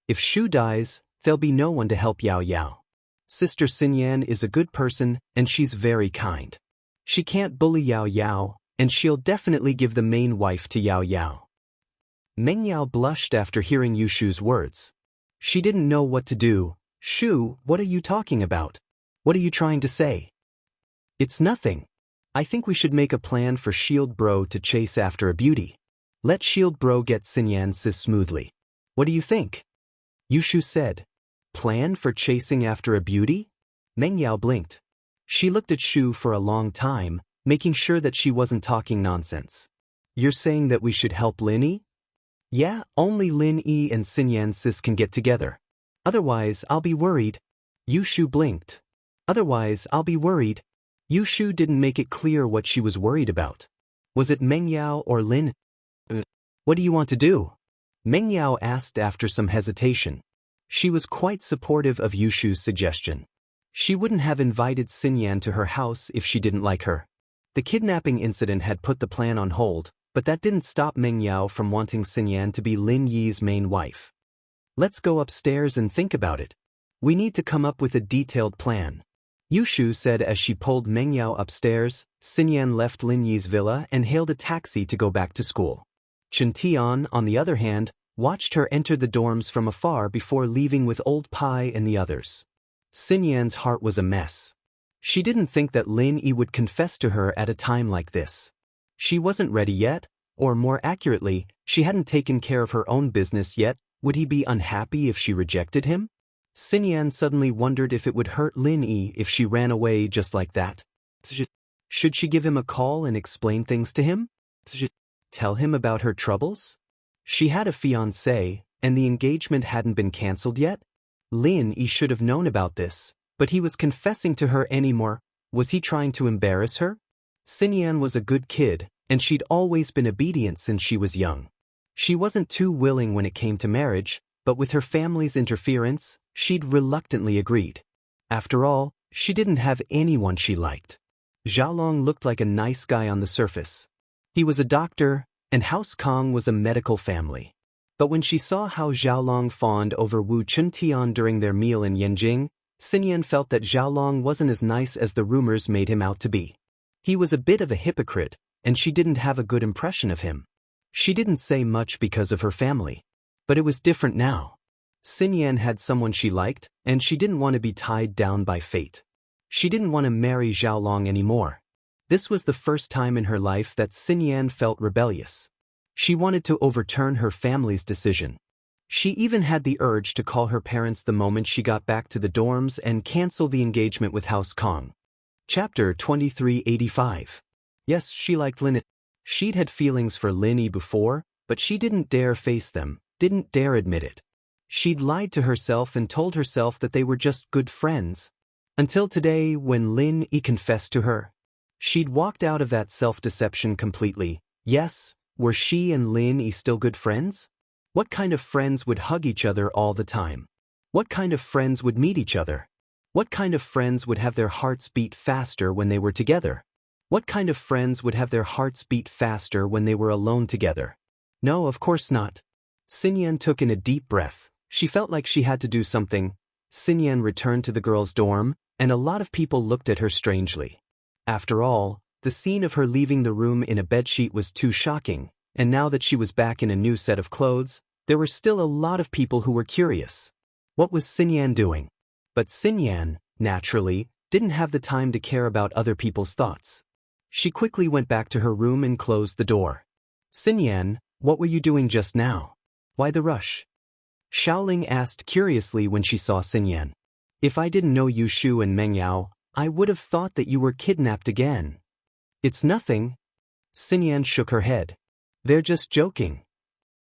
If Shu dies, there'll be no one to help Yao Yao. Sister Xinyan is a good person, and she's very kind. She can't bully Yao Yao, and she'll definitely give the main wife to Yao Yao. Meng Yao blushed after hearing Yushu's words. She didn't know what to do. Shu, what are you talking about? What are you trying to say? It's nothing. I think we should make a plan for Shield Bro to chase after a beauty. Let Shield Bro get Xinyan sis smoothly. What do you think? Yushu said. Plan for chasing after a beauty? Meng Yao blinked. She looked at Shu for a long time, making sure that she wasn't talking nonsense. You're saying that we should help Lin Yi? Yeah, only Lin Yi and Xinyan sis can get together. Otherwise, I'll be worried. Yushu blinked. Otherwise, I'll be worried. Yushu didn't make it clear what she was worried about. Was it Meng Yao or Lin? What do you want to do? Meng Yao asked after some hesitation. She was quite supportive of Yushu's suggestion. She wouldn't have invited Xinyan to her house if she didn't like her. The kidnapping incident had put the plan on hold, but that didn't stop Meng Yao from wanting Xinyan to be Lin Yi's main wife. Let's go upstairs and think about it. We need to come up with a detailed plan. Yushu said as she pulled Meng Yao upstairs. Xinyan left Lin Yi's villa and hailed a taxi to go back to school. Chen Tian, on the other hand, watched her enter the dorms from afar before leaving with Old Pai and the others. Xinyan's heart was a mess. She didn't think that Lin Yi would confess to her at a time like this. She wasn't ready yet, or more accurately, she hadn't taken care of her own business yet. Would he be unhappy if she rejected him? Xinyan suddenly wondered if it would hurt Lin Yi if she ran away just like that. Should she give him a call and explain things to him? Tell him about her troubles? She had a fiancé, and the engagement hadn't been cancelled yet? Lin Yi should have known about this, but he was confessing to her anymore. Was he trying to embarrass her? Xinyan was a good kid, and she'd always been obedient since she was young. She wasn't too willing when it came to marriage, but with her family's interference, she'd reluctantly agreed. After all, she didn't have anyone she liked. Xiaolong looked like a nice guy on the surface. He was a doctor, and House Kong was a medical family. But when she saw how Xiaolong fawned over Wu Chuntian during their meal in Yanjing, Xinyan felt that Xiaolong wasn't as nice as the rumors made him out to be. He was a bit of a hypocrite, and she didn't have a good impression of him. She didn't say much because of her family. But it was different now. Xinyan had someone she liked, and she didn't want to be tied down by fate. She didn't want to marry Xiaolong anymore. This was the first time in her life that Xinyan felt rebellious. She wanted to overturn her family's decision. She even had the urge to call her parents the moment she got back to the dorms and cancel the engagement with House Kong. Chapter 2385. Yes, she liked Lin. She'd had feelings for Lin Yi before, but she didn't dare face them, didn't dare admit it. She'd lied to herself and told herself that they were just good friends. Until today, when Lin Yi confessed to her. She'd walked out of that self-deception completely. Yes, were she and Lin Yi still good friends? What kind of friends would hug each other all the time? What kind of friends would meet each other? What kind of friends would have their hearts beat faster when they were together? What kind of friends would have their hearts beat faster when they were alone together? No, of course not. Xinyan took in a deep breath. She felt like she had to do something. Xinyan returned to the girls' dorm, and a lot of people looked at her strangely. After all, the scene of her leaving the room in a bedsheet was too shocking, and now that she was back in a new set of clothes, there were still a lot of people who were curious. What was Xinyan doing? But Xinyan, naturally, didn't have the time to care about other people's thoughts. She quickly went back to her room and closed the door. Xinyan, what were you doing just now? Why the rush? Xiaoling asked curiously when she saw Xinyan. If I didn't know Yushu and Meng Yao, I would have thought that you were kidnapped again. It's nothing. Xinyan shook her head. They're just joking.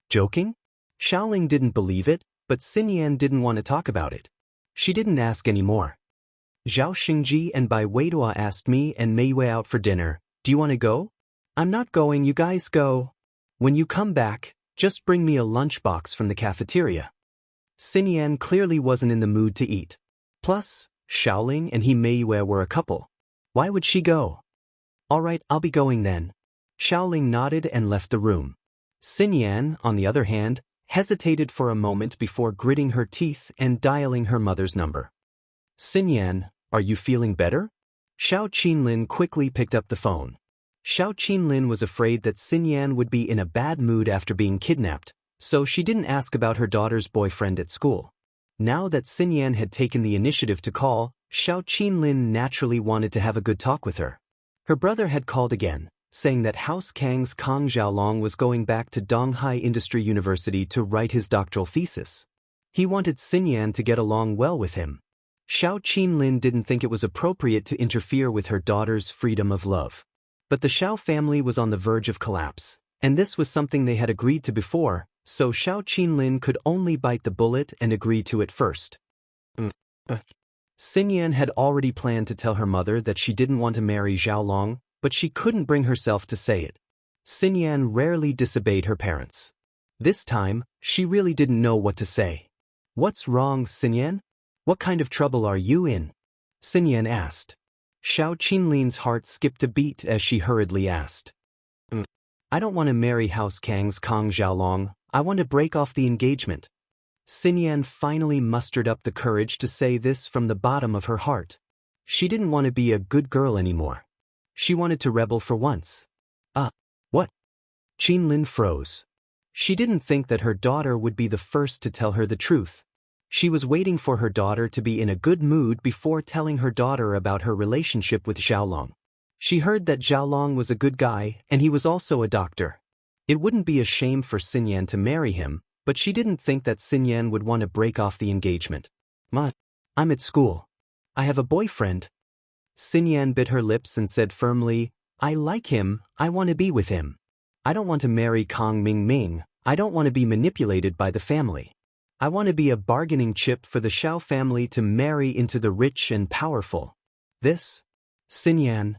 Joking? Xiaoling didn't believe it, but Xinyan didn't want to talk about it. She didn't ask any more. Zhao Xingji and Bai Weidua asked me and Mei Wei out for dinner. Do you want to go? I'm not going, you guys go. When you come back, just bring me a lunchbox from the cafeteria. Xinyan clearly wasn't in the mood to eat. Plus, Xiaoling and Mei Wei were a couple. Why would she go? All right, I'll be going then. Xiaoling nodded and left the room. Xinyan, on the other hand, hesitated for a moment before gritting her teeth and dialing her mother's number. Xinyan, are you feeling better? Xiao Qinlin quickly picked up the phone. Xiao Qinlin was afraid that Xinyan would be in a bad mood after being kidnapped, so she didn't ask about her daughter's boyfriend at school. Now that Xinyan had taken the initiative to call, Xiao Qinlin naturally wanted to have a good talk with her. Her brother had called again, saying that House Kang's Kang Xiaolong was going back to Donghai Industry University to write his doctoral thesis. He wanted Xinyan to get along well with him. Xiao Qinlin didn't think it was appropriate to interfere with her daughter's freedom of love. But the Xiao family was on the verge of collapse, and this was something they had agreed to before, so Xiao Qinlin could only bite the bullet and agree to it first. Xinyan had already planned to tell her mother that she didn't want to marry Xiaolong, but she couldn't bring herself to say it. Xinyan rarely disobeyed her parents. This time, she really didn't know what to say. "What's wrong, Xinyan? What kind of trouble are you in?" Xinyan asked. Xiao Qinlin's heart skipped a beat as she hurriedly asked. "I don't want to marry House Kang's Kong Xiaolong, I want to break off the engagement." Xinyan finally mustered up the courage to say this from the bottom of her heart. She didn't want to be a good girl anymore. She wanted to rebel for once. What? Qinlin froze. She didn't think that her daughter would be the first to tell her the truth. She was waiting for her daughter to be in a good mood before telling her daughter about her relationship with Xiaolong. She heard that Xiaolong was a good guy and he was also a doctor. It wouldn't be a shame for Xinyan to marry him, but she didn't think that Xinyan would want to break off the engagement. "Ma, I'm at school. I have a boyfriend." Xinyan bit her lips and said firmly, "I like him, I want to be with him. I don't want to marry Kong Ming. I don't want to be manipulated by the family. I want to be a bargaining chip for the Xiao family to marry into the rich and powerful." This? Xinyan.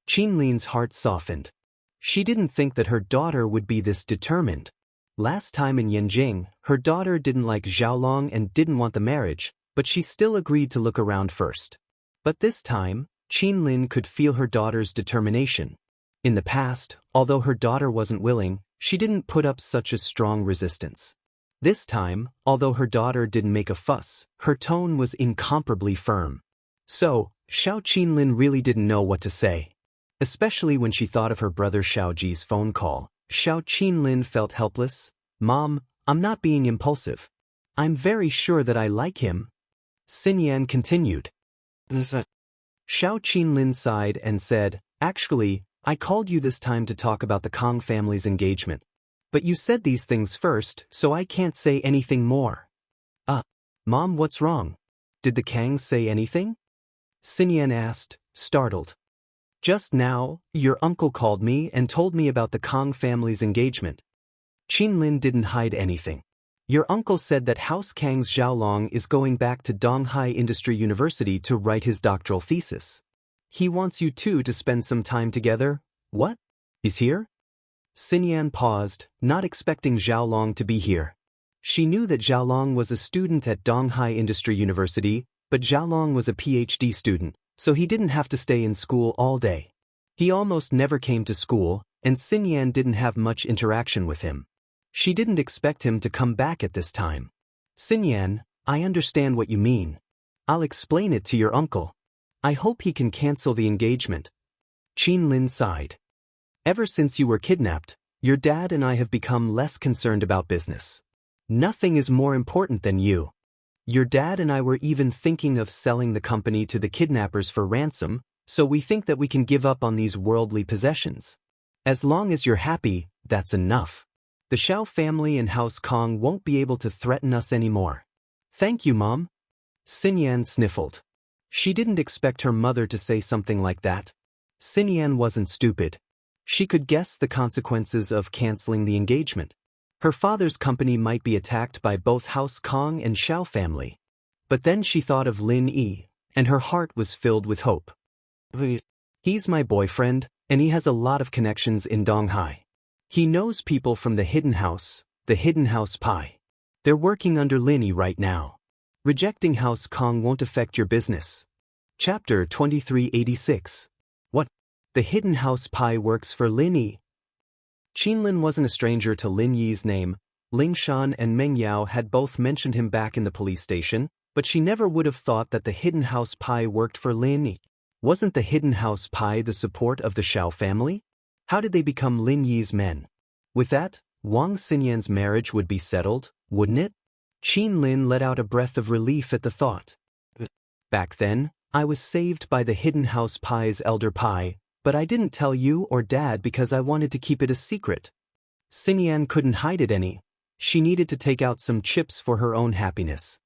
Qinlin's heart softened. She didn't think that her daughter would be this determined. Last time in Yanjing, her daughter didn't like Xiaolong and didn't want the marriage, but she still agreed to look around first. But this time, Qinlin could feel her daughter's determination. In the past, although her daughter wasn't willing, she didn't put up such a strong resistance. This time, although her daughter didn't make a fuss, her tone was incomparably firm. So, Xiao Qinlin really didn't know what to say. Especially when she thought of her brother Xiaoji's phone call, Xiao Qinlin felt helpless. "Mom, I'm not being impulsive. I'm very sure that I like him." Xinyan continued. Xiao Qinlin sighed and said, "Actually, I called you this time to talk about the Kong family's engagement. But you said these things first, so I can't say anything more." Mom, what's wrong? Did the Kangs say anything?" Xinyan asked, startled. "Just now, your uncle called me and told me about the Kong family's engagement." Qinlin didn't hide anything. "Your uncle said that House Kang's Xiaolong is going back to Donghai Industry University to write his doctoral thesis. He wants you two to spend some time together." "What? He's here?" Xinyan paused, not expecting Xiaolong to be here. She knew that Xiaolong was a student at Donghai Industry University, but Xiaolong was a PhD student, so he didn't have to stay in school all day. He almost never came to school, and Xinyan didn't have much interaction with him. She didn't expect him to come back at this time. "Xinyan, I understand what you mean. I'll explain it to your uncle. I hope he can cancel the engagement." Qinlin sighed. "Ever since you were kidnapped, your dad and I have become less concerned about business. Nothing is more important than you. Your dad and I were even thinking of selling the company to the kidnappers for ransom, so we think that we can give up on these worldly possessions. As long as you're happy, that's enough. The Xiao family and House Kong won't be able to threaten us anymore." "Thank you, Mom." Xinyan sniffled. She didn't expect her mother to say something like that. Xinyan wasn't stupid. She could guess the consequences of canceling the engagement. Her father's company might be attacked by both House Kong and Xiao family. But then she thought of Lin Yi, and her heart was filled with hope. "He's my boyfriend, and he has a lot of connections in Donghai. He knows people from the Hidden House Pie. They're working under Lin Yi right now. Rejecting House Kong won't affect your business." Chapter 2386. What? The Hidden House Pie works for Lin Yi? Qinlin wasn't a stranger to Lin Yi's name. Ling Shan and Meng Yao had both mentioned him back in the police station, but she never would have thought that the Hidden House Pie worked for Lin Yi. Wasn't the Hidden House Pie the support of the Xiao family? How did they become Lin Yi's men? With that, Wang Xinyan's marriage would be settled, wouldn't it? Qinlin let out a breath of relief at the thought. "Back then, I was saved by the Hidden House Pie's elder Pie, but I didn't tell you or Dad because I wanted to keep it a secret." Xinyan couldn't hide it any. She needed to take out some chips for her own happiness.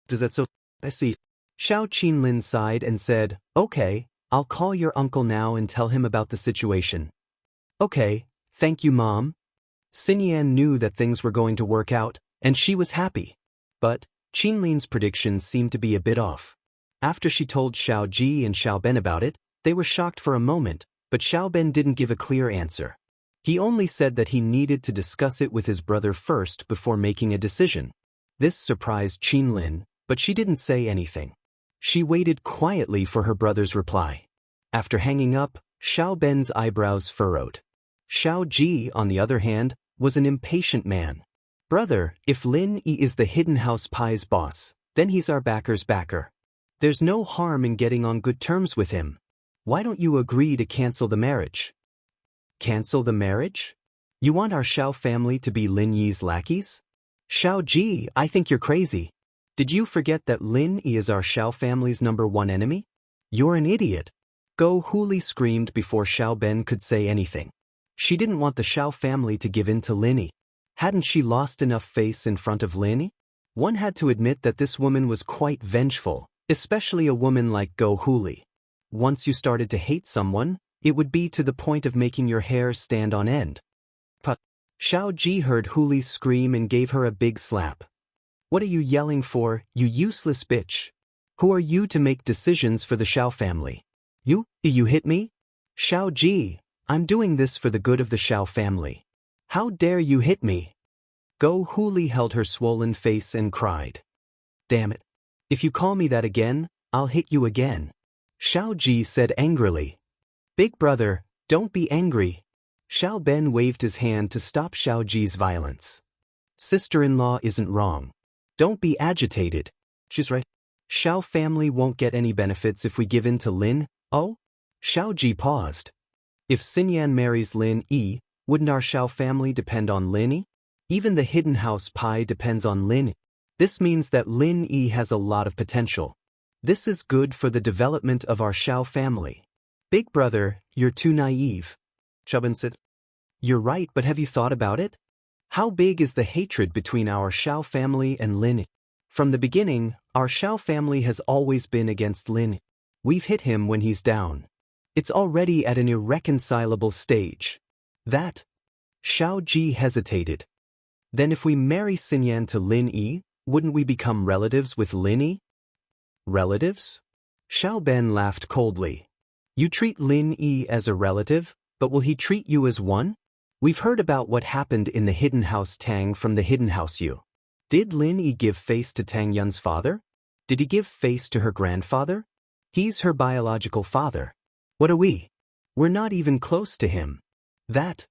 "Does that so? I see." Xiao Qinlin sighed and said, "Okay, I'll call your uncle now and tell him about the situation." "Okay, thank you, Mom." Xinyan knew that things were going to work out, and she was happy. But Qinlin's predictions seemed to be a bit off. After she told Xiao Ji and Xiao Ben about it, they were shocked for a moment, but Xiao Ben didn't give a clear answer. He only said that he needed to discuss it with his brother first before making a decision. This surprised Qin Lin, but she didn't say anything. She waited quietly for her brother's reply. After hanging up, Xiao Ben's eyebrows furrowed. Xiao Ji, on the other hand, was an impatient man. Brother, if Lin Yi is the Hidden House Pie's boss, then he's our backer's backer. There's no harm in getting on good terms with him. Why don't you agree to cancel the marriage? Cancel the marriage? You want our Xiao family to be Lin Yi's lackeys? Xiao Ji, I think you're crazy. Did you forget that Lin Yi is our Xiao family's #1 enemy? You're an idiot. Go Huli screamed before Xiao Ben could say anything. She didn't want the Xiao family to give in to Lin Yi. Hadn't she lost enough face in front of Lin Yi? One had to admit that this woman was quite vengeful, especially a woman like Go Huli. Once you started to hate someone, it would be to the point of making your hair stand on end. But Xiao Ji heard Huli scream and gave her a big slap. What are you yelling for, you useless bitch? Who are you to make decisions for the Xiao family? You hit me? Xiao Ji, I'm doing this for the good of the Xiao family. How dare you hit me? Go Huli held her swollen face and cried. Damn it. If you call me that again, I'll hit you again. Xiao Ji said angrily. Big brother, don't be angry. Xiao Ben waved his hand to stop Xiao Ji's violence. Sister-in-law isn't wrong. Don't be agitated. She's right. Xiao family won't get any benefits if we give in to Lin. Oh? Xiao Ji paused. If Xinyan marries Lin Yi, wouldn't our Xiao family depend on Lin Yi? Even the Hidden House Pie depends on Lin Yi. This means that Lin Yi has a lot of potential. This is good for the development of our Xiao family. Big brother, you're too naive. Xiaoben said. You're right, but have you thought about it? How big is the hatred between our Xiao family and Lin Yi? From the beginning, our Xiao family has always been against Lin Yi. We've hit him when he's down. It's already at an irreconcilable stage. That? Xiao Ji hesitated. Then if we marry Xinyan to Lin Yi, wouldn't we become relatives with Lin Yi? Relatives? Xiao Ben laughed coldly. You treat Lin Yi as a relative, but will he treat you as one? We've heard about what happened in the Hidden House Tang from the Hidden House Yu. Did Lin Yi give face to Tang Yun's father? Did he give face to her grandfather? He's her biological father. What are we? We're not even close to him. That?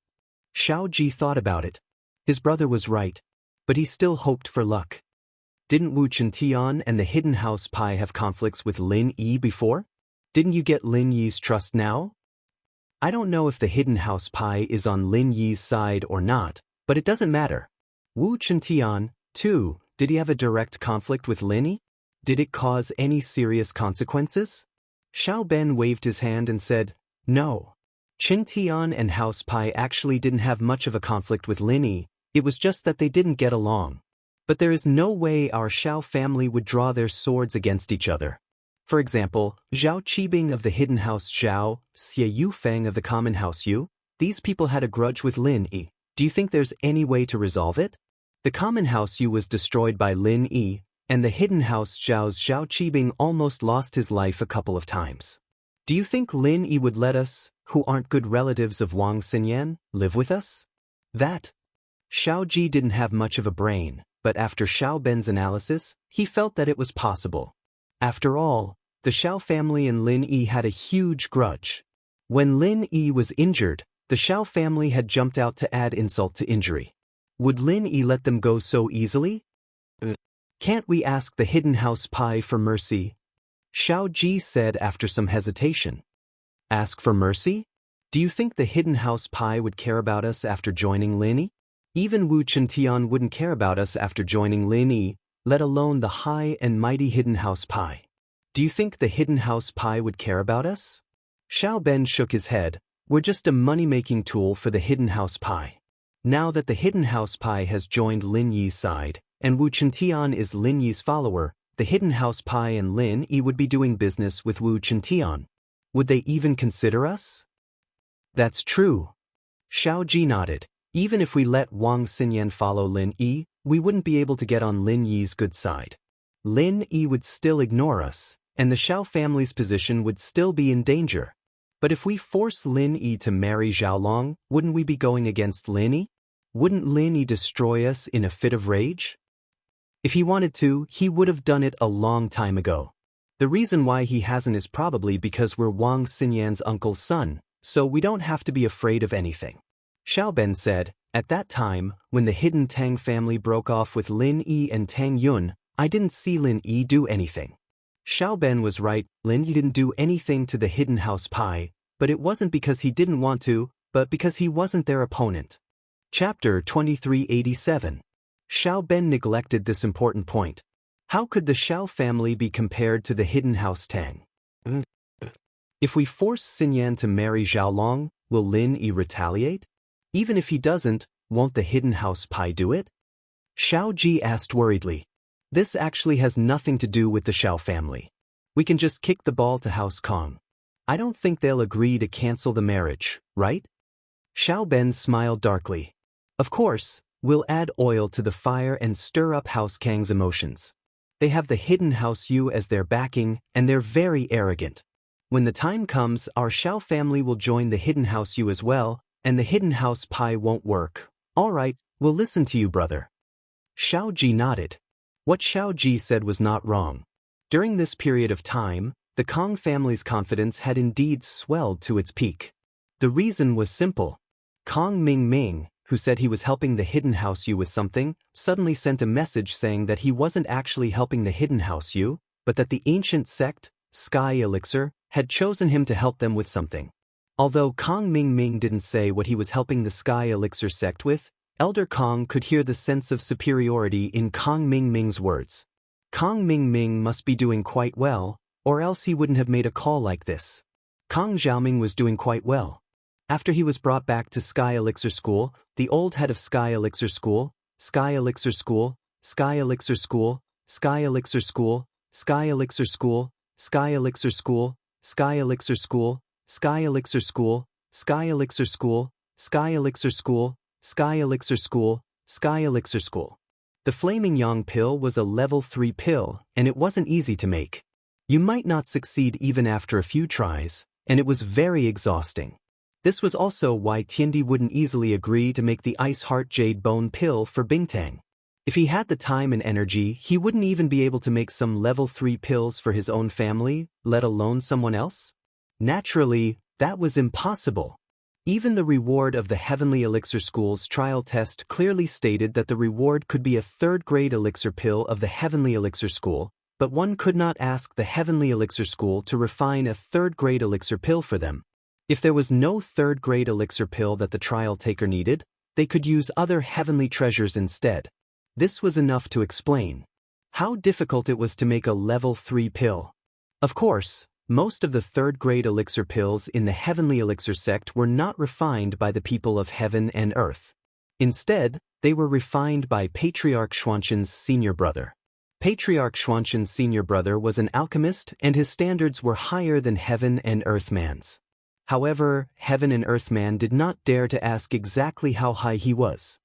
Xiao Ji thought about it. His brother was right, but he still hoped for luck. Didn't Wu Chintian and the Hidden House Pie have conflicts with Lin Yi before? Didn't you get Lin Yi's trust now? I don't know if the Hidden House Pie is on Lin Yi's side or not, but it doesn't matter. Wu Chintian, too, did he have a direct conflict with Lin Yi? Did it cause any serious consequences? Xiao Ben waved his hand and said, no. Chintian and House Pie actually didn't have much of a conflict with Lin Yi, it was just that they didn't get along. But there is no way our Xiao family would draw their swords against each other. For example, Zhao Qibing of the Hidden House Zhao, Xie Yufeng of the Common House Yu, these people had a grudge with Lin Yi. Do you think there's any way to resolve it? The Common House Yu was destroyed by Lin Yi, and the Hidden House Zhao's Zhao Qibing almost lost his life a couple of times. Do you think Lin Yi would let us, who aren't good relatives of Wang Xinyan, live with us? That? Xiao Ji didn't have much of a brain, but after Xiao Ben's analysis, he felt that it was possible. After all, the Xiao family and Lin Yi had a huge grudge. When Lin Yi was injured, the Xiao family had jumped out to add insult to injury. Would Lin Yi let them go so easily? Can't we ask the Hidden House Pie for mercy? Xiao Ji said after some hesitation. Ask for mercy? Do you think the Hidden House Pie would care about us after joining Lin Yi? Even Wu Chintian wouldn't care about us after joining Lin Yi, let alone the high and mighty Hidden House Pie. Do you think the Hidden House Pie would care about us? Xiao Ben shook his head. We're just a money-making tool for the Hidden House Pie. Now that the Hidden House Pie has joined Lin Yi's side, and Wu Chintian is Lin Yi's follower, the Hidden House Pie and Lin Yi would be doing business with Wu Chintian. Would they even consider us? That's true. Xiao Ji nodded. Even if we let Wang Xinyan follow Lin Yi, we wouldn't be able to get on Lin Yi's good side. Lin Yi would still ignore us, and the Xiao family's position would still be in danger. But if we force Lin Yi to marry Xiaolong, wouldn't we be going against Lin Yi? Wouldn't Lin Yi destroy us in a fit of rage? If he wanted to, he would have done it a long time ago. The reason why he hasn't is probably because we're Wang Xinyan's uncle's son, so we don't have to be afraid of anything. Xiaoben said, at that time, when the hidden Tang family broke off with Lin Yi and Tang Yun, I didn't see Lin Yi do anything. Xiaoben was right, Lin Yi didn't do anything to the hidden house Pai, but it wasn't because he didn't want to, but because he wasn't their opponent. Chapter 2387. Xiaoben neglected this important point. How could the Xiao family be compared to the hidden house Tang? If we force Xinyan to marry Xiaolong, will Lin Yi retaliate? Even if he doesn't, won't the hidden house Pai do it? Xiao Ji asked worriedly. This actually has nothing to do with the Xiao family. We can just kick the ball to House Kong. I don't think they'll agree to cancel the marriage, right? Xiaoben smiled darkly. Of course, we'll add oil to the fire and stir up House Kang's emotions. They have the hidden house Yu as their backing, and they're very arrogant. When the time comes, our Xiao family will join the hidden house Yu as well, and the hidden house Pai won't work. All right, we'll listen to you, brother. Xiao Ji nodded. What Xiao Ji said was not wrong. During this period of time, the Kong family's confidence had indeed swelled to its peak. The reason was simple. Kong Ming, who said he was helping the hidden house Yu with something, suddenly sent a message saying that he wasn't actually helping the hidden house Yu, but that the ancient sect, Sky Elixir, had chosen him to help them with something. Although Kong Ming didn't say what he was helping the Sky Elixir sect with, Elder Kong could hear the sense of superiority in Kong Ming's words. Kong Ming must be doing quite well, or else he wouldn't have made a call like this. Kong Xiaoming was doing quite well. After he was brought back to Sky Elixir School, the old head of Sky Elixir School, Sky Elixir School, Sky Elixir School, Sky Elixir School, Sky Elixir School, Sky Elixir School, Sky Elixir School, Sky Elixir School, Sky Elixir School, Sky Elixir School, Sky Elixir School, Sky Elixir School. The Flaming Yang pill was a level 3 pill, and it wasn't easy to make. You might not succeed even after a few tries, and it was very exhausting. This was also why Tiandi wouldn't easily agree to make the Ice Heart Jade Bone pill for Bingtang. If he had the time and energy, he wouldn't even be able to make some level 3 pills for his own family, let alone someone else. Naturally, that was impossible. Even the reward of the Heavenly Elixir School's trial test clearly stated that the reward could be a third-grade elixir pill of the Heavenly Elixir School, but one could not ask the Heavenly Elixir School to refine a third-grade elixir pill for them. If there was no third-grade elixir pill that the trial taker needed, they could use other heavenly treasures instead. This was enough to explain how difficult it was to make a level 3 pill. Of course, most of the third-grade elixir pills in the Heavenly Elixir sect were not refined by the people of heaven and earth. Instead, they were refined by Patriarch Xuanqin's senior brother. Patriarch Xuanqin's senior brother was an alchemist, and his standards were higher than Heaven and Earth Man's. However, Heaven and Earth Man did not dare to ask exactly how high he was.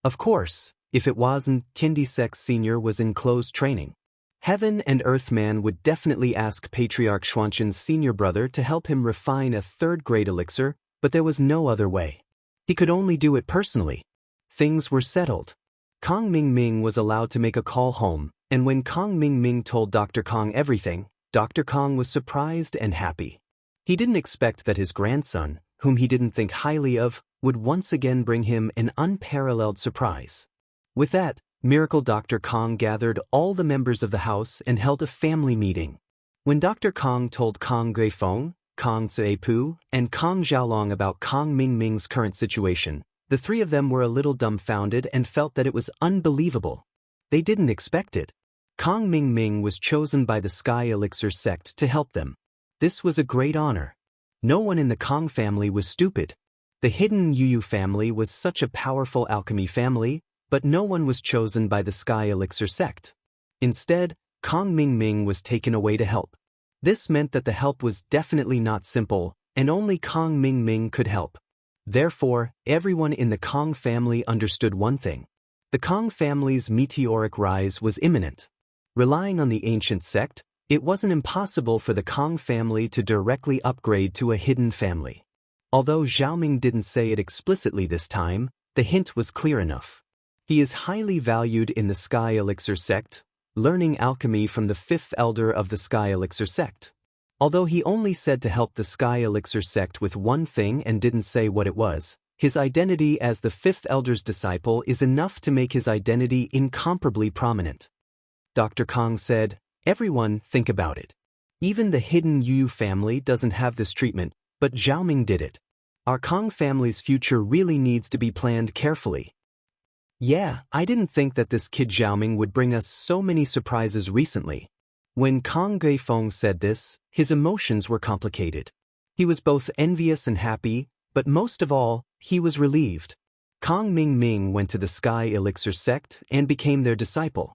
Of course, if it wasn't, Tiandi Sec's senior was in closed training. Heaven and Earth Man would definitely ask Patriarch Xuanqin's senior brother to help him refine a third-grade elixir, but there was no other way. He could only do it personally. Things were settled. Kong Ming was allowed to make a call home, and when Kong Ming told Dr. Kong everything, Dr. Kong was surprised and happy. He didn't expect that his grandson, whom he didn't think highly of, would once again bring him an unparalleled surprise. With that, Miracle Dr. Kong gathered all the members of the house and held a family meeting. When Dr. Kong told Kong Guifeng, Kong Tsepu, and Kong Xiaolong about Kong Ming's current situation, the three of them were a little dumbfounded and felt that it was unbelievable. They didn't expect it. Kong Ming was chosen by the Sky Elixir sect to help them. This was a great honor. No one in the Kong family was stupid. The hidden Yu family was such a powerful alchemy family, but no one was chosen by the Sky Elixir sect. Instead, Kong Ming was taken away to help. This meant that the help was definitely not simple, and only Kong Ming could help. Therefore, everyone in the Kong family understood one thing. The Kong family's meteoric rise was imminent. Relying on the ancient sect, It wasn't impossible for the Kong family to directly upgrade to a hidden family. Although Xiaoming didn't say it explicitly this time, the hint was clear enough. He is highly valued in the Sky Elixir sect, learning alchemy from the fifth elder of the Sky Elixir sect. Although he only said to help the Sky Elixir sect with one thing and didn't say what it was, his identity as the fifth elder's disciple is enough to make his identity incomparably prominent. Dr. Kong said, "Everyone, think about it. Even the hidden Yu family doesn't have this treatment, but Xiaoming did it. Our Kong family's future really needs to be planned carefully." Yeah, I didn't think that this kid Xiaoming would bring us so many surprises recently. When Kong Guifeng said this, his emotions were complicated. He was both envious and happy, but most of all, he was relieved. Kong Ming went to the Sky Elixir sect and became their disciple.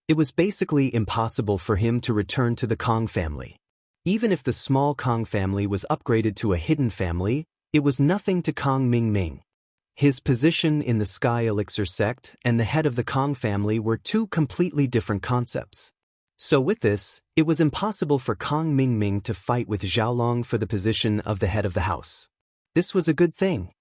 It was basically impossible for him to return to the Kong family. Even if the small Kong family was upgraded to a hidden family, it was nothing to Kong Ming. His position in the Sky Elixir sect and the head of the Kong family were two completely different concepts. So with this, it was impossible for Kong Ming to fight with Xiaolong for the position of the head of the house. This was a good thing.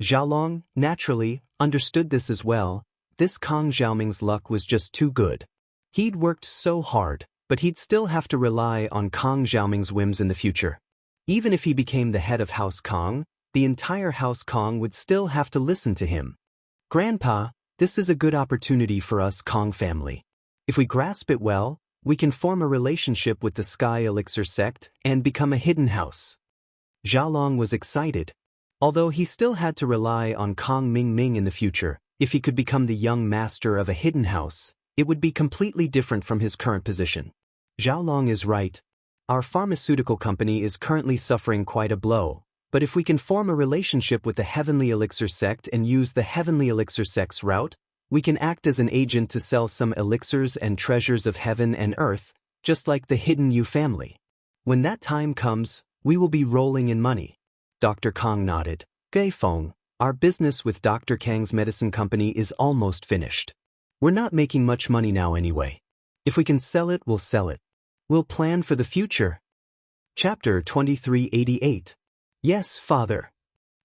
Xiaolong, naturally, understood this as well. This Kong Xiaoming's luck was just too good. He'd worked so hard, but he'd still have to rely on Kong Xiaoming's whims in the future. Even if he became the head of House Kong, the entire House Kong would still have to listen to him. "Grandpa, this is a good opportunity for us Kong family. If we grasp it well, we can form a relationship with the Sky Elixir sect and become a hidden house." Xiaolong was excited. Although he still had to rely on Kong Ming in the future, if he could become the young master of a hidden house, it would be completely different from his current position. Xiaolong is right. Our pharmaceutical company is currently suffering quite a blow, but if we can form a relationship with the Heavenly Elixir sect and use the Heavenly Elixir sect's route, we can act as an agent to sell some elixirs and treasures of heaven and earth, just like the hidden Yu family. When that time comes, we will be rolling in money. Dr. Kong nodded. "Guifeng, our business with Dr. Kang's medicine company is almost finished. We're not making much money now anyway. If we can sell it, we'll sell it. We'll plan for the future." Chapter 2388. Yes, Father.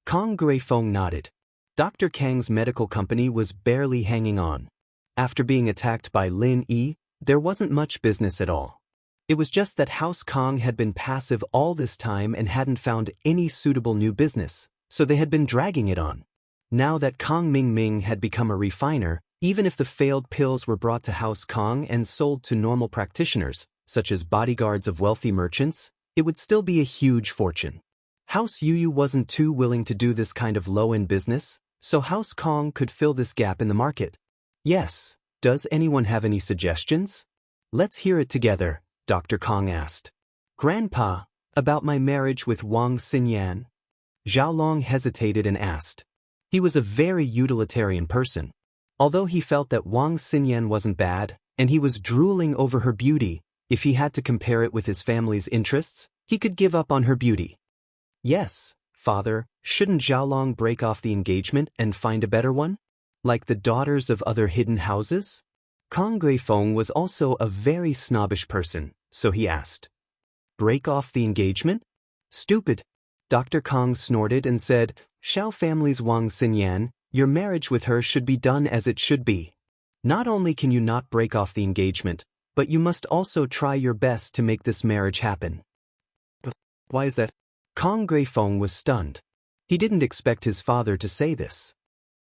Kong Guifeng nodded. Dr. Kang's medical company was barely hanging on. After being attacked by Lin Yi, there wasn't much business at all. It was just that House Kong had been passive all this time and hadn't found any suitable new business, so they had been dragging it on. Now that Kong Ming had become a refiner, even if the failed pills were brought to House Kong and sold to normal practitioners, such as bodyguards of wealthy merchants, it would still be a huge fortune. House Yu wasn't too willing to do this kind of low-end business, so House Kong could fill this gap in the market. Yes, does anyone have any suggestions? Let's hear it together, Dr. Kong asked. "Grandpa, about my marriage with Wang Xinyan?" Xiaolong hesitated and asked. He was a very utilitarian person. Although he felt that Wang Xinyan wasn't bad, and he was drooling over her beauty, if he had to compare it with his family's interests, he could give up on her beauty. "Yes, Father, shouldn't Xiaolong break off the engagement and find a better one? Like the daughters of other hidden houses?" Kong Guifeng was also a very snobbish person, so he asked. "Break off the engagement? Stupid." Dr. Kong snorted and said, "Xiao family's Wang Xinyan, your marriage with her should be done as it should be. Not only can you not break off the engagement, but you must also try your best to make this marriage happen." "But why is that?" Kong Guifeng was stunned. He didn't expect his father to say this.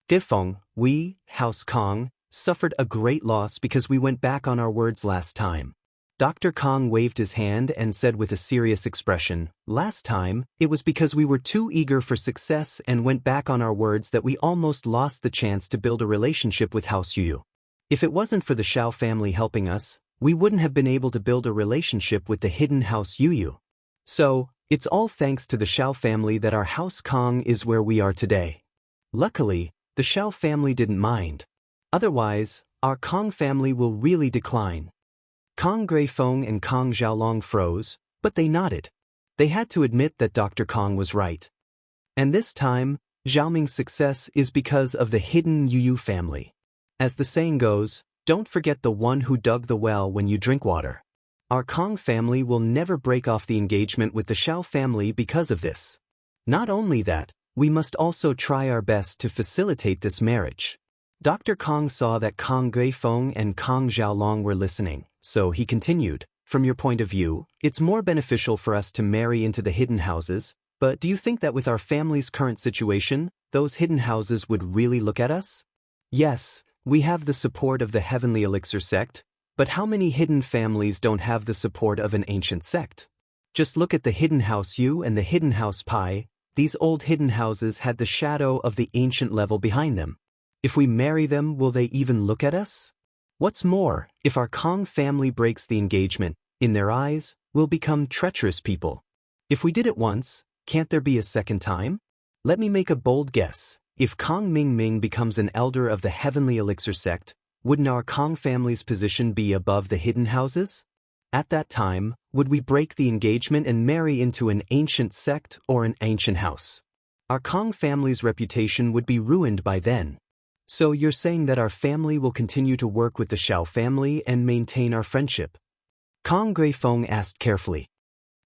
"Guifeng, we, House Kong, suffered a great loss because we went back on our words last time." Dr. Kong waved his hand and said with a serious expression, "Last time, it was because we were too eager for success and went back on our words that we almost lost the chance to build a relationship with House Yu. If it wasn't for the Xiao family helping us, we wouldn't have been able to build a relationship with the hidden House Yu. So, it's all thanks to the Xiao family that our House Kong is where we are today. Luckily, the Xiao family didn't mind. Otherwise, our Kong family will really decline." Kong Guifeng and Kong Xiaolong froze, but they nodded. They had to admit that Dr. Kong was right. And this time, Xiaoming's success is because of the hidden Yu family. As the saying goes, don't forget the one who dug the well when you drink water. Our Kong family will never break off the engagement with the Xiao family because of this. Not only that, we must also try our best to facilitate this marriage. Dr. Kong saw that Kong Guifeng and Kong Xiaolong were listening, so he continued, from your point of view, it's more beneficial for us to marry into the hidden houses, but do you think that with our family's current situation, those hidden houses would really look at us? Yes, we have the support of the Heavenly Elixir sect, but how many hidden families don't have the support of an ancient sect? Just look at the Hidden House U and the Hidden House Pi. These old hidden houses had the shadow of the ancient level behind them. If we marry them, will they even look at us? What's more, if our Kong family breaks the engagement, in their eyes, we'll become treacherous people. If we did it once, can't there be a second time? Let me make a bold guess. If Kong Ming becomes an elder of the Heavenly Elixir sect, wouldn't our Kong family's position be above the hidden houses? At that time, would we break the engagement and marry into an ancient sect or an ancient house? Our Kong family's reputation would be ruined by then. So you're saying that our family will continue to work with the Xiao family and maintain our friendship? Kong Guifeng asked carefully.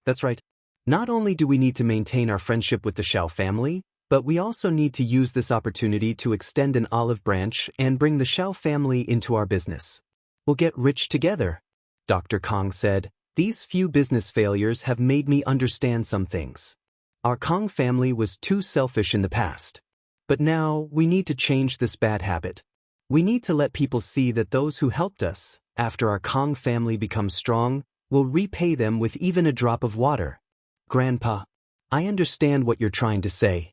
That's right. Not only do we need to maintain our friendship with the Xiao family, but we also need to use this opportunity to extend an olive branch and bring the Xiao family into our business. We'll get rich together, Dr. Kong said. These few business failures have made me understand some things. Our Kong family was too selfish in the past. But now, we need to change this bad habit. We need to let people see that those who helped us, after our Kong family becomes strong, will repay them with even a drop of water. Grandpa, I understand what you're trying to say.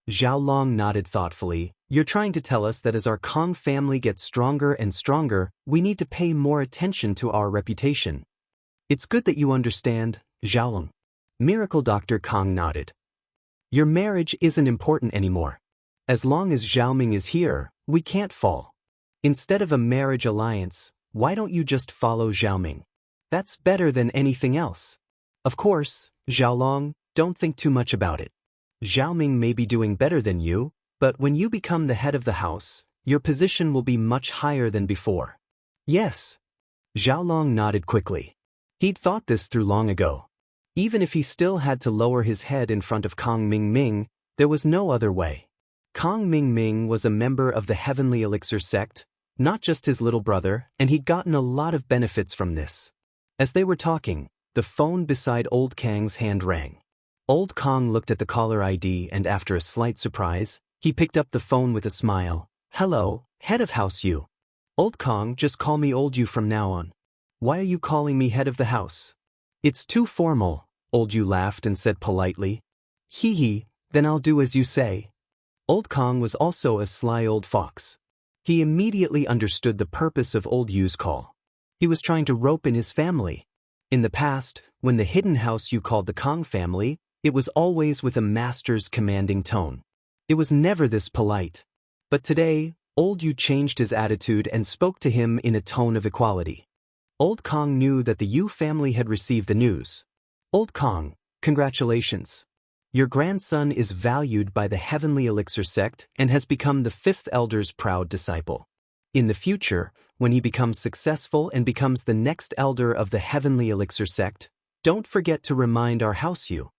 Xiaolong nodded thoughtfully. You're trying to tell us that as our Kong family gets stronger and stronger, we need to pay more attention to our reputation. It's good that you understand, Xiaolong. Miracle Dr. Kong nodded. Your marriage isn't important anymore. As long as Xiaoming is here, we can't fall. Instead of a marriage alliance, why don't you just follow Xiaoming? That's better than anything else. Of course, Xiaolong, don't think too much about it. Xiaoming may be doing better than you, but when you become the head of the house, your position will be much higher than before. Yes. Xiaolong nodded quickly. He'd thought this through long ago. Even if he still had to lower his head in front of Kong Ming, there was no other way. Kong Ming was a member of the Heavenly Elixir sect, not just his little brother, and he'd gotten a lot of benefits from this. As they were talking, the phone beside Old Kang's hand rang. Old Kong looked at the caller ID and after a slight surprise, he picked up the phone with a smile. Hello, head of house you. Old Kong, just call me Old You from now on. Why are you calling me head of the house? It's too formal, Old You laughed and said politely. Hee hee, then I'll do as you say. Old Kong was also a sly old fox. He immediately understood the purpose of Old Yu's call. He was trying to rope in his family. In the past, when the hidden house you called the Kong family, it was always with a master's commanding tone. It was never this polite. But today, Old Yu changed his attitude and spoke to him in a tone of equality. Old Kong knew that the Yu family had received the news. Old Kong, congratulations. Your grandson is valued by the Heavenly Elixir sect and has become the 5th elder's proud disciple. In the future, when he becomes successful and becomes the next elder of the Heavenly Elixir sect, don't forget to remind our house Yu.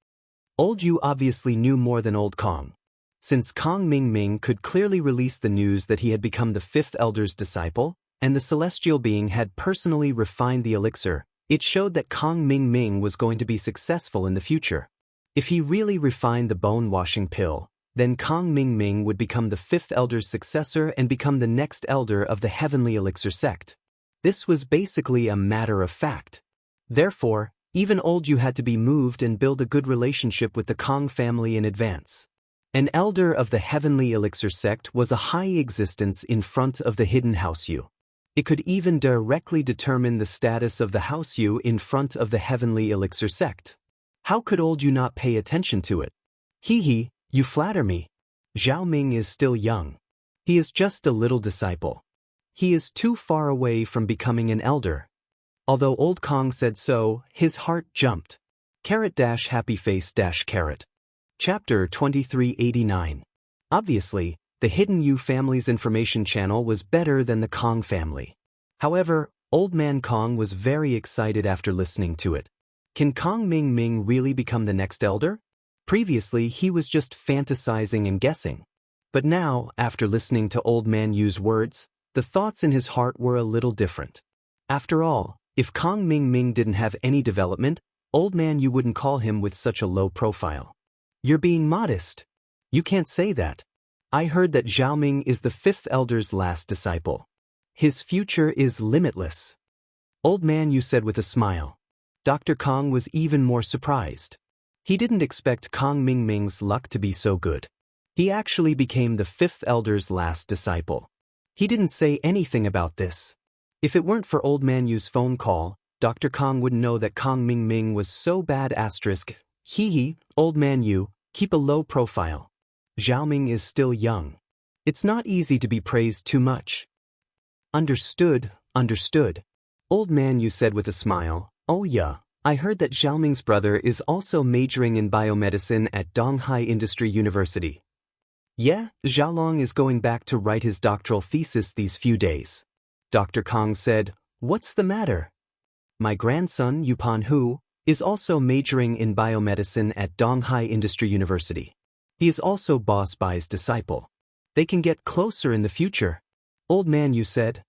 Old Yu obviously knew more than Old Kong. Since Kong Ming could clearly release the news that he had become the 5th elder's disciple, and the celestial being had personally refined the elixir, it showed that Kong Ming was going to be successful in the future. If he really refined the bone-washing pill, then Kong Ming would become the 5th elder's successor and become the next elder of the Heavenly Elixir sect. This was basically a matter of fact. Therefore, even Old Yu had to be moved and build a good relationship with the Kong family in advance. An elder of the Heavenly Elixir sect was a high existence in front of the hidden house Yu. It could even directly determine the status of the house Yu in front of the Heavenly Elixir sect. How could Old Yu not pay attention to it? Hee hee, you flatter me. Xiaoming is still young. He is just a little disciple. He is too far away from becoming an elder. Although Old Kong said so, his heart jumped. Happy face carrot. Chapter 2389. Obviously, the Hidden Yu family's information channel was better than the Kong family. However, Old Man Kong was very excited after listening to it. Can Kong Ming Ming really become the next elder? Previously, he was just fantasizing and guessing. But now, after listening to Old Man Yu's words, the thoughts in his heart were a little different. After all, if Kong Ming Ming didn't have any development, Old Man Yu wouldn't call him with such a low profile. You're being modest. You can't say that. I heard that Zhao Ming is the fifth elder's last disciple. His future is limitless. Old Man Yu said with a smile. Dr. Kong was even more surprised. He didn't expect Kong Ming Ming's luck to be so good. He actually became the fifth elder's last disciple. He didn't say anything about this. If it weren't for Old Man Yu's phone call, Dr. Kong wouldn't know that Kong Ming Ming was so bad. Hee, Old Man Yu, keep a low profile. Zhao Ming is still young. It's not easy to be praised too much. Understood. Old Man Yu said with a smile. Oh yeah, I heard that Zhao Ming's brother is also majoring in biomedicine at Donghai Industry University. Yeah, Xiaolong is going back to write his doctoral thesis these few days. Dr. Kong said, What's the matter? My grandson, Yupan Hu, is also majoring in biomedicine at Donghai Industry University. He is also Boss Bai's disciple. They can get closer in the future. Old Man Yu said.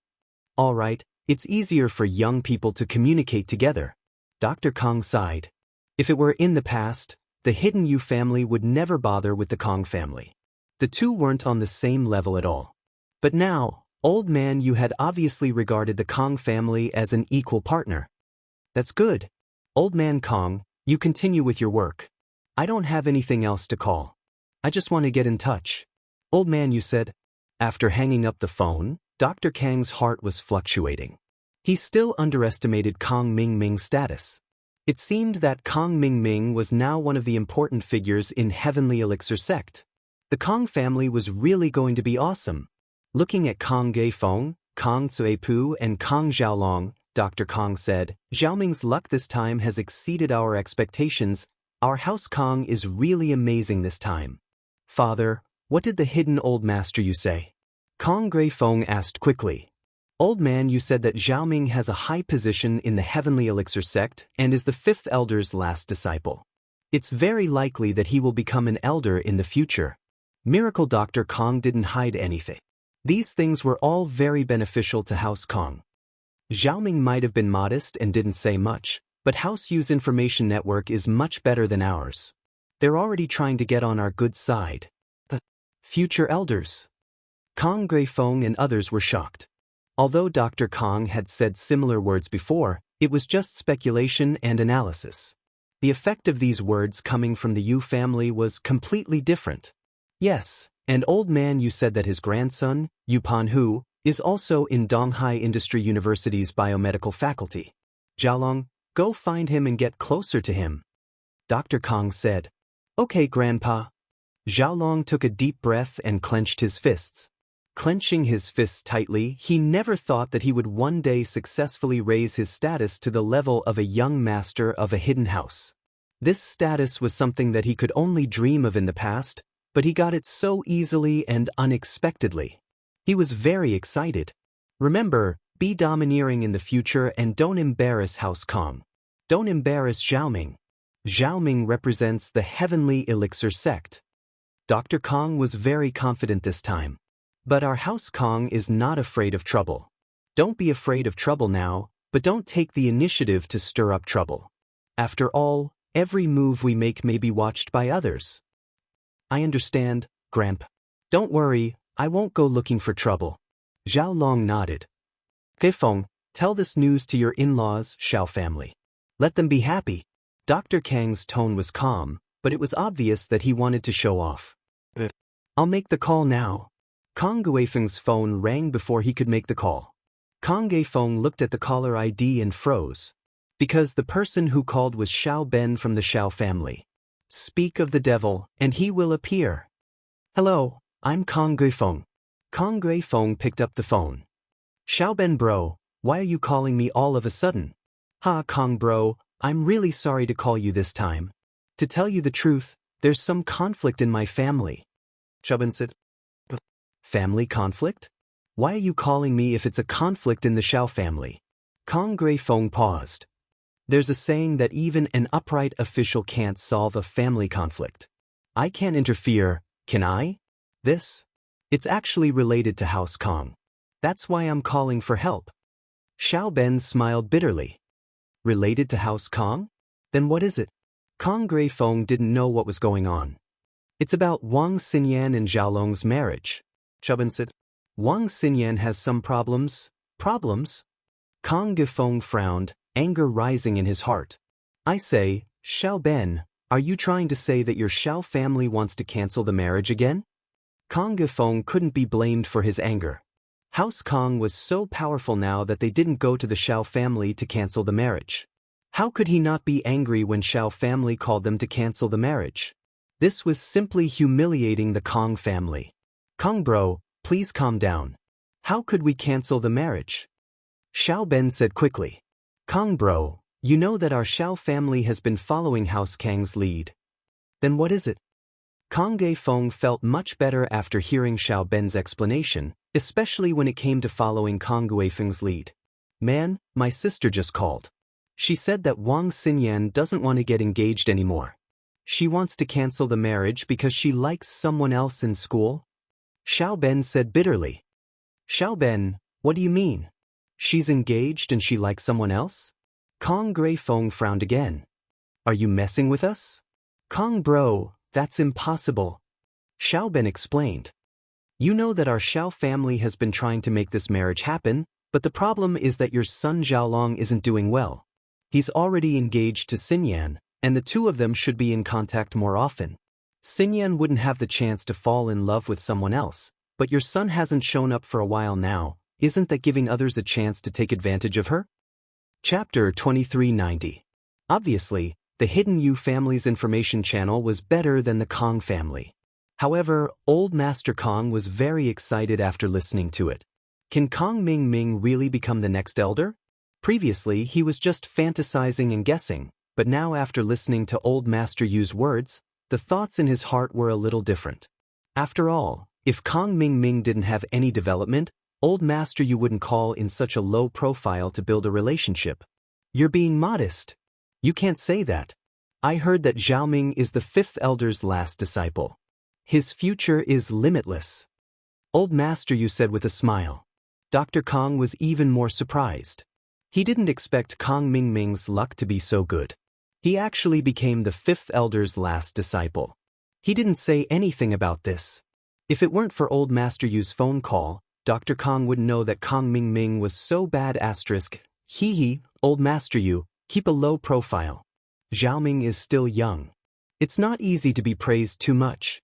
All right, it's easier for young people to communicate together. Dr. Kong sighed. If it were in the past, the hidden Yu family would never bother with the Kong family. The two weren't on the same level at all. But now, Old Man Yu had obviously regarded the Kong family as an equal partner. That's good. Old Man Kong, you continue with your work. I don't have anything else to call. I just want to get in touch. Old Man Yu said. After hanging up the phone, Dr. Kang's heart was fluctuating. He still underestimated Kong Ming Ming's status. It seemed that Kong Ming Ming was now one of the important figures in Heavenly Elixir sect. The Kong family was really going to be awesome. Looking at Kong Geifeng, Kong Cuepu, and Kong Xiaolong, Dr. Kong said, Zhao Ming's luck this time has exceeded our expectations. Our house Kong is really amazing this time. Father, what did the hidden old master Yu say? Kong Geifeng asked quickly. Old Man Yu said that Zhao Ming has a high position in the Heavenly Elixir sect and is the fifth elder's last disciple. It's very likely that he will become an elder in the future. Miracle Dr. Kong didn't hide anything. These things were all very beneficial to House Kong. Zhao Ming might have been modest and didn't say much, but House Yu's information network is much better than ours. They're already trying to get on our good side. The future elders. Kong Geifeng and others were shocked. Although Dr. Kong had said similar words before, it was just speculation and analysis. The effect of these words coming from the Yu family was completely different. Yes, and Old Man Yu said that his grandson, Yupan Hu, is also in Donghai Industry University's biomedical faculty. Xiaolong, go find him and get closer to him. Dr. Kong said. Okay, Grandpa. Xiaolong took a deep breath and clenched his fists. Clenching his fists tightly, he never thought that he would one day successfully raise his status to the level of a young master of a hidden house. This status was something that he could only dream of in the past, but he got it so easily and unexpectedly. He was very excited. Remember, be domineering in the future and don't embarrass House Kong. Don't embarrass Zhao Ming. Zhao Ming represents the Heavenly Elixir sect. Dr. Kong was very confident this time. But our House Kong is not afraid of trouble. Don't be afraid of trouble now, but don't take the initiative to stir up trouble. After all, every move we make may be watched by others. I understand, Grandpa. Don't worry, I won't go looking for trouble. Zhao Long nodded. Geifeng, tell this news to your in-laws, Xiao family. Let them be happy. Dr. Kang's tone was calm, but it was obvious that he wanted to show off. I'll make the call now. Kong Geifeng's phone rang before he could make the call. Kong Geifeng looked at the caller ID and froze. Because the person who called was Xiao Ben from the Xiao family. Speak of the devil, and he will appear. Hello, I'm Kong Geifeng. Kong Geifeng picked up the phone. Xiao Ben bro, why are you calling me all of a sudden? Ha Kong bro, I'm really sorry to call you this time. To tell you the truth, there's some conflict in my family. Xiao Ben said. Family conflict? Why are you calling me if it's a conflict in the Xiao family? Kong Gray Feng paused. There's a saying that even an upright official can't solve a family conflict. I can't interfere, can I? This? It's actually related to House Kong. That's why I'm calling for help. Xiao Ben smiled bitterly. Related to House Kong? Then what is it? Kong Gray Feng didn't know what was going on. It's about Wang Xinyan and Xiaolong's marriage. Xiao Ben said. Wang Xinyan has some problems. Problems? Kong Gray Feng frowned, anger rising in his heart. I say, Xiao Ben, are you trying to say that your Xiao family wants to cancel the marriage again? Kong Gray Feng couldn't be blamed for his anger. House Kong was so powerful now that they didn't go to the Xiao family to cancel the marriage. How could he not be angry when Xiao family called them to cancel the marriage? This was simply humiliating the Kong family. Kong bro, please calm down. How could we cancel the marriage? Xiao Ben said quickly. Kong bro, you know that our Xiao family has been following House Kang's lead. Then what is it? Kong Gray Feng felt much better after hearing Xiao Ben's explanation, especially when it came to following Kong Gray Feng's lead. Man, my sister just called. She said that Wang Xinyan doesn't want to get engaged anymore. She wants to cancel the marriage because she likes someone else in school? Xiao Ben said bitterly. Xiao Ben, what do you mean? She's engaged and she likes someone else? Kong Gray Feng frowned again. Are you messing with us? Kong bro, that's impossible. Xiao Ben explained. You know that our Xiao family has been trying to make this marriage happen, but the problem is that your son Xiaolong isn't doing well. He's already engaged to Xinyan, and the two of them should be in contact more often. Xinyan wouldn't have the chance to fall in love with someone else, but your son hasn't shown up for a while now. Isn't that giving others a chance to take advantage of her? Chapter 2390. Obviously, the Hidden You family's information channel was better than the Kong family. However, Old Master Kong was very excited after listening to it. Can Kong Ming Ming really become the next elder? Previously, he was just fantasizing and guessing, but now after listening to Old Master Yu's words, the thoughts in his heart were a little different. After all, if Kong Ming Ming didn't have any development, Old Master Yu wouldn't call in such a low profile to build a relationship. You're being modest. You can't say that. I heard that Xiaoming is the fifth elder's last disciple. His future is limitless. Old Master Yu said with a smile. Dr. Kong was even more surprised. He didn't expect Kong Ming Ming's luck to be so good. He actually became the fifth elder's last disciple. He didn't say anything about this. If it weren't for Old Master Yu's phone call, Dr. Kong wouldn't know that Kong Ming Ming was so bad. Hee hee, Old Master Yu, keep a low profile. Xiaoming is still young. It's not easy to be praised too much.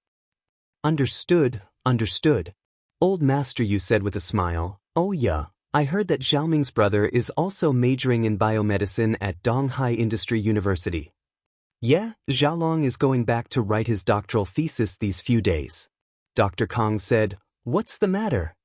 Understood, understood. Old Master Yu said with a smile. Oh yeah, I heard that Xiaoming's brother is also majoring in biomedicine at Donghai Industry University. Yeah, Xiaolong is going back to write his doctoral thesis these few days. Dr. Kong said, what's the matter?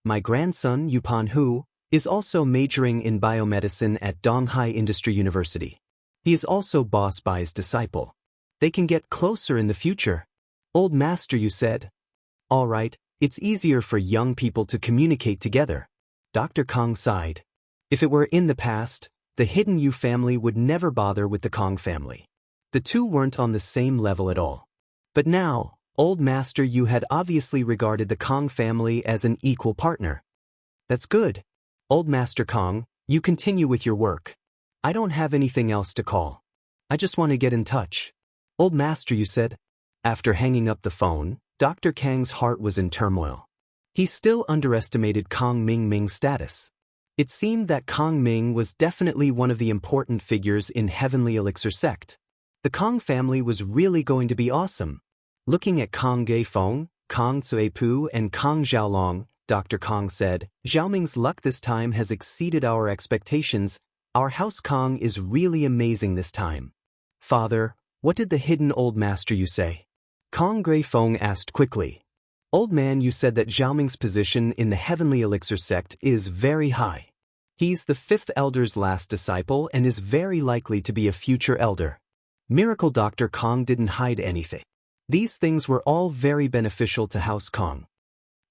My grandson, Yupan Hu, is also majoring in biomedicine at Donghai Industry University. He is also Boss Bai's disciple. They can get closer in the future. Old Master Yu said. All right, it's easier for young people to communicate together. Dr. Kong sighed. If it were in the past, the Hidden You family would never bother with the Kong family. The two weren't on the same level at all. But now, Old Master Yu had obviously regarded the Kong family as an equal partner. That's good. Old Master Kong, you continue with your work. I don't have anything else to call. I just want to get in touch. Old Master Yu said. After hanging up the phone, Dr. Kang's heart was in turmoil. He still underestimated Kong Ming Ming's status. It seemed that Kong Ming was definitely one of the important figures in Heavenly Elixir sect. The Kong family was really going to be awesome. Looking at Kong Gray Feng, Kong Cuepu, and Kong Xiaolong, Dr. Kong said, Xiaoming's luck this time has exceeded our expectations. Our House Kong is really amazing this time. Father, what did the hidden Old Master Yu say? Kong Gray Feng asked quickly. Old man, you said that Xiaoming's position in the Heavenly Elixir sect is very high. He's the fifth elder's last disciple and is very likely to be a future elder. Miracle Dr. Kong didn't hide anything. These things were all very beneficial to House Kong.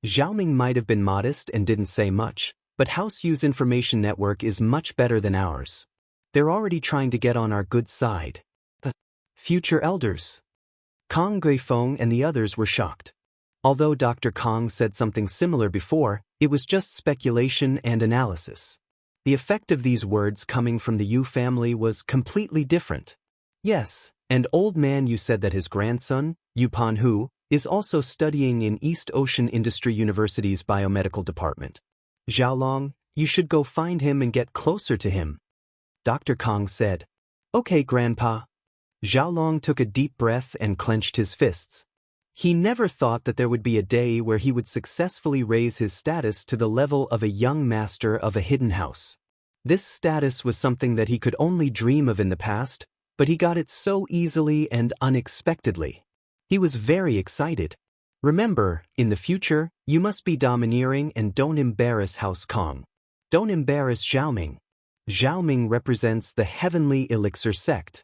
Xiaoming might have been modest and didn't say much, But House U's information network is much better than ours. They're already trying to get on our good side. The future elders. Kong Guifeng and the others were shocked. Although Dr. Kong said something similar before, it was just speculation and analysis. The effect of these words coming from the Yu family was completely different. Yes, and old man Yu said that his grandson, Yu Panhu, is also studying in East Ocean Industry University's biomedical department. Xiaolong, you should go find him and get closer to him. Dr. Kong said. Okay, Grandpa. Xiaolong took a deep breath and clenched his fists. He never thought that there would be a day where he would successfully raise his status to the level of a young master of a hidden house. This status was something that he could only dream of in the past, but he got it so easily and unexpectedly. He was very excited. Remember, in the future, you must be domineering and don't embarrass House Kong. Don't embarrass Xiaoming. Xiaoming represents the heavenly elixir sect.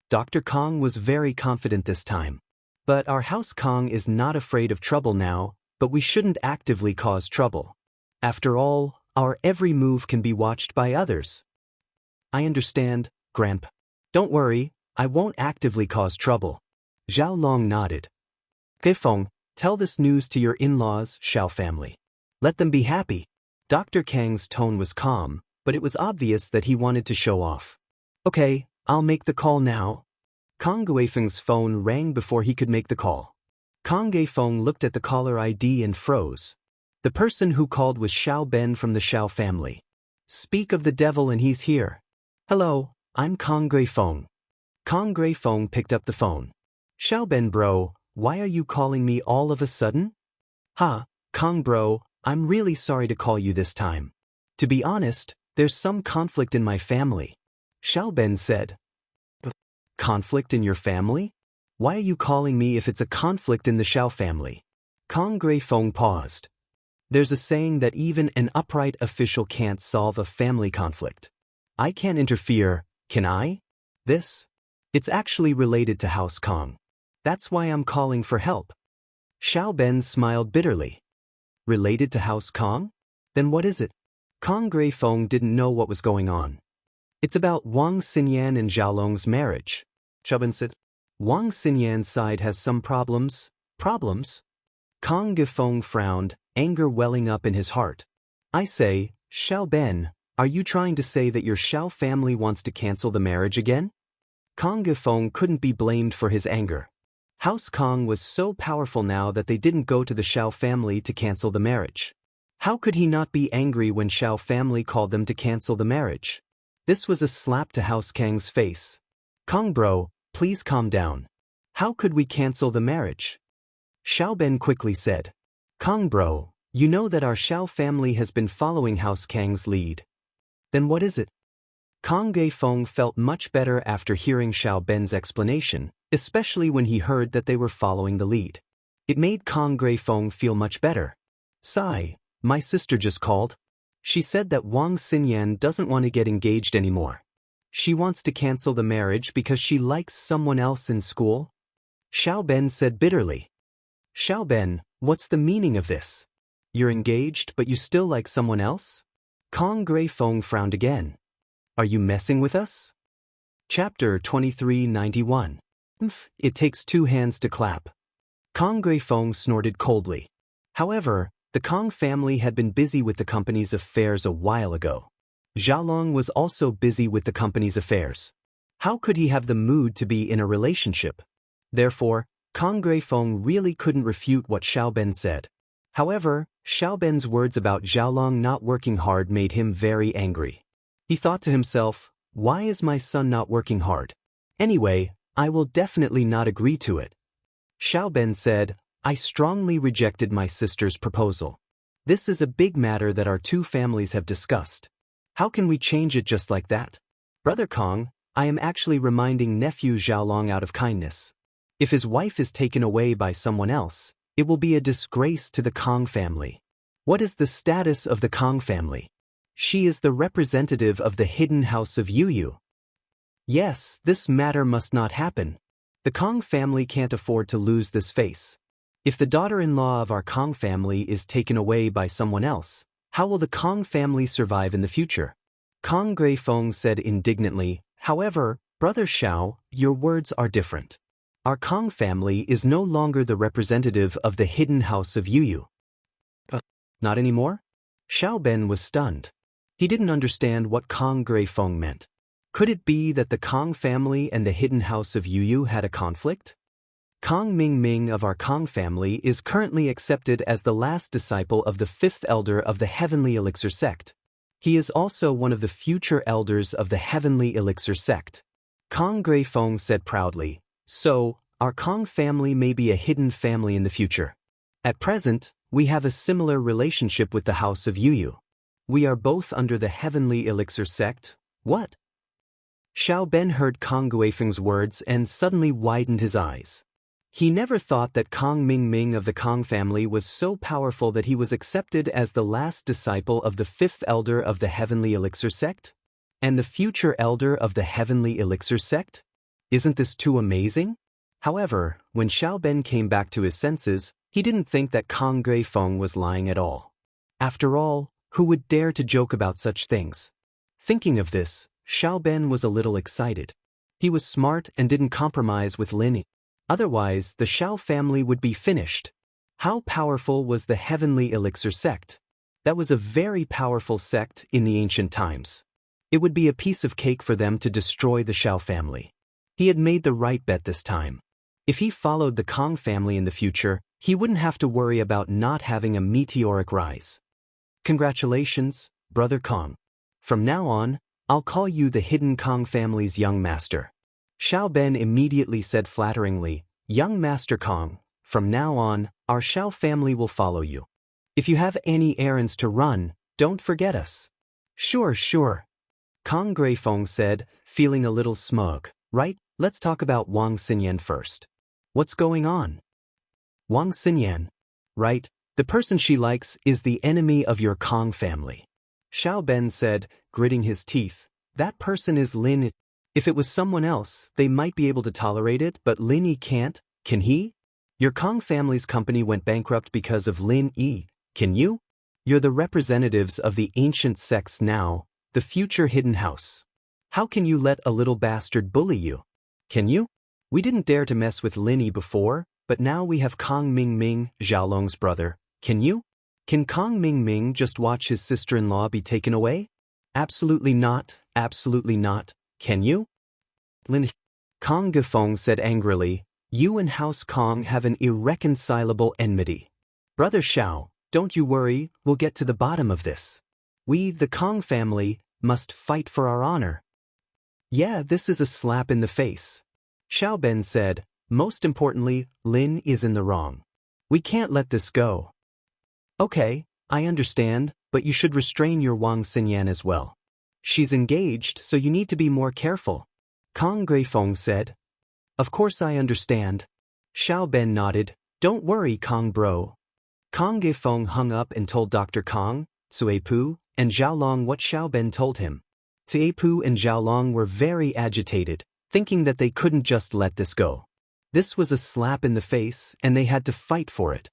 Dr. Kong was very confident this time. But our House Kong is not afraid of trouble now, but we shouldn't actively cause trouble. After all, our every move can be watched by others. I understand, Grandpa. Don't worry, I won't actively cause trouble. Xiaolong nodded. Guifeng, tell this news to your in-laws, Xiao family. Let them be happy. Dr. Kang's tone was calm, but it was obvious that he wanted to show off. Okay, I'll make the call now. Kong Guifeng's phone rang before he could make the call. Kong Guifeng looked at the caller ID and froze. The person who called was Xiao Ben from the Xiao family. Speak of the devil and he's here. Hello, I'm Kong Guifeng. Kong Guifeng picked up the phone. Xiao Ben bro, why are you calling me all of a sudden? Kong bro, I'm really sorry to call you this time. To be honest, there's some conflict in my family. Xiao Ben said. Conflict in your family? Why are you calling me if it's a conflict in the Xiao family? Kong Guifeng paused. There's a saying that even an upright official can't solve a family conflict. I can't interfere, can I? It's actually related to House Kong. That's why I'm calling for help. Xiao Ben smiled bitterly. Related to House Kong? Then what is it? Kong Guifeng didn't know what was going on. It's about Wang Xinyan and Xiaolong's marriage. Xiao Ben said. Wang Xinyan's side has some problems. Problems? Kong Guifeng frowned, anger welling up in his heart. I say, Xiao Ben, are you trying to say that your Xiao family wants to cancel the marriage again? Kong Guifeng couldn't be blamed for his anger. House Kong was so powerful now that they didn't go to the Xiao family to cancel the marriage. How could he not be angry when Xiao family called them to cancel the marriage? This was a slap to House Kang's face. Kong bro, please calm down. How could we cancel the marriage? Xiao Ben quickly said. Kong bro, you know that our Xiao family has been following House Kang's lead. Then what is it? Kong Guifeng felt much better after hearing Xiao Ben's explanation, especially when he heard that they were following the lead. It made Kong Guifeng feel much better. Sigh, my sister just called. She said that Wang Xinyan doesn't want to get engaged anymore. She wants to cancel the marriage because she likes someone else in school. Xiao Ben said bitterly. Xiao Ben, what's the meaning of this? You're engaged but you still like someone else? Kong Guifeng frowned again. Are you messing with us? Chapter 2391. It takes two hands to clap. Kong Guifeng snorted coldly. However, the Kong family had been busy with the company's affairs a while ago. Xiaolong was also busy with the company's affairs. How could he have the mood to be in a relationship? Therefore, Kong Guifeng really couldn't refute what Xiao Ben said. However, Xiao Ben's words about Xiaolong not working hard made him very angry. He thought to himself, why is my son not working hard? Anyway, I will definitely not agree to it. Xiao Ben said, I strongly rejected my sister's proposal. This is a big matter that our two families have discussed. How can we change it just like that? Brother Kong, I am actually reminding nephew Xiaolong out of kindness. If his wife is taken away by someone else, it will be a disgrace to the Kong family. What is the status of the Kong family? She is the representative of the hidden house of Yu. Yes, this matter must not happen. The Kong family can't afford to lose this face. If the daughter-in-law of our Kong family is taken away by someone else, How will the Kong family survive in the future? Kong Greifeng said indignantly, however, Brother Xiao, your words are different. Our Kong family is no longer the representative of the hidden house of Yuyu. Not anymore? Xiao Ben was stunned. He didn't understand what Kong Greifeng meant. Could it be that the Kong family and the hidden house of Yuyu had a conflict? Kong Ming of our Kong family is currently accepted as the last disciple of the fifth elder of the Heavenly Elixir sect. He is also one of the future elders of the Heavenly Elixir sect. Kong Greifeng said proudly, so, our Kong family may be a hidden family in the future. At present, we have a similar relationship with the house of Yuyu. We are both under the Heavenly Elixir sect. What? Xiao Ben heard Kong Guifeng's words and suddenly widened his eyes. He never thought that Kong Ming of the Kong family was so powerful that he was accepted as the last disciple of the fifth elder of the Heavenly Elixir sect? And the future elder of the Heavenly Elixir sect? Isn't this too amazing? However, when Xiao Ben came back to his senses, he didn't think that Kong Greifeng was lying at all. After all, who would dare to joke about such things? Thinking of this, Xiao Ben was a little excited. He was smart and didn't compromise with Lin. Otherwise, the Xiao family would be finished. How powerful was the Heavenly Elixir sect? That was a very powerful sect in the ancient times. It would be a piece of cake for them to destroy the Xiao family. He had made the right bet this time. If he followed the Kong family in the future, he wouldn't have to worry about not having a meteoric rise. Congratulations, Brother Kong. From now on, I'll call you the Hidden Kong family's young master. Xiao Ben immediately said flatteringly, Young Master Kong, from now on, our Xiao family will follow you. If you have any errands to run, don't forget us. Sure. Kong Greifeng said, feeling a little smug. Right, let's talk about Wang Xinyan first. What's going on? Wang Xinyan. Right, the person she likes is the enemy of your Kong family. Xiao Ben said, gritting his teeth, that person is Lin. If it was someone else, they might be able to tolerate it, but Lin Yi can't, can he? Your Kong family's company went bankrupt because of Lin Yi, can you? You're the representatives of the ancient sects now, the future hidden house. How can you let a little bastard bully you? Can you? We didn't dare to mess with Lin Yi before, but now we have Kong Ming, Xiaolong's brother, can you? Can Kong Ming just watch his sister-in-law be taken away? Absolutely not, can you? Lin Kong Gifeng said angrily, you and House Kong have an irreconcilable enmity. Brother Xiao, don't you worry, we'll get to the bottom of this. We, the Kong family, must fight for our honor. Yeah, this is a slap in the face. Xiao Ben said, most importantly, Lin is in the wrong. We can't let this go. Okay, I understand, but you should restrain your Wang Xinyan as well. She's engaged, so you need to be more careful. Kong Greifeng said. Of course I understand. Xiao Ben nodded. Don't worry, Kong bro. Kong Greifeng hung up and told Dr. Kong, Cuepu, and Xiaolong what Xiao Ben told him. Cuepu and Xiaolong were very agitated, thinking that they couldn't just let this go. This was a slap in the face, and they had to fight for it.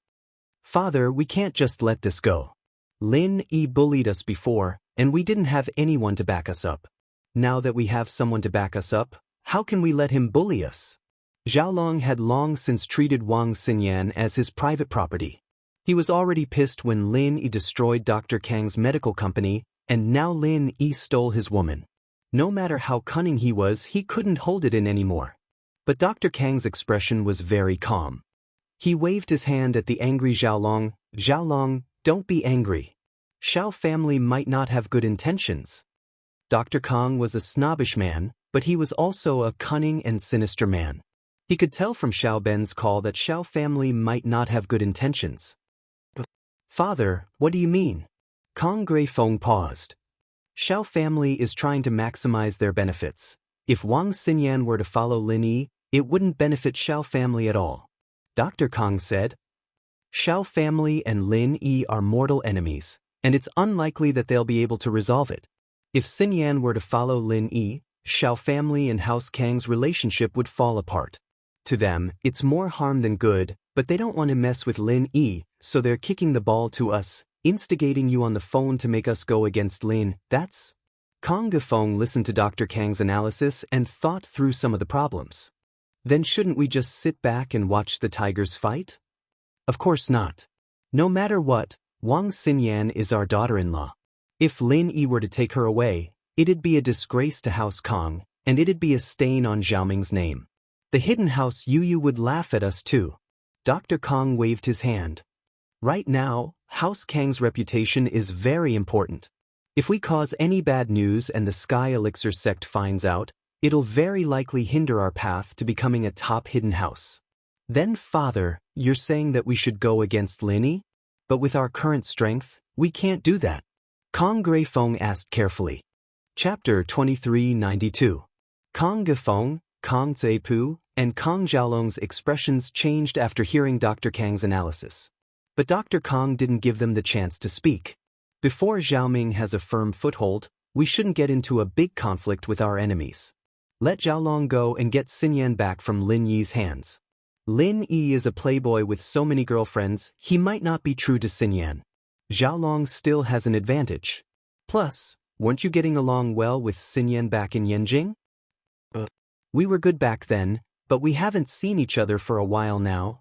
Father, we can't just let this go. Lin Yi bullied us before, and we didn't have anyone to back us up. Now that we have someone to back us up, how can we let him bully us? Xiaolong had long since treated Wang Xinyan as his private property. He was already pissed when Lin Yi destroyed Dr. Kang's medical company, and now Lin Yi stole his woman. No matter how cunning he was, he couldn't hold it in anymore. But Dr. Kang's expression was very calm. He waved his hand at the angry Xiaolong. Xiaolong, don't be angry. Xiao family might not have good intentions. Dr. Kang was a snobbish man, but he was also a cunning and sinister man. He could tell from Xiao Ben's call that Xiao family might not have good intentions. Father, what do you mean? Kong Greifeng paused. Xiao family is trying to maximize their benefits. If Wang Xinyan were to follow Lin Yi, it wouldn't benefit Xiao family at all. Dr. Kang said. Xiao family and Lin Yi are mortal enemies, and it's unlikely that they'll be able to resolve it. If Xinyan were to follow Lin Yi, Xiao family and House Kang's relationship would fall apart. To them, it's more harm than good, but they don't want to mess with Lin Yi, so they're kicking the ball to us, instigating you on the phone to make us go against Lin, that's... Kang Gafeng listened to Dr. Kang's analysis and thought through some of the problems. Then shouldn't we just sit back and watch the tigers fight? Of course not. No matter what, Wang Xinyan is our daughter-in-law. If Lin Yi were to take her away, it'd be a disgrace to House Kang, and it'd be a stain on Xiaoming's name. The hidden House Yu would laugh at us too. Dr. Kang waved his hand. Right now, House Kang's reputation is very important. If we cause any bad news and the Sky Elixir sect finds out, it'll very likely hinder our path to becoming a top hidden house. Then father, you're saying that we should go against Lin Yi? But with our current strength, we can't do that. Kang Greifeng asked carefully. Chapter 2392. Kang Gafeng, Kang Zaipu, and Kang Xiaolong's expressions changed after hearing Dr. Kang's analysis. But Dr. Kang didn't give them the chance to speak. Before Xiaoming has a firm foothold, we shouldn't get into a big conflict with our enemies. Let Xiaolong go and get Xinyan back from Lin Yi's hands. Lin Yi is a playboy with so many girlfriends, he might not be true to Xinyan. Xiaolong still has an advantage. Plus, weren't you getting along well with Xinyan back in Yanjing? We were good back then, but we haven't seen each other for a while now.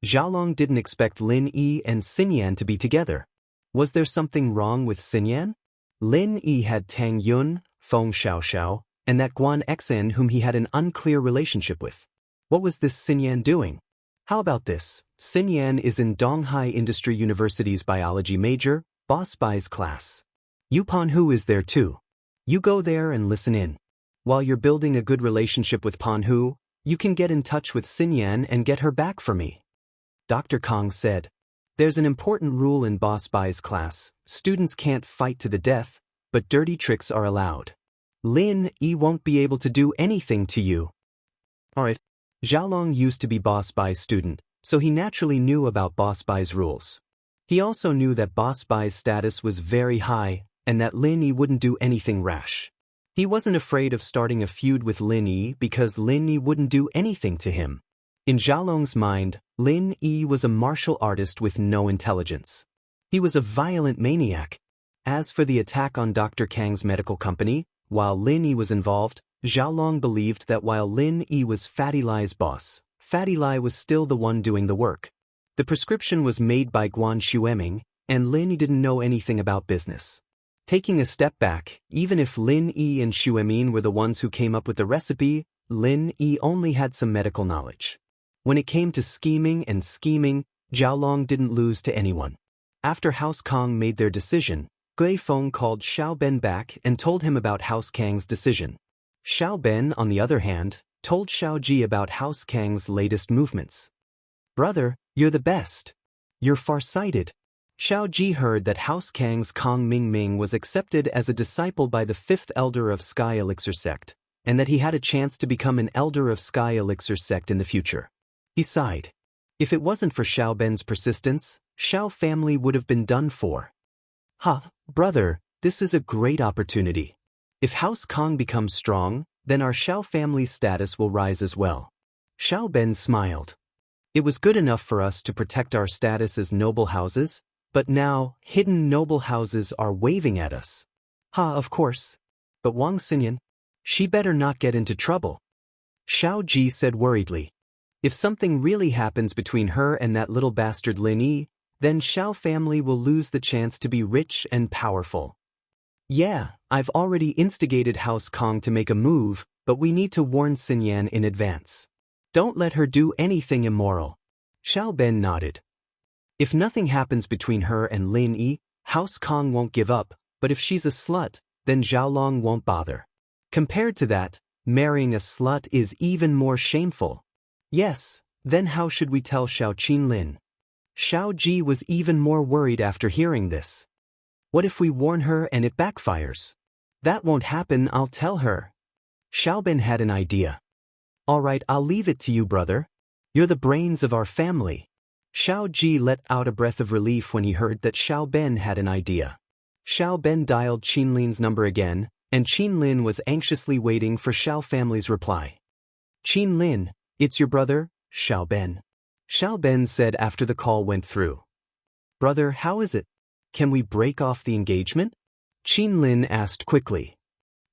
Xiaolong didn't expect Lin Yi and Xinyan to be together. Was there something wrong with Xinyan? Lin Yi had Tang Yun, Feng Xiaoxiao, and that Guan Xen whom he had an unclear relationship with. What was this Xinyan doing? How about this? Xinyan is in Donghai Industry University's biology major, Boss Bai's class. Yu Panhu is there too. You go there and listen in. While you're building a good relationship with Panhu, you can get in touch with Xinyan and get her back for me. Dr. Kang said. There's an important rule in Boss Bai's class. Students can't fight to the death, but dirty tricks are allowed. Lin Yi won't be able to do anything to you. Alright. Xiaolong used to be Boss Bai's student, so he naturally knew about Boss Bai's rules. He also knew that Boss Bai's status was very high, and that Lin Yi wouldn't do anything rash. He wasn't afraid of starting a feud with Lin Yi because Lin Yi wouldn't do anything to him. In Xiaolong's mind, Lin Yi was a martial artist with no intelligence. He was a violent maniac. As for the attack on Dr. Kang's medical company, while Lin Yi was involved, Xiaolong believed that while Lin Yi was Fatty Lai's boss, Fatty Lai was still the one doing the work. The prescription was made by Guan Xueming, and Lin Yi didn't know anything about business. Taking a step back, even if Lin Yi and Xueming were the ones who came up with the recipe, Lin Yi only had some medical knowledge. When it came to scheming, Xiaolong didn't lose to anyone. After House Kang made their decision, Gui Feng called Xiao Ben back and told him about House Kang's decision. Xiao Ben, on the other hand, told Xiao Ji about House Kang's latest movements. Brother, you're the best. You're far-sighted. Xiao Ji heard that House Kang's Kang Mingming was accepted as a disciple by the 5th elder of Sky Elixir sect, and that he had a chance to become an elder of Sky Elixir sect in the future. He sighed. If it wasn't for Xiao Ben's persistence, Xiao family would have been done for. Brother, this is a great opportunity. If House Kang becomes strong, then our Xiao family's status will rise as well. Xiao Ben smiled. It was good enough for us to protect our status as noble houses, but now hidden noble houses are waving at us. Of course. But Wang Xinyan? She better not get into trouble. Xiao Ji said worriedly. If something really happens between her and that little bastard Lin Yi, then Xiao family will lose the chance to be rich and powerful. Yeah, I've already instigated House Kang to make a move, but we need to warn Xinyan in advance. Don't let her do anything immoral. Xiao Ben nodded. If nothing happens between her and Lin Yi, House Kang won't give up, but if she's a slut, then Xiaolong won't bother. Compared to that, marrying a slut is even more shameful. Yes, then how should we tell Xiao Qinlin? Xiao Ji was even more worried after hearing this. What if we warn her and it backfires? That won't happen, I'll tell her. Xiao Ben had an idea. Alright, I'll leave it to you, brother. You're the brains of our family. Xiao Ji let out a breath of relief when he heard that Xiao Ben had an idea. Xiao Ben dialed Qinlin's number again, and Qinlin was anxiously waiting for Xiao family's reply. Qinlin, it's your brother, Xiao Ben. Xiao Ben said after the call went through. Brother, how is it? Can we break off the engagement? Qin Lin asked quickly.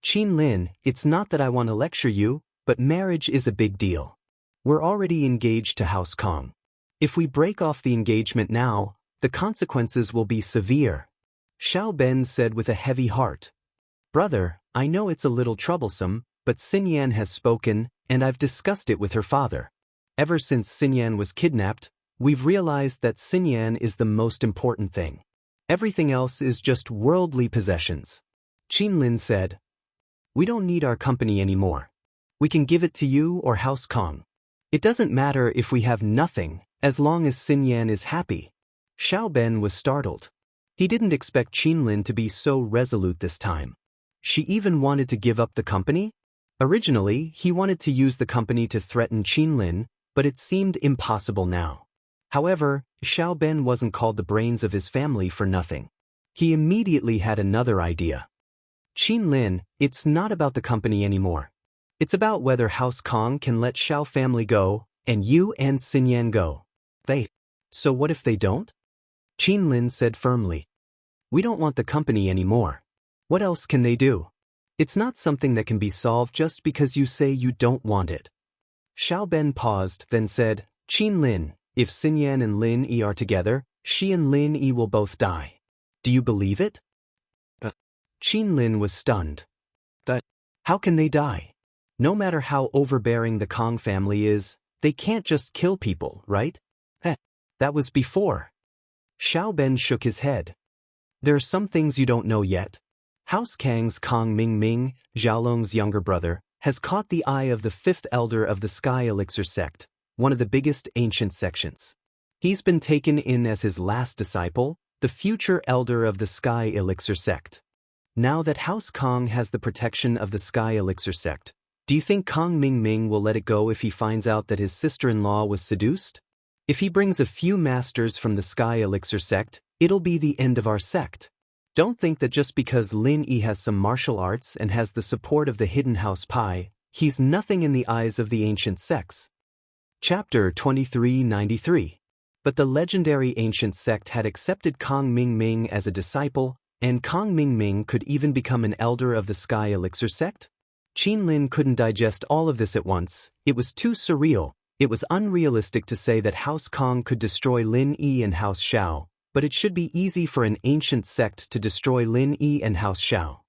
Qin Lin, it's not that I want to lecture you, but marriage is a big deal. We're already engaged to House Kong. If we break off the engagement now, the consequences will be severe. Xiao Ben said with a heavy heart. Brother, I know it's a little troublesome, but Xinyan has spoken, and I've discussed it with her father. Ever since Xinyan was kidnapped, we've realized that Xinyan is the most important thing. Everything else is just worldly possessions. Qin Lin said. We don't need our company anymore. We can give it to you or House Kong. It doesn't matter if we have nothing, as long as Xinyan is happy. Xiao Ben was startled. He didn't expect Qin Lin to be so resolute this time. She even wanted to give up the company? Originally, he wanted to use the company to threaten Qin Lin, but it seemed impossible now. However, Xiao Ben wasn't called the brains of his family for nothing. He immediately had another idea. Qin Lin, it's not about the company anymore. It's about whether House Kong can let Xiao family go, and you and Xinyan go. So what if they don't? Qin Lin said firmly. We don't want the company anymore. What else can they do? It's not something that can be solved just because you say you don't want it. Xiao Ben paused, then said, Qin Lin, if Xinyan and Lin Yi are together, she and Lin Yi will both die. Do you believe it? Qin Lin was stunned. How can they die? No matter how overbearing the Kong family is, they can't just kill people, right? That was before. Xiao Ben shook his head. There are some things you don't know yet. House Kang's Kong Ming, Xiaolong's younger brother, has caught the eye of the fifth elder of the Sky Elixir sect, one of the biggest ancient sections. He's been taken in as his last disciple, the future elder of the Sky Elixir sect. Now that House Kong has the protection of the Sky Elixir sect, do you think Kong Ming will let it go if he finds out that his sister-in-law was seduced? If he brings a few masters from the Sky Elixir sect, it'll be the end of our sect. Don't think that just because Lin Yi has some martial arts and has the support of the Hidden House Pai, he's nothing in the eyes of the ancient sects. Chapter 2393. But the legendary ancient sect had accepted Kong Ming as a disciple, and Kong Ming could even become an elder of the Sky Elixir sect? Qin Lin couldn't digest all of this at once. It was too surreal. It was unrealistic to say that House Kong could destroy Lin Yi and House Xiao, but it should be easy for an ancient sect to destroy Lin Yi and House Xiao.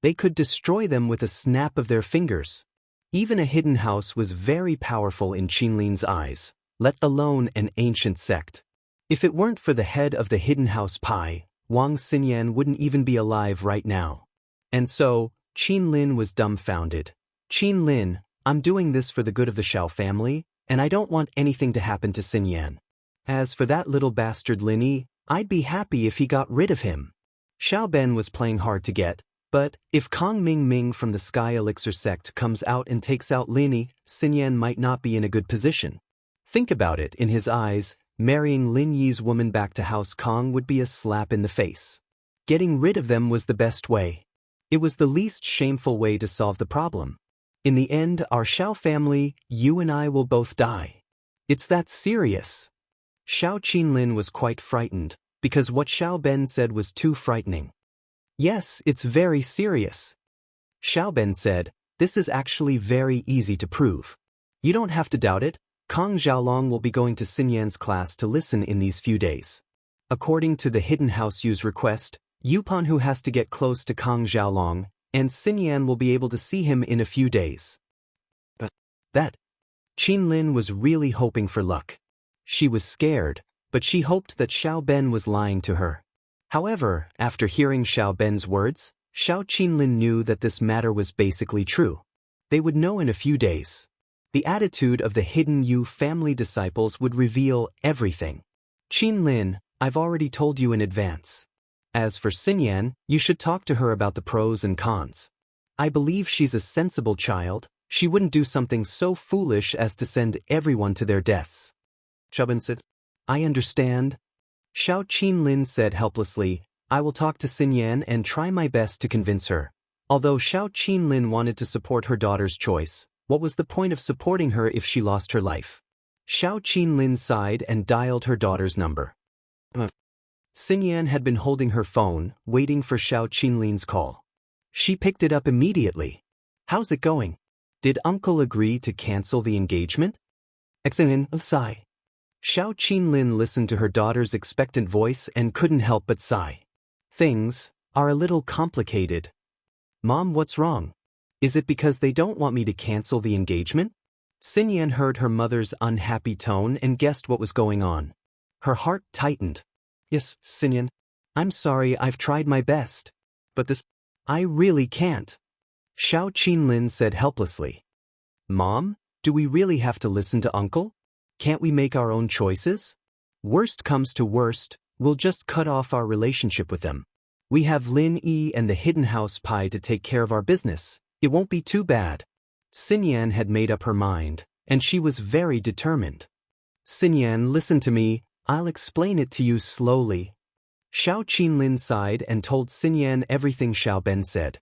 They could destroy them with a snap of their fingers. Even a hidden house was very powerful in Qin Lin's eyes, let alone an ancient sect. If it weren't for the head of the Hidden House Pai, Wang Xinyan wouldn't even be alive right now. And so, Qin Lin was dumbfounded. Qin Lin, I'm doing this for the good of the Xiao family, and I don't want anything to happen to Xinyan. As for that little bastard Lin Yi, I'd be happy if he got rid of him. Xiao Ben was playing hard to get, but if Kong Ming from the Sky Elixir sect comes out and takes out Lin Yi, Xinyan might not be in a good position. Think about it, in his eyes, marrying Lin Yi's woman back to House Kong would be a slap in the face. Getting rid of them was the best way. It was the least shameful way to solve the problem. In the end, our Xiao family, you and I will both die. It's that serious. Xiao Qinlin was quite frightened, because what Xiao Ben said was too frightening. Yes, it's very serious. Xiao Ben said, this is actually very easy to prove. You don't have to doubt it. Kong Xiaolong will be going to Xinyan's class to listen in these few days. According to the Hidden House Yu's request, Yupan who has to get close to Kong Xiaolong, and Xinyan will be able to see him in a few days. But that, Qinlin was really hoping for luck. She was scared, but she hoped that Xiao Ben was lying to her. However, after hearing Xiao Ben's words, Xiao Qinlin knew that this matter was basically true. They would know in a few days. The attitude of the Hidden Yu family disciples would reveal everything. Qinlin, I've already told you in advance. As for Xinyan, you should talk to her about the pros and cons. I believe she's a sensible child. She wouldn't do something so foolish as to send everyone to their deaths. Chuban said, I understand. Xiao Qinlin said helplessly, I will talk to Xinyan and try my best to convince her. Although Xiao Qinlin wanted to support her daughter's choice, what was the point of supporting her if she lost her life? Xiao Qinlin sighed and dialed her daughter's number. Xinyan had been holding her phone, waiting for Xiao Qinlin's call. She picked it up immediately. How's it going? Did Uncle agree to cancel the engagement? Excellent, sigh. Xiao Qinlin listened to her daughter's expectant voice and couldn't help but sigh. Things are a little complicated. Mom, what's wrong? Is it because they don't want me to cancel the engagement? Xinyan heard her mother's unhappy tone and guessed what was going on. Her heart tightened. Yes, Xinyan. I'm sorry, I've tried my best. But I really can't. Xiao Qinlin said helplessly. Mom, do we really have to listen to Uncle? Can't we make our own choices? Worst comes to worst, we'll just cut off our relationship with them. We have Lin Yi and the hidden house pie to take care of our business. It won't be too bad. Xinyan had made up her mind, and she was very determined. Xinyan, listen to me, I'll explain it to you slowly. Xiao Qinlin sighed and told Xinyan everything Xiao Ben said.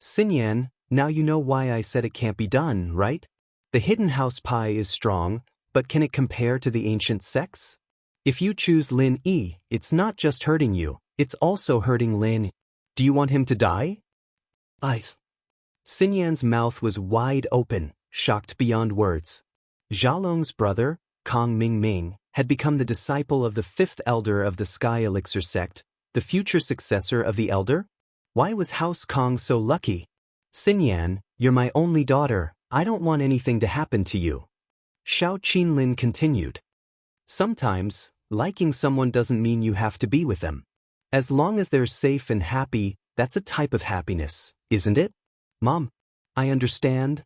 Xinyan, now you know why I said it can't be done, right? The hidden house pie is strong, but can it compare to the ancient sex? If you choose Lin Yi, it's not just hurting you, it's also hurting Lin. Do you want him to die? Xinyan's mouth was wide open, shocked beyond words. Xiaolong's brother, Kong Mingming, had become the disciple of the fifth elder of the Sky Elixir sect, the future successor of the elder? Why was House Kong so lucky? Xinyan, you're my only daughter, I don't want anything to happen to you. Xiao Qinlin continued. Sometimes, liking someone doesn't mean you have to be with them. As long as they're safe and happy, that's a type of happiness, isn't it? Mom, I understand.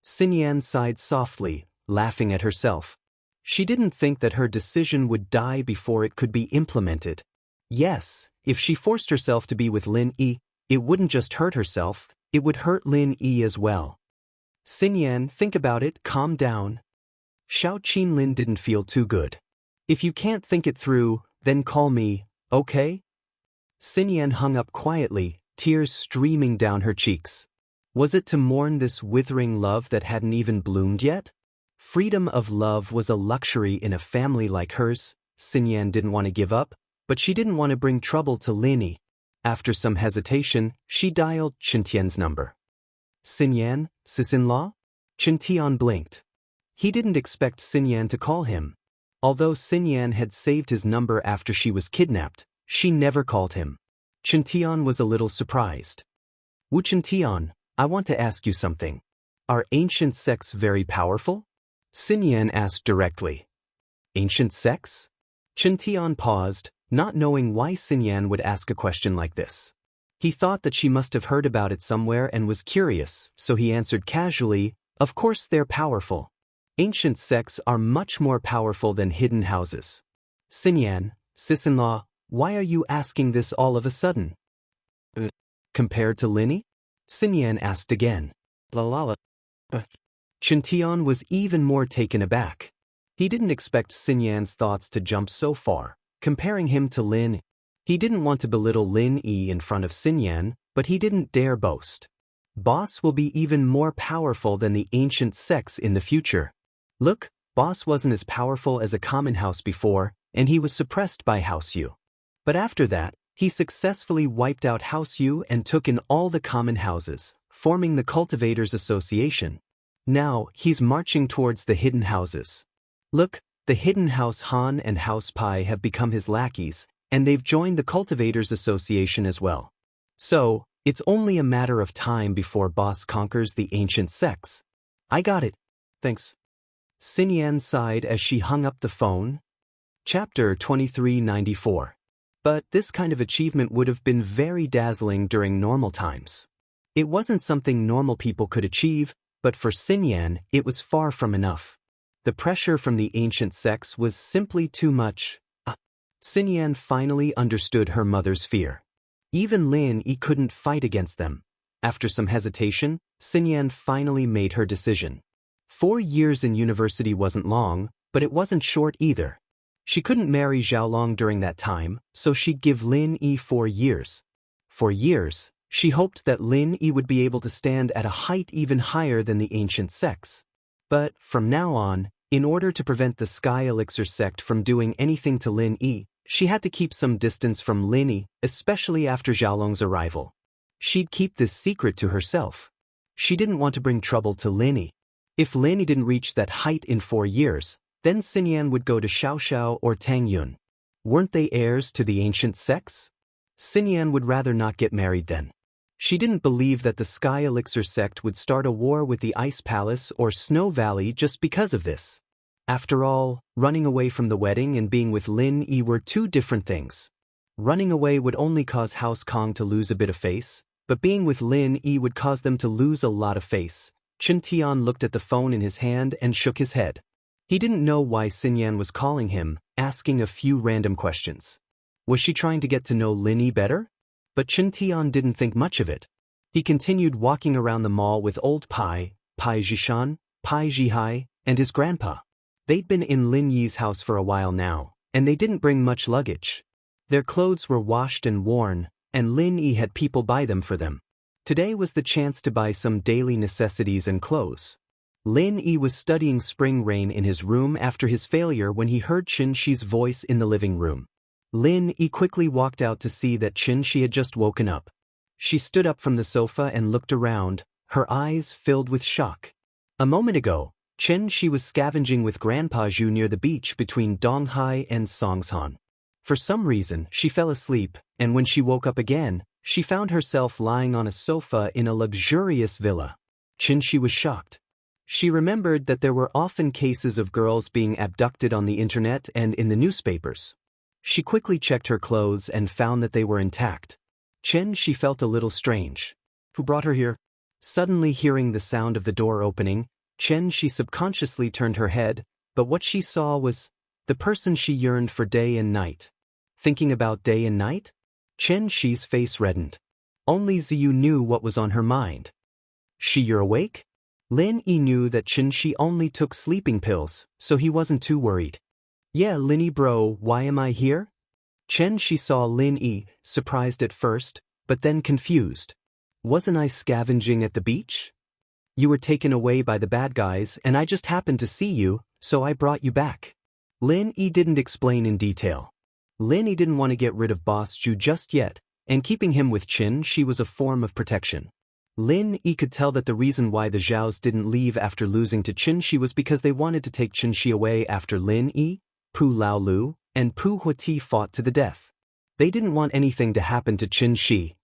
Xinyan sighed softly, laughing at herself. She didn't think that her decision would die before it could be implemented. Yes, if she forced herself to be with Lin Yi, it wouldn't just hurt herself, it would hurt Lin Yi as well. Xinyan, think about it, calm down. Xiao Qinlin didn't feel too good. If you can't think it through, then call me, okay? Xinyan hung up quietly, tears streaming down her cheeks. Was it to mourn this withering love that hadn't even bloomed yet? Freedom of love was a luxury in a family like hers. Xinyan didn't want to give up, but she didn't want to bring trouble to Lin Yi. After some hesitation, she dialed Chen number. Xinyan, sis-in-law? Chen Tian blinked. He didn't expect Xinyan to call him. Although Xinyan had saved his number after she was kidnapped, she never called him. Chen Tian was a little surprised. Wu Chen Tian, I want to ask you something. Are ancient sects very powerful? Xinyan asked directly. Ancient sects? Chen Tian paused, not knowing why Xinyan would ask a question like this. He thought that she must have heard about it somewhere and was curious, so he answered casually, of course they're powerful. Ancient sects are much more powerful than hidden houses. Xinyan, sis-in-law, why are you asking this all of a sudden? Compared to Lin Yi? Xinyan asked again. Chen Tian was even more taken aback. He didn't expect Xinyan's thoughts to jump so far, comparing him to Lin Yi. He didn't want to belittle Lin Yi in front of Xinyan, but he didn't dare boast. Boss will be even more powerful than the ancient sects in the future. Look, Boss wasn't as powerful as a common house before, and he was suppressed by House Yu. But after that, he successfully wiped out House Yu and took in all the common houses, forming the Cultivators Association. Now, he's marching towards the hidden houses. Look, the hidden house Han and House Pai have become his lackeys, and they've joined the Cultivators Association as well. So, it's only a matter of time before Boss conquers the ancient sects. I got it. Thanks. Xinyan sighed as she hung up the phone. Chapter 2394. But this kind of achievement would have been very dazzling during normal times. It wasn't something normal people could achieve, but for Xinyan, it was far from enough. The pressure from the ancient sects was simply too much. Xinyan finally understood her mother's fear. Even Lin Yi couldn't fight against them. After some hesitation, Xinyan finally made her decision. 4 years in university wasn't long, but it wasn't short either. She couldn't marry Xiaolong during that time, so she'd give Lin Yi 4 years. For years, she hoped that Lin Yi would be able to stand at a height even higher than the ancient sects. But, from now on, in order to prevent the Sky Elixir sect from doing anything to Lin Yi, She had to keep some distance from Lin Yi, especially after Xiaolong's arrival. She'd keep this secret to herself. She didn't want to bring trouble to Lin Yi. If Lin Yi didn't reach that height in 4 years, then Xinyan would go to Xiaoxiao or Tang Yun. Weren't they heirs to the ancient sects? Xinyan would rather not get married then. She didn't believe that the Sky Elixir sect would start a war with the Ice Palace or Snow Valley just because of this. After all, running away from the wedding and being with Lin Yi were two different things. Running away would only cause House Kong to lose a bit of face, but being with Lin Yi would cause them to lose a lot of face. Chen Tian looked at the phone in his hand and shook his head. He didn't know why Xinyan was calling him, asking a few random questions. Was she trying to get to know Lin Yi better? But Chen Tian didn't think much of it. He continued walking around the mall with old Pai Zhishan, Pai Zhihai, and his grandpa. They'd been in Lin Yi's house for a while now, and they didn't bring much luggage. Their clothes were washed and worn, and Lin Yi had people buy them for them. Today was the chance to buy some daily necessities and clothes. Lin Yi was studying Spring Rain in his room after his failure when he heard Qin Shi's voice in the living room. Lin Yi quickly walked out to see that Qin Shi had just woken up. She stood up from the sofa and looked around, her eyes filled with shock. A moment ago, Qin Shi was scavenging with Grandpa Zhu near the beach between Donghai and Songshan. For some reason, she fell asleep, and when she woke up again, she found herself lying on a sofa in a luxurious villa. Qin Shi was shocked. She remembered that there were often cases of girls being abducted on the internet and in the newspapers. She quickly checked her clothes and found that they were intact. Chen Shi felt a little strange. Who brought her here? Suddenly hearing the sound of the door opening, Chen Shi subconsciously turned her head, but what she saw was the person she yearned for day and night. Thinking about day and night? Chen Shi's face reddened. Only Ziyu knew what was on her mind. Shi, you're awake? Lin Yi knew that Chen Shi only took sleeping pills, so he wasn't too worried. Yeah, Lin Yi bro, why am I here? Chen Shi saw Lin Yi, surprised at first, but then confused. Wasn't I scavenging at the beach? You were taken away by the bad guys and I just happened to see you, so I brought you back. Lin Yi didn't explain in detail. Lin Yi didn't want to get rid of Boss Zhu just yet, and keeping him with Qin Shi was a form of protection. Lin Yi could tell that the reason why the Zhaos didn't leave after losing to Qin Shi was because they wanted to take Qin Shi away after Lin Yi, Pu Laolu, and Pu Huati fought to the death. They didn't want anything to happen to Qin Shi.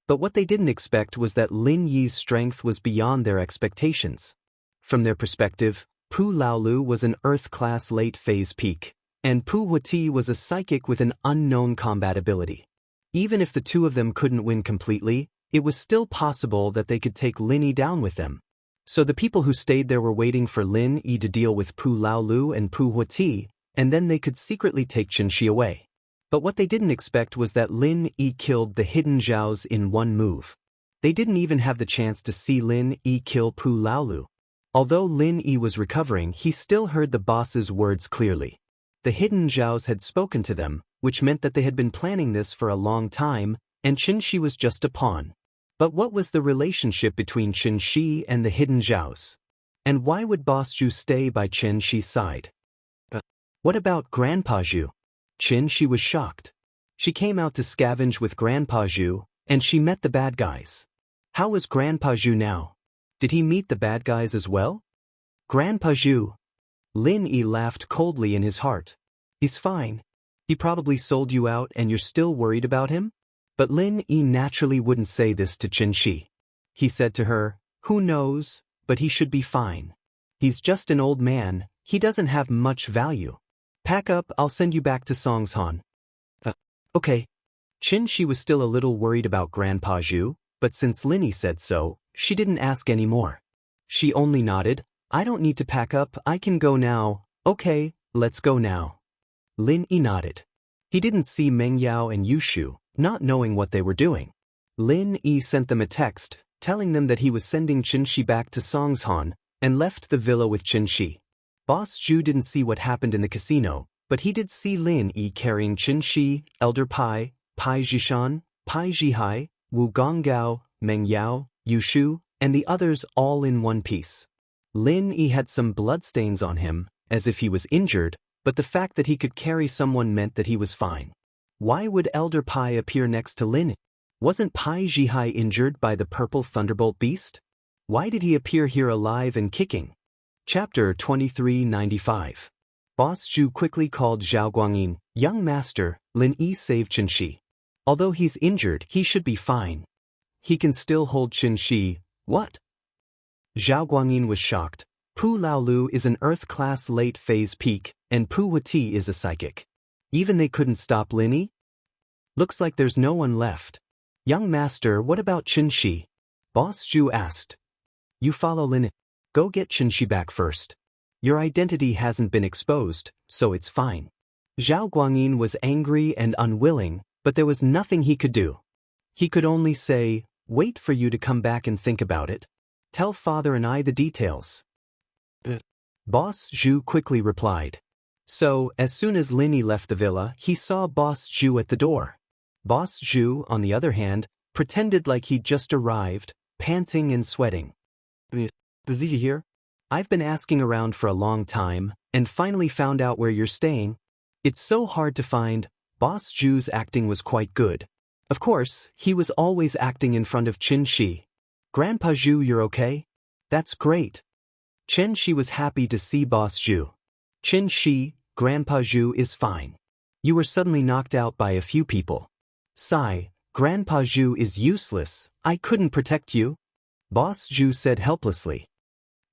But what they didn't expect was that Lin Yi's strength was beyond their expectations. From their perspective, Pu Laolu was an Earth-class late-phase peak, and Pu Huati was a psychic with an unknown combat ability. Even if the two of them couldn't win completely, it was still possible that they could take Lin Yi down with them. So the people who stayed there were waiting for Lin Yi to deal with Pu Laolu and Pu Huati, and then they could secretly take Qin Shi away. But what they didn't expect was that Lin Yi killed the hidden Zhaos in one move. They didn't even have the chance to see Lin Yi kill Pu Laolu. Although Lin Yi was recovering, he still heard the boss's words clearly. The hidden Zhaos had spoken to them, which meant that they had been planning this for a long time, and Qin Shi was just a pawn. But what was the relationship between Qin Shi and the hidden Zhaos? And why would Boss Zhu stay by Qin Shi's side? What about Grandpa Zhu? Qin Shi was shocked. She came out to scavenge with Grandpa Zhu, and she met the bad guys. How was Grandpa Zhu now? Did he meet the bad guys as well? Grandpa Zhu. Lin Yi laughed coldly in his heart. He's fine. He probably sold you out and you're still worried about him? But Lin Yi naturally wouldn't say this to Qin Shi. He said to her, who knows, but he should be fine. He's just an old man, he doesn't have much value. Pack up, I'll send you back to Songshan. Okay. Qin Shi was still a little worried about Grandpa Zhu, but since Lin Yi said so, she didn't ask any more. She only nodded. I don't need to pack up, I can go now. Okay, let's go now. Lin Yi nodded. He didn't see Meng Yao and Yushu, not knowing what they were doing. Lin Yi sent them a text, telling them that he was sending Qin Shi back to Songshan, and left the villa with Qin Shi. Boss Zhu didn't see what happened in the casino, but he did see Lin Yi carrying Qin Shi, Elder Pai, Pai Zhishan, Pai Zhihai, Wu Gonggao, Meng Yao, Yushu, and the others all in one piece. Lin Yi had some bloodstains on him, as if he was injured, but the fact that he could carry someone meant that he was fine. Why would Elder Pai appear next to Lin? Wasn't Pai Zhihai injured by the purple thunderbolt beast? Why did he appear here alive and kicking? Chapter 2395. Boss Zhu quickly called Zhao Guangyin, young master, Lin Yi saved Qianxi. Although he's injured, he should be fine. He can still hold Qianxi. What? Zhao Guangyin was shocked. Pu Laolu is an Earth-class late-phase peak, and Pu Huati is a psychic. Even they couldn't stop Lin Yi? Looks like there's no one left. Young master, what about Qianxi? Boss Zhu asked. You follow Lin Yi. Go get Qianxi back first. Your identity hasn't been exposed, so it's fine. Zhao Guangyin was angry and unwilling, but there was nothing he could do. He could only say, wait for you to come back and think about it. Tell father and I the details. Boss Zhu quickly replied. So, as soon as Lin Yi left the villa, he saw Boss Zhu at the door. Boss Zhu, on the other hand, pretended like he'd just arrived, panting and sweating. Did you hear? I've been asking around for a long time, and finally found out where you're staying. It's so hard to find. Boss Zhu's acting was quite good. Of course, he was always acting in front of Qianxi. Grandpa Zhu, you're okay? That's great. Qianxi was happy to see Boss Zhu. Qianxi, Grandpa Zhu is fine. You were suddenly knocked out by a few people. Sigh, Grandpa Zhu is useless, I couldn't protect you. Boss Zhu said helplessly.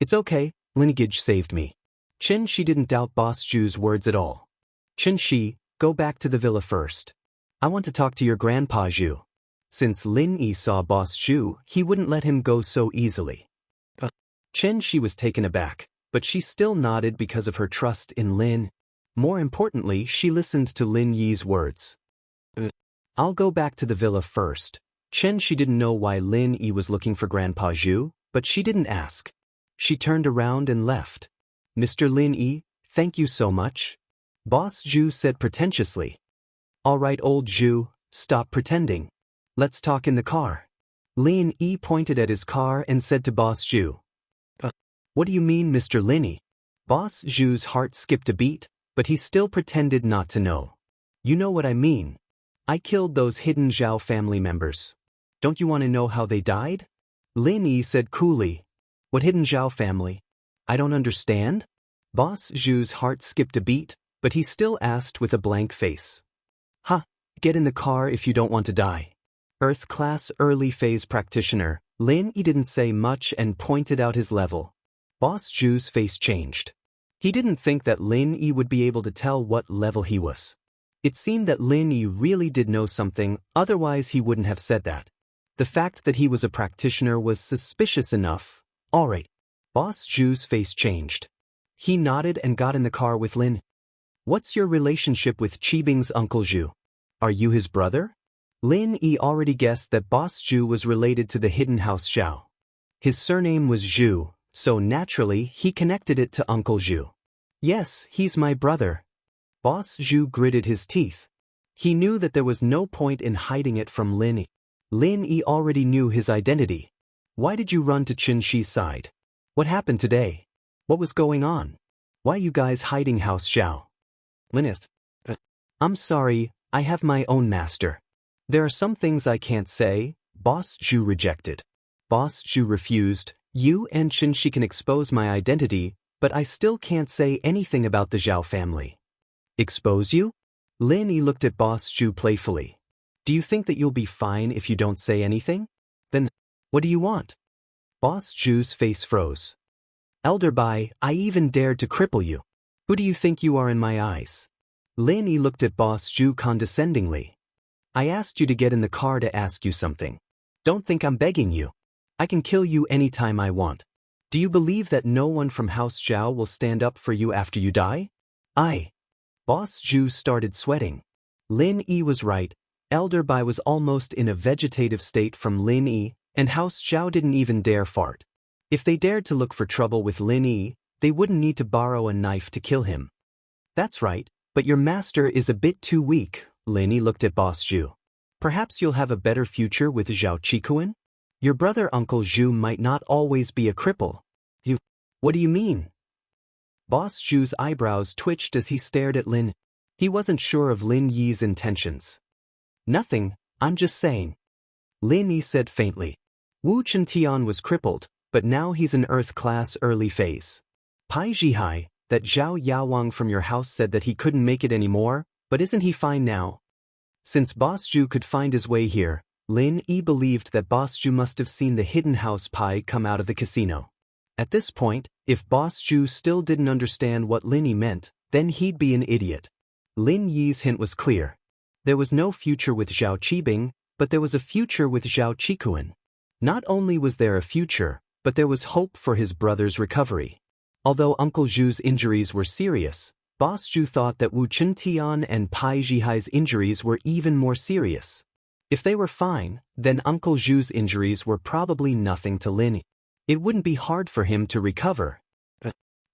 It's okay, Lineage saved me. Qianxi didn't doubt Boss Zhu's words at all. Qianxi, go back to the villa first. I want to talk to your Grandpa Zhu. Since Lin Yi saw Boss Zhu, he wouldn't let him go so easily. Qianxi was taken aback, but she still nodded because of her trust in Lin. More importantly, she listened to Lin Yi's words. I'll go back to the villa first. Qianxi didn't know why Lin Yi was looking for Grandpa Zhu, but she didn't ask. She turned around and left. Mr. Lin Yi, thank you so much. Boss Zhu said pretentiously. All right, old Zhu, stop pretending. Let's talk in the car. Lin Yi pointed at his car and said to Boss Zhu. What do you mean, Mr. Lin Yi? Boss Zhu's heart skipped a beat, but he still pretended not to know. You know what I mean. I killed those hidden Zhao family members. Don't you want to know how they died? Lin Yi said coolly. What hidden Zhao family? I don't understand. Boss Zhu's heart skipped a beat, but he still asked with a blank face. Get in the car if you don't want to die. Earth-class early-phase practitioner, Lin Yi didn't say much and pointed out his level. Boss Zhu's face changed. He didn't think that Lin Yi would be able to tell what level he was. It seemed that Lin Yi really did know something, otherwise he wouldn't have said that. The fact that he was a practitioner was suspicious enough. Alright. Boss Zhu's face changed. He nodded and got in the car with Lin. What's your relationship with Qibing's Uncle Zhu? Are you his brother? Lin Yi already guessed that Boss Zhu was related to the hidden house Zhao. His surname was Zhu, so naturally he connected it to Uncle Zhu. Yes, he's my brother. Boss Zhu gritted his teeth. He knew that there was no point in hiding it from Lin Yi. Lin Yi already knew his identity. Why did you run to Qianxi's side? What happened today? What was going on? Why you guys hiding House Zhao? Linist. I'm sorry, I have my own master. There are some things I can't say. Boss Zhu rejected. Boss Zhu refused. You and Qianxi can expose my identity, but I still can't say anything about the Zhao family. Expose you? Lin Yi looked at Boss Zhu playfully. Do you think that you'll be fine if you don't say anything? Then, what do you want? Boss Zhu's face froze. Elder Bai, I even dared to cripple you. Who do you think you are in my eyes? Lin Yi looked at Boss Zhu condescendingly. I asked you to get in the car to ask you something. Don't think I'm begging you. I can kill you anytime I want. Do you believe that no one from House Zhao will stand up for you after you die? Boss Zhu started sweating. Lin Yi was right. Elder Bai was almost in a vegetative state from Lin Yi, and House Zhao didn't even dare fart. If they dared to look for trouble with Lin Yi, they wouldn't need to borrow a knife to kill him. That's right, but your master is a bit too weak. Lin Yi looked at Boss Zhu. Perhaps you'll have a better future with Zhao Qikuan? Your brother Uncle Zhu might not always be a cripple. What do you mean? Boss Zhu's eyebrows twitched as he stared at Lin. He wasn't sure of Lin Yi's intentions. Nothing, I'm just saying. Lin Yi said faintly. Wu Chentian was crippled, but now he's in Earth-class early phase. Pai Zhihai, that Zhao Yaowang from your house said that he couldn't make it anymore, but isn't he fine now? Since Boss Zhu could find his way here, Lin Yi believed that Boss Zhu must have seen the hidden house Pai come out of the casino. At this point, if Boss Zhu still didn't understand what Lin Yi meant, then he'd be an idiot. Lin Yi's hint was clear. There was no future with Zhao Qibing, but there was a future with Zhao Qikuan. Not only was there a future, but there was hope for his brother's recovery. Although Uncle Zhu's injuries were serious, Boss Zhu thought that Wu Chentian and Pai Zhihai's injuries were even more serious. If they were fine, then Uncle Zhu's injuries were probably nothing to Lin Yi. It wouldn't be hard for him to recover.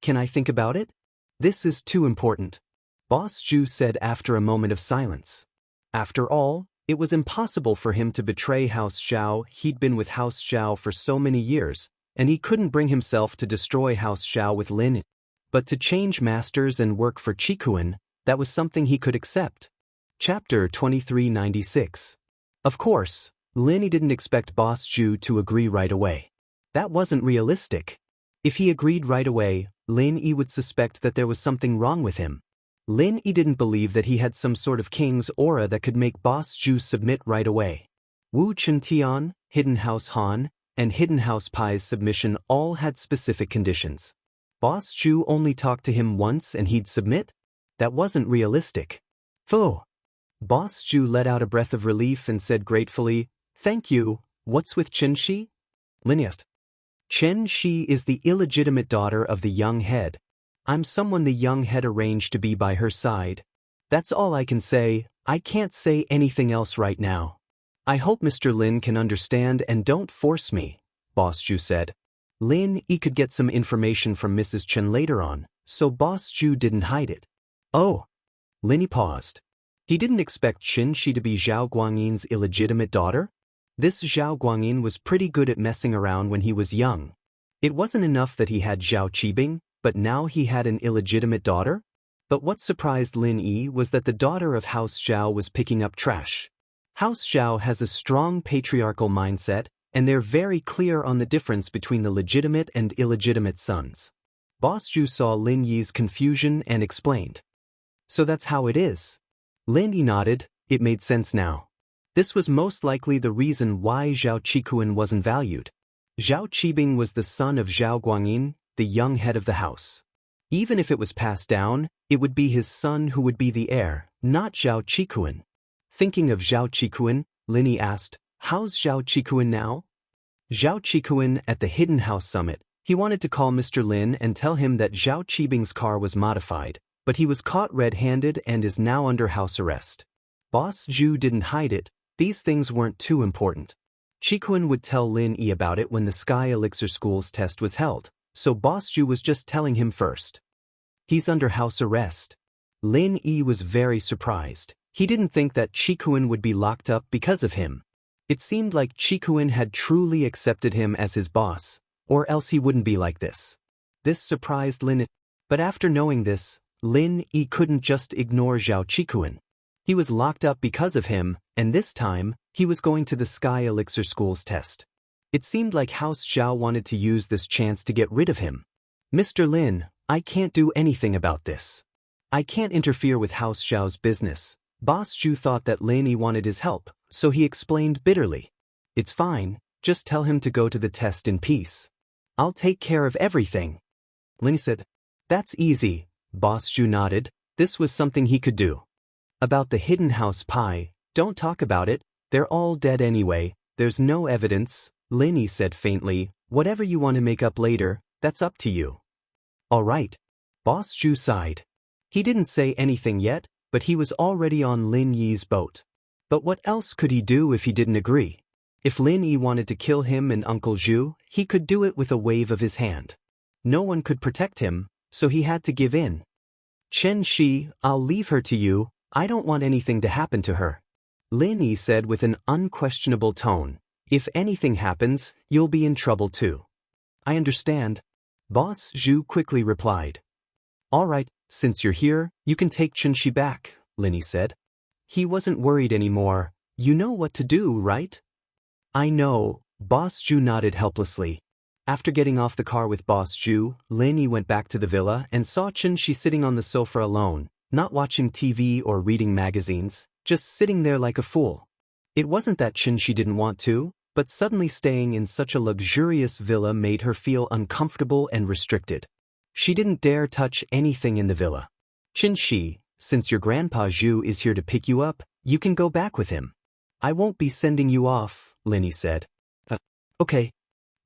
Can I think about it? This is too important, Boss Zhu said after a moment of silence. After all, it was impossible for him to betray House Zhao. He'd been with House Zhao for so many years, and he couldn't bring himself to destroy House Zhao with Lin Yi. But to change masters and work for Qikuan, that was something he could accept. Chapter 2396. Of course, Lin Yi didn't expect Boss Zhu to agree right away. That wasn't realistic. If he agreed right away, Lin Yi would suspect that there was something wrong with him. Lin Yi didn't believe that he had some sort of king's aura that could make Boss Zhu submit right away. Wu Chentian, Hidden House Han, and Hidden House Pai's submission all had specific conditions. Boss Zhu only talked to him once and he'd submit? That wasn't realistic. Phew! Boss Zhu let out a breath of relief and said gratefully, "Thank you. What's with Chen Shi?" Lin Yi asked. Chen Shi is the illegitimate daughter of the young head. I'm someone the young head arranged to be by her side. That's all I can say. I can't say anything else right now. I hope Mr. Lin can understand and don't force me, Boss Zhu said. Lin Yi could get some information from Mrs. Chen later on, so Boss Zhu didn't hide it. Oh. Lin Yi paused. He didn't expect Chen Shi to be Zhao Guangyin's illegitimate daughter? This Zhao Guangyin was pretty good at messing around when he was young. It wasn't enough that he had Zhao Qibing, but now he had an illegitimate daughter? But what surprised Lin Yi was that the daughter of House Zhao was picking up trash. House Zhao has a strong patriarchal mindset, and they're very clear on the difference between the legitimate and illegitimate sons. Boss Zhu saw Lin Yi's confusion and explained. So that's how it is. Lin Yi nodded. It made sense now. This was most likely the reason why Zhao Qikuan wasn't valued. Zhao Qibing was the son of Zhao Guangyin, the young head of the house. Even if it was passed down, it would be his son who would be the heir, not Zhao Qikuan. Thinking of Zhao Qikuan, Lin Yi asked, "How's Zhao Qikuan now?" Zhao Qikuan at the Hidden House Summit. He wanted to call Mr. Lin and tell him that Zhao Qibing's car was modified, but he was caught red-handed and is now under house arrest. Boss Zhu didn't hide it. These things weren't too important. Qikuan would tell Lin Yi about it when the Sky Elixir School's test was held, so Boss Zhu was just telling him first. He's under house arrest. Lin Yi was very surprised. He didn't think that Qikuan would be locked up because of him. It seemed like Qikuan had truly accepted him as his boss, or else he wouldn't be like this. This surprised Lin Yi. But after knowing this, Lin Yi couldn't just ignore Zhao Qikuan. He was locked up because of him, and this time, he was going to the Sky Elixir School's test. It seemed like House Zhao wanted to use this chance to get rid of him. Mr. Lin, I can't do anything about this. I can't interfere with House Zhao's business. Boss Zhu thought that Lin Yi wanted his help, so he explained bitterly. It's fine, just tell him to go to the test in peace. I'll take care of everything. Lin Yi said. That's easy, Boss Zhu nodded. This was something he could do. About the Hidden House Pai, don't talk about it, they're all dead anyway, there's no evidence, Lin Yi said faintly. Whatever you want to make up later, that's up to you. All right. Boss Zhu sighed. He didn't say anything yet, but he was already on Lin Yi's boat. But what else could he do if he didn't agree? If Lin Yi wanted to kill him and Uncle Zhu, he could do it with a wave of his hand. No one could protect him, so he had to give in. Chen Shi, I'll leave her to you. I don't want anything to happen to her. Lin Yi said with an unquestionable tone. If anything happens, you'll be in trouble too. I understand. Boss Zhu quickly replied. All right, Since you're here, you can take Xianxia back, Lin said. He wasn't worried anymore. You know what to do, right? I know, Boss Zhu nodded helplessly. After getting off the car with Boss Zhu, Lin went back to the villa and saw Xianxia sitting on the sofa alone, not watching TV or reading magazines, just sitting there like a fool. It wasn't that Xianxia didn't want to, but suddenly staying in such a luxurious villa made her feel uncomfortable and restricted. She didn't dare touch anything in the villa. Xianxia, since your grandpa Zhu is here to pick you up, you can go back with him. I won't be sending you off, Lin said. Okay.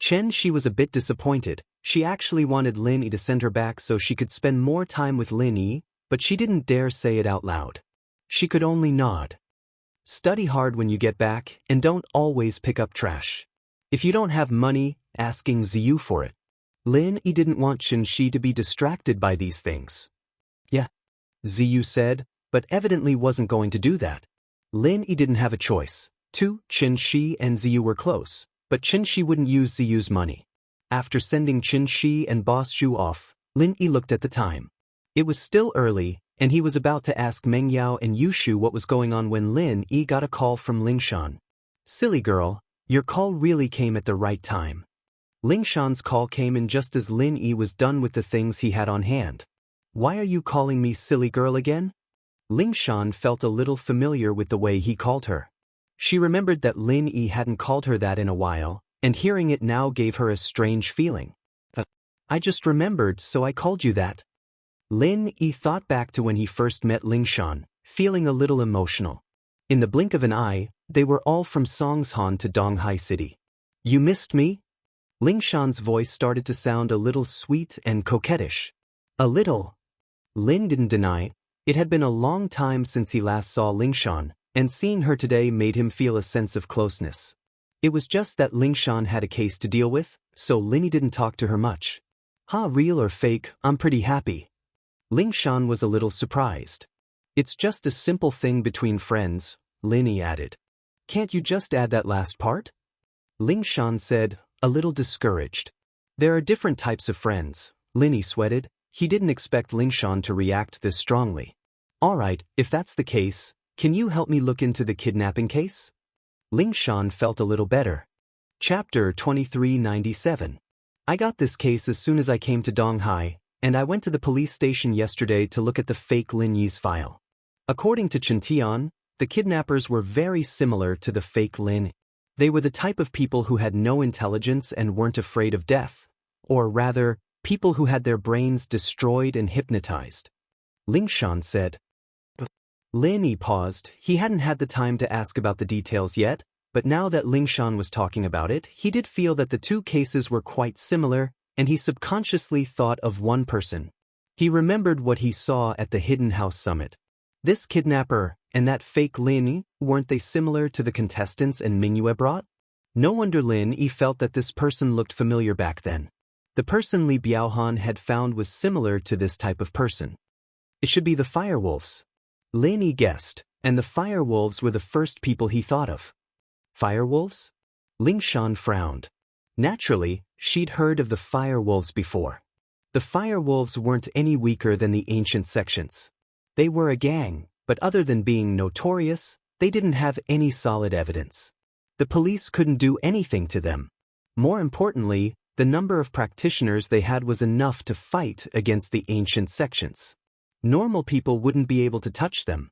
Xianxia was a bit disappointed. She actually wanted Lin to send her back so she could spend more time with Lin, but she didn't dare say it out loud. She could only nod. Study hard when you get back and don't always pick up trash. If you don't have money, asking Ziyu for it. Lin didn't want Xianxia to be distracted by these things. Yeah, Ziyu said, but evidently wasn't going to do that. Lin didn't have a choice. Xianxia and Ziyu were close, but Xianxia wouldn't use Ziyu's money. After sending Xianxia and Boss Zhu off, Lin looked at the time. It was still early, and he was about to ask Meng Yao and Yushu what was going on when Lin got a call from Lingshan. Silly girl, your call really came at the right time. Lingshan's call came in just as Lin was done with the things he had on hand. Why are you calling me silly girl again? Lingshan felt a little familiar with the way he called her. She remembered that Lin hadn't called her that in a while, and hearing it now gave her a strange feeling. I just remembered, so I called you that. Lin thought back to when he first met Lingshan, feeling a little emotional. In the blink of an eye, they were all from Songshan to Donghai City. You missed me? Lingshan's voice started to sound a little sweet and coquettish. A little. Lin didn't deny. It had been a long time since he last saw Lingshan, and seeing her today made him feel a sense of closeness. It was just that Lingshan had a case to deal with, so Lin didn't talk to her much. Real or fake, I'm pretty happy. Lingshan was a little surprised. It's just a simple thing between friends, Lin added. Can't you just add that last part? Lingshan said, a little discouraged. There are different types of friends, Lin sweated. He didn't expect Lingshan to react this strongly. Alright, if that's the case, can you help me look into the kidnapping case? Lingshan felt a little better. Chapter 2397. I got this case as soon as I came to Donghai, and I went to the police station yesterday to look at the fake Lin Yi's file. According to Chen Tian, the kidnappers were very similar to the fake Lin. They were the type of people who had no intelligence and weren't afraid of death, or rather, people who had their brains destroyed and hypnotized. Lingshan said. Lin paused. He hadn't had the time to ask about the details yet, but now that Lingshan was talking about it, he did feel that the two cases were quite similar, and he subconsciously thought of one person. He remembered what he saw at the Hidden House Summit. This kidnapper and that fake Lin, weren't they similar to the contestants and Mingyue brought? No wonder Lin felt that this person looked familiar back then. The person Li Biaohan had found was similar to this type of person. It should be the firewolves. Lin guessed, and the firewolves were the first people he thought of. Firewolves? Lingshan frowned. Naturally, she'd heard of the firewolves before. The firewolves weren't any weaker than the ancient sections. They were a gang, but other than being notorious, they didn't have any solid evidence. The police couldn't do anything to them. More importantly, the number of practitioners they had was enough to fight against the ancient sections. Normal people wouldn't be able to touch them.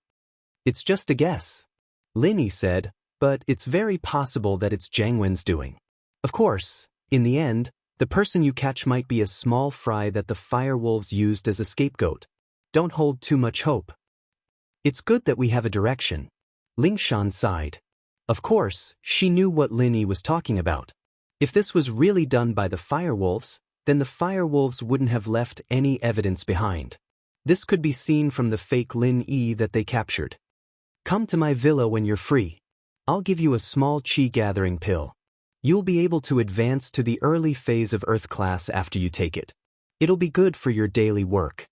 It's just a guess. Lin said, but it's very possible that it's Jiang Wen's doing. Of course, in the end, the person you catch might be a small fry that the firewolves used as a scapegoat. Don't hold too much hope. It's good that we have a direction. Lingshan sighed. Of course, she knew what Lin was talking about. If this was really done by the firewolves, then the firewolves wouldn't have left any evidence behind. This could be seen from the fake Lin that they captured. Come to my villa when you're free. I'll give you a small qi gathering pill. You'll be able to advance to the early phase of Earth class after you take it. It'll be good for your daily work.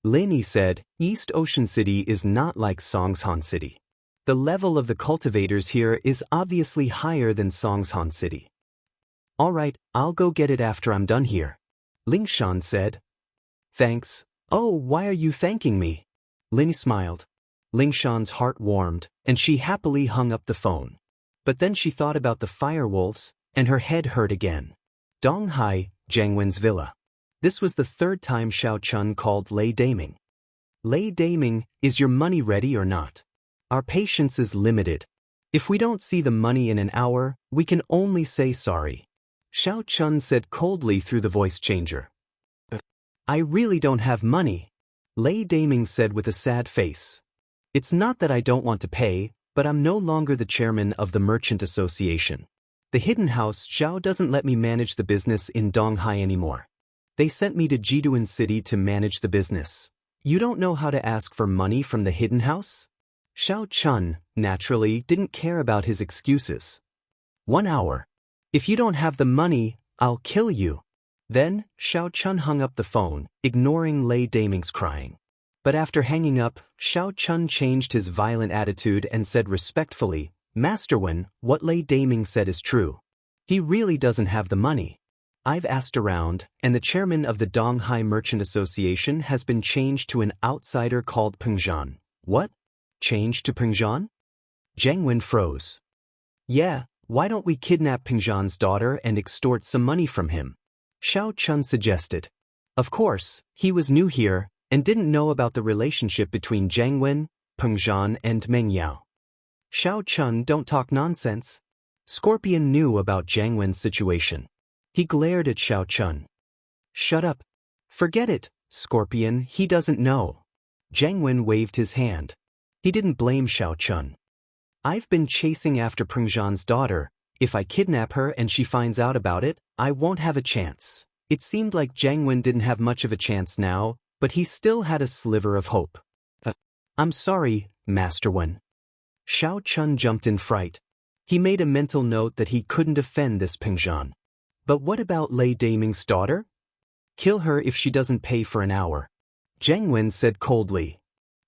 Lin said, East Ocean City is not like Songshan City. The level of the cultivators here is obviously higher than Songshan City. Alright, I'll go get it after I'm done here. Lingshan said. Thanks, "Oh, why are you thanking me?" Lin smiled. Ling Shan's heart warmed, and she happily hung up the phone. But then she thought about the firewolves, and her head hurt again. Donghai, Jiangwen's villa. This was the third time Xiao Chun called Lei Daming. "Lei Daming, is your money ready or not? Our patience is limited. If we don't see the money in an hour, we can only say sorry," Xiao Chun said coldly through the voice changer. "I really don't have money," Lei Daming said with a sad face. "It's not that I don't want to pay, but I'm no longer the chairman of the Merchant Association. The hidden house Xiao doesn't let me manage the business in Donghai anymore. They sent me to Jiduan City to manage the business. You don't know how to ask for money from the hidden house?" Xiao Chun, naturally, didn't care about his excuses. "1 hour. If you don't have the money, I'll kill you." Then, Xiao Chun hung up the phone, ignoring Lei Daming's crying. But after hanging up, Xiao Chun changed his violent attitude and said respectfully, "Master Wen, what Lei Daming said is true. He really doesn't have the money. I've asked around, and the chairman of the Donghai Merchant Association has been changed to an outsider called Peng Zhan." "What? Changed to Peng Zhan?" Jiang Wen froze. "Yeah, why don't we kidnap Peng Zhan's daughter and extort some money from him?" Xiao Chun suggested. Of course, he was new here, and didn't know about the relationship between Jiang Wen, Peng Zhan and Meng Yao. "Xiao Chun, don't talk nonsense." Scorpion knew about Jiang Wen's situation. He glared at Xiao Chun. "Shut up. Forget it, Scorpion, he doesn't know." Jiang Wen waved his hand. He didn't blame Xiao Chun. "I've been chasing after Peng Zhan's daughter. If I kidnap her and she finds out about it, I won't have a chance." It seemed like Jiang Wen didn't have much of a chance now, but he still had a sliver of hope. "I'm sorry, Master Wen." Xiao Chun jumped in fright. He made a mental note that he couldn't offend this Peng Zhan. "But what about Lei Daming's daughter?" "Kill her if she doesn't pay for an hour." Jiang Wen said coldly.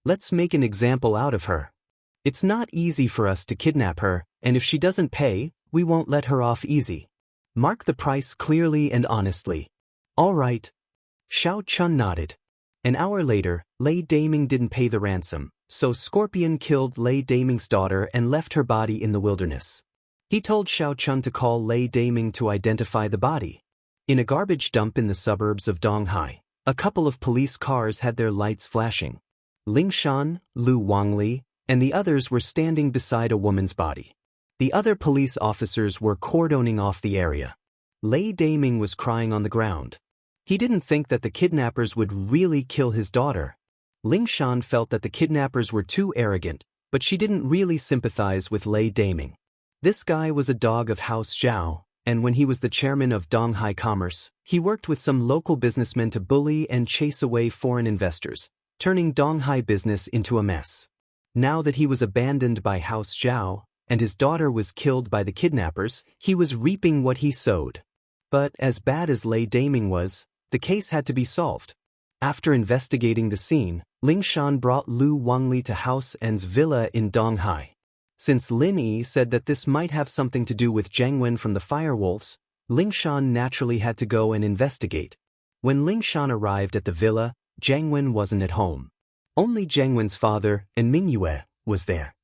"Let's make an example out of her. It's not easy for us to kidnap her, and if she doesn't pay, we won't let her off easy. Mark the price clearly and honestly." "All right." Xiao Chun nodded. An hour later, Lei Daming didn't pay the ransom, so Scorpion killed Lei Daming's daughter and left her body in the wilderness. He told Xiao Chun to call Lei Daming to identify the body. In a garbage dump in the suburbs of Donghai, a couple of police cars had their lights flashing. Ling Shan, Wang Lin, and the others were standing beside a woman's body. The other police officers were cordoning off the area. Lei Daming was crying on the ground. He didn't think that the kidnappers would really kill his daughter. Ling Shan felt that the kidnappers were too arrogant, but she didn't really sympathize with Lei Daming. This guy was a dog of House Zhao, and when he was the chairman of Donghai Commerce, he worked with some local businessmen to bully and chase away foreign investors, turning Donghai business into a mess. Now that he was abandoned by House Zhao, and his daughter was killed by the kidnappers, he was reaping what he sowed. But as bad as Lei Daming was, the case had to be solved. After investigating the scene, Ling Shan brought Wang Lin to House N's villa in Donghai. Since Lin Yi said that this might have something to do with Jiang Wen from the firewolves, Ling Shan naturally had to go and investigate. When Ling Shan arrived at the villa, Jiang Wen wasn't at home. Only Jiang Wen's father, and Mingyue, was there.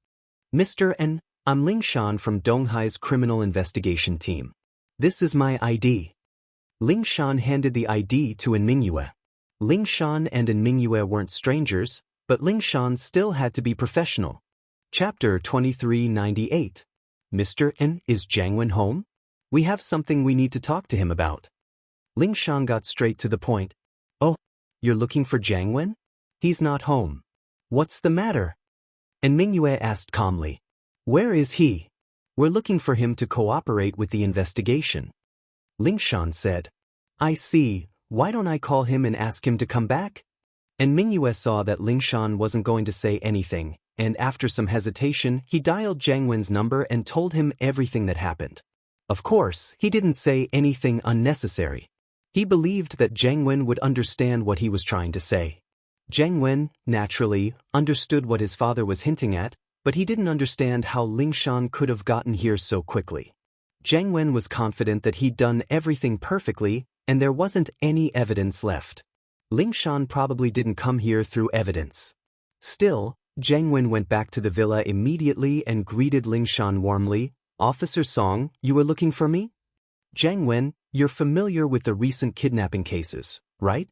"Mr. N, I'm Ling Shan from Donghai's criminal investigation team. This is my ID." Ling Shan handed the ID to Mingyue. Ling Shan and Mingyue weren't strangers, but Ling Shan still had to be professional. Chapter 2398. "Mr. N, is Jiang Wen home? We have something we need to talk to him about." Ling Shan got straight to the point. "Oh, you're looking for Jiang Wen? He's not home." "What's the matter?" And Mingyue asked calmly. "Where is he? We're looking for him to cooperate with the investigation." Ling Shan said. "I see, why don't I call him and ask him to come back?" And Mingyue saw that Ling Shan wasn't going to say anything, and after some hesitation, he dialed Jiang Wen's number and told him everything that happened. Of course, he didn't say anything unnecessary. He believed that Jiang Wen would understand what he was trying to say. Jiang Wen, naturally, understood what his father was hinting at, but he didn't understand how Ling Shan could have gotten here so quickly. Jiang Wen was confident that he'd done everything perfectly, and there wasn't any evidence left. Ling Shan probably didn't come here through evidence. Still, Zhang Wen went back to the villa immediately and greeted Ling Shan warmly. "Officer Song, you were looking for me?" "Zhang Wen, you're familiar with the recent kidnapping cases, right?"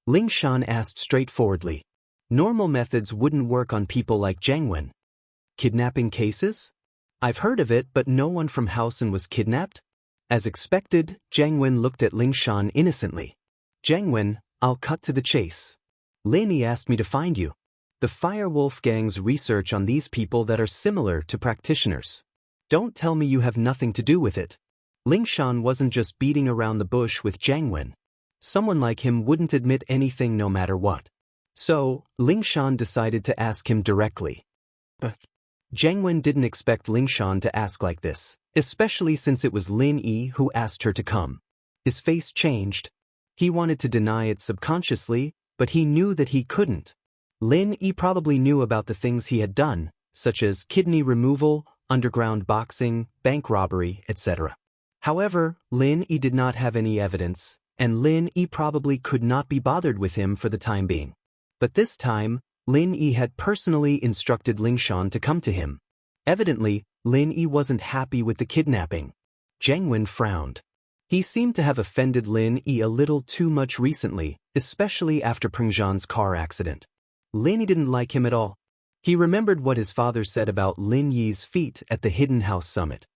Ling Shan asked straightforwardly. Normal methods wouldn't work on people like Zhang Wen. "Kidnapping cases? I've heard of it, but no one from Housen was kidnapped?" As expected, Zhang Wen looked at Ling Shan innocently. "Zhang Wen, I'll cut to the chase. Lin Yi asked me to find you. The Firewolf gang's research on these people that are similar to practitioners. Don't tell me you have nothing to do with it." Ling Shan wasn't just beating around the bush with Zhang Wen. Someone like him wouldn't admit anything no matter what. So, Ling Shan decided to ask him directly. But Zhang Wen didn't expect Ling Shan to ask like this, especially since it was Lin Yi who asked her to come. His face changed. He wanted to deny it subconsciously, but he knew that he couldn't. Lin Yi probably knew about the things he had done, such as kidney removal, underground boxing, bank robbery, etc. However, Lin Yi did not have any evidence, and Lin Yi probably could not be bothered with him for the time being. But this time, Lin Yi had personally instructed Ling Shan to come to him. Evidently, Lin Yi wasn't happy with the kidnapping. Zhang Wen frowned. He seemed to have offended Lin Yi a little too much recently, especially after Pengzhan's car accident. Lin Yi didn't like him at all. He remembered what his father said about Lin Yi's feat at the Hidden House Summit.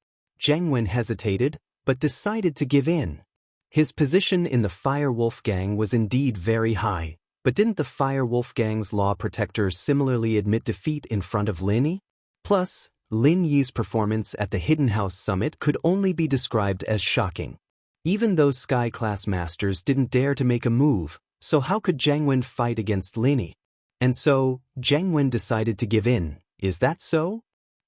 Zhang Wen hesitated, but decided to give in. His position in the Firewolf gang was indeed very high, but didn't the Firewolf gang's law protectors similarly admit defeat in front of Lin Yi? Plus, Lin Yi's performance at the Hidden House Summit could only be described as shocking. Even those Sky-class masters didn't dare to make a move, so how could Zhang Wen fight against Lin Yi? And so, Zhang Wen decided to give in. "Is that so?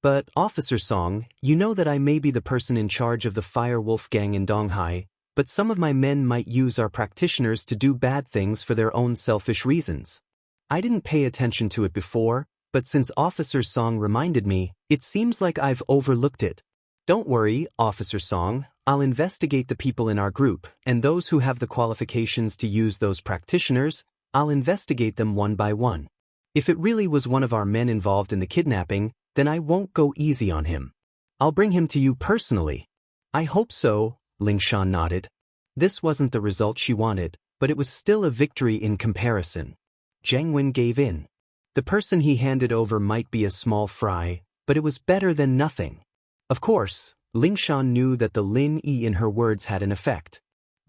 But, Officer Song, you know that I may be the person in charge of the Firewolf gang in Donghai, but some of my men might use our practitioners to do bad things for their own selfish reasons. I didn't pay attention to it before, but since Officer Song reminded me, it seems like I've overlooked it. Don't worry, Officer Song, I'll investigate the people in our group, and those who have the qualifications to use those practitioners, I'll investigate them one by one. If it really was one of our men involved in the kidnapping, then I won't go easy on him. I'll bring him to you personally." "I hope so," Ling Shan nodded. This wasn't the result she wanted, but it was still a victory in comparison. Zhang Wen gave in. The person he handed over might be a small fry, but it was better than nothing. Of course, Ling Shan knew that the Lin Yi in her words had an effect.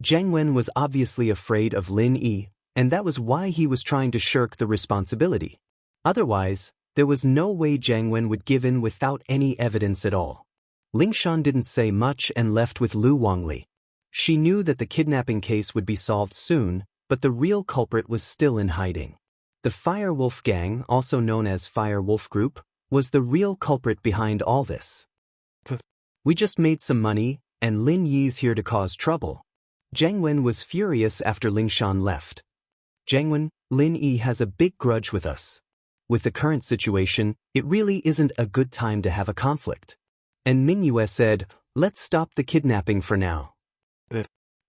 Zhang Wen was obviously afraid of Lin Yi, and that was why he was trying to shirk the responsibility. Otherwise, there was no way Zhang Wen would give in without any evidence at all. Ling Shan didn't say much and left with Lu Wangli. She knew that the kidnapping case would be solved soon, but the real culprit was still in hiding. The Firewolf gang, also known as Firewolf Group, was the real culprit behind all this. "We just made some money, and Lin Yi's here to cause trouble." Zhang Wen was furious after Ling Shan left. "Zhang Wen, Lin Yi has a big grudge with us. With the current situation, it really isn't a good time to have a conflict." And Mingyue said, "Let's stop the kidnapping for now."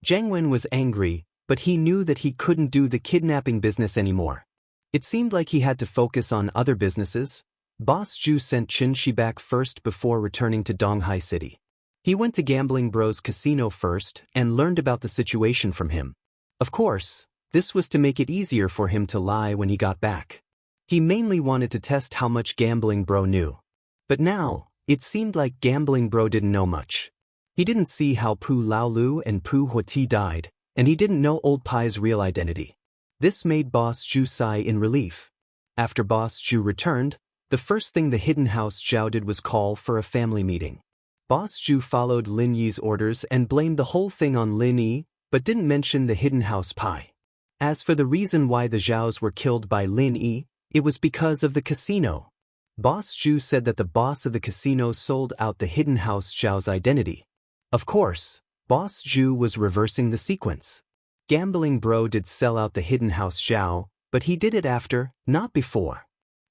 Zhang Wen was angry, but he knew that he couldn't do the kidnapping business anymore. It seemed like he had to focus on other businesses. Boss Zhu sent Qin back first before returning to Donghai City. He went to Gambling Bro's casino first and learned about the situation from him. Of course, this was to make it easier for him to lie when he got back. He mainly wanted to test how much Gambling Bro knew. But now, it seemed like Gambling Bro didn't know much. He didn't see how Pu Laolu and Pu Huoti died, and he didn't know Old Pai's real identity. This made Boss Zhu sigh in relief. After Boss Zhu returned, the first thing the Hidden House Zhao did was call for a family meeting. Boss Zhu followed Lin Yi's orders and blamed the whole thing on Lin Yi, but didn't mention the Hidden House Pai. As for the reason why the Zhaos were killed by Lin Yi, it was because of the casino. Boss Zhu said that the boss of the casino sold out the Hidden House Zhao's identity. Of course, Boss Zhu was reversing the sequence. Gambling Bro did sell out the Hidden House Zhao, but he did it after, not before.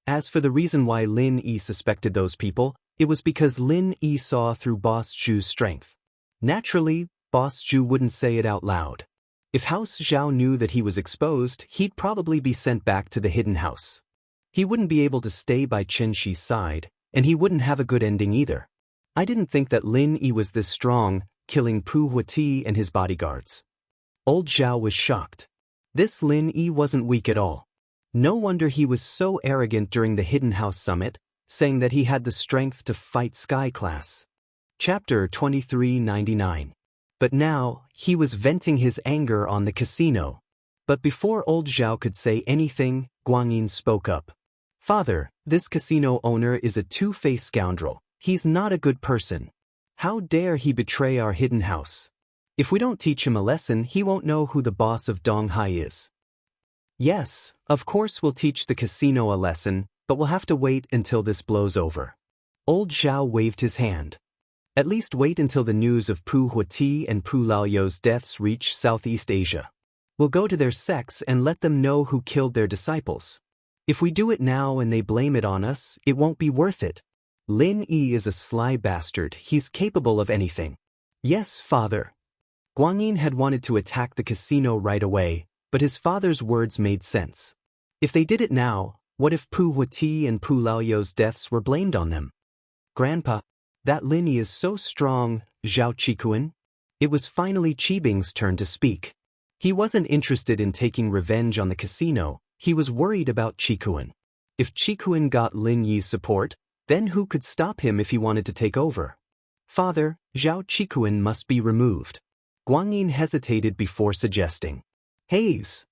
As for the reason why Lin Yi suspected those people, it was because Lin Yi saw through Boss Zhu's strength. Naturally, Boss Zhu wouldn't say it out loud. If House Zhao knew that he was exposed, he'd probably be sent back to the hidden house. He wouldn't be able to stay by Chen Shi's side, and he wouldn't have a good ending either. I didn't think that Lin Yi was this strong, killing Pu Huati and his bodyguards. Old Zhao was shocked. This Lin Yi wasn't weak at all. No wonder he was so arrogant during the Hidden House Summit, saying that he had the strength to fight Sky Class. Chapter 2399. But now, he was venting his anger on the casino. But before old Zhao could say anything, Wang Lin spoke up. Father, this casino owner is a two-faced scoundrel. He's not a good person. How dare he betray our hidden house? If we don't teach him a lesson, he won't know who the boss of Donghai is. Yes, of course we'll teach the casino a lesson, but we'll have to wait until this blows over. Old Zhao waved his hand. At least wait until the news of Pu Huati and Pu Laoyou's deaths reach Southeast Asia. We'll go to their sects and let them know who killed their disciples. If we do it now and they blame it on us, it won't be worth it. Lin Yi is a sly bastard. He's capable of anything. Yes, father. Wang Lin had wanted to attack the casino right away, but his father's words made sense. If they did it now, what if Pu Huati and Pu Laoyou's deaths were blamed on them? Grandpa, that Lin Yi is so strong, Zhao Qikuan. It was finally Qibing's turn to speak. He wasn't interested in taking revenge on the casino. He was worried about Qikuan. If Qikuan got Lin Yi's support, then who could stop him if he wanted to take over? Father, Zhao Qikuan must be removed. Wang Lin hesitated before suggesting. Haze.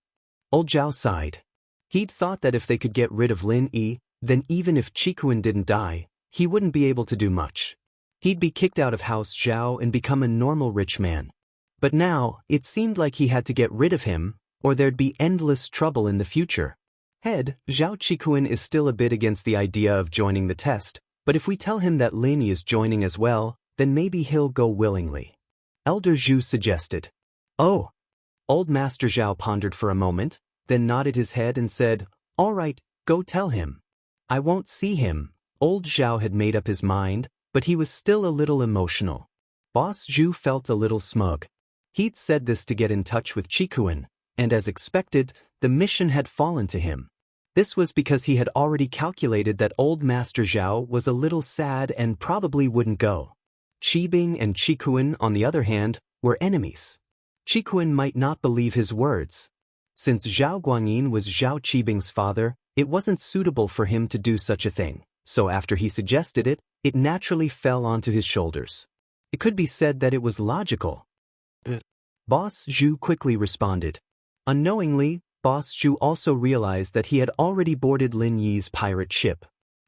Old Zhao sighed. He'd thought that if they could get rid of Lin Yi, then even if Qikuan didn't die, he wouldn't be able to do much. He'd be kicked out of House Zhao and become a normal rich man. But now, it seemed like he had to get rid of him, or there'd be endless trouble in the future. Head, Zhao Qikuan is still a bit against the idea of joining the test, but if we tell him that Lin Yi is joining as well, then maybe he'll go willingly. Elder Zhu suggested. Oh. Old Master Zhao pondered for a moment, then nodded his head and said, All right, go tell him. I won't see him. Old Zhao had made up his mind, but he was still a little emotional. Boss Zhu felt a little smug. He'd said this to get in touch with Qikuan, and as expected, the mission had fallen to him. This was because he had already calculated that old Master Zhao was a little sad and probably wouldn't go. Qibing and Qikuan, on the other hand, were enemies. Qikuan might not believe his words. Since Zhao Guanyin was Zhao Qibing's father, it wasn't suitable for him to do such a thing, so after he suggested it, it naturally fell onto his shoulders. It could be said that it was logical. Boss Zhu quickly responded. Unknowingly, Boss Zhu also realized that he had already boarded Lin Yi's pirate ship.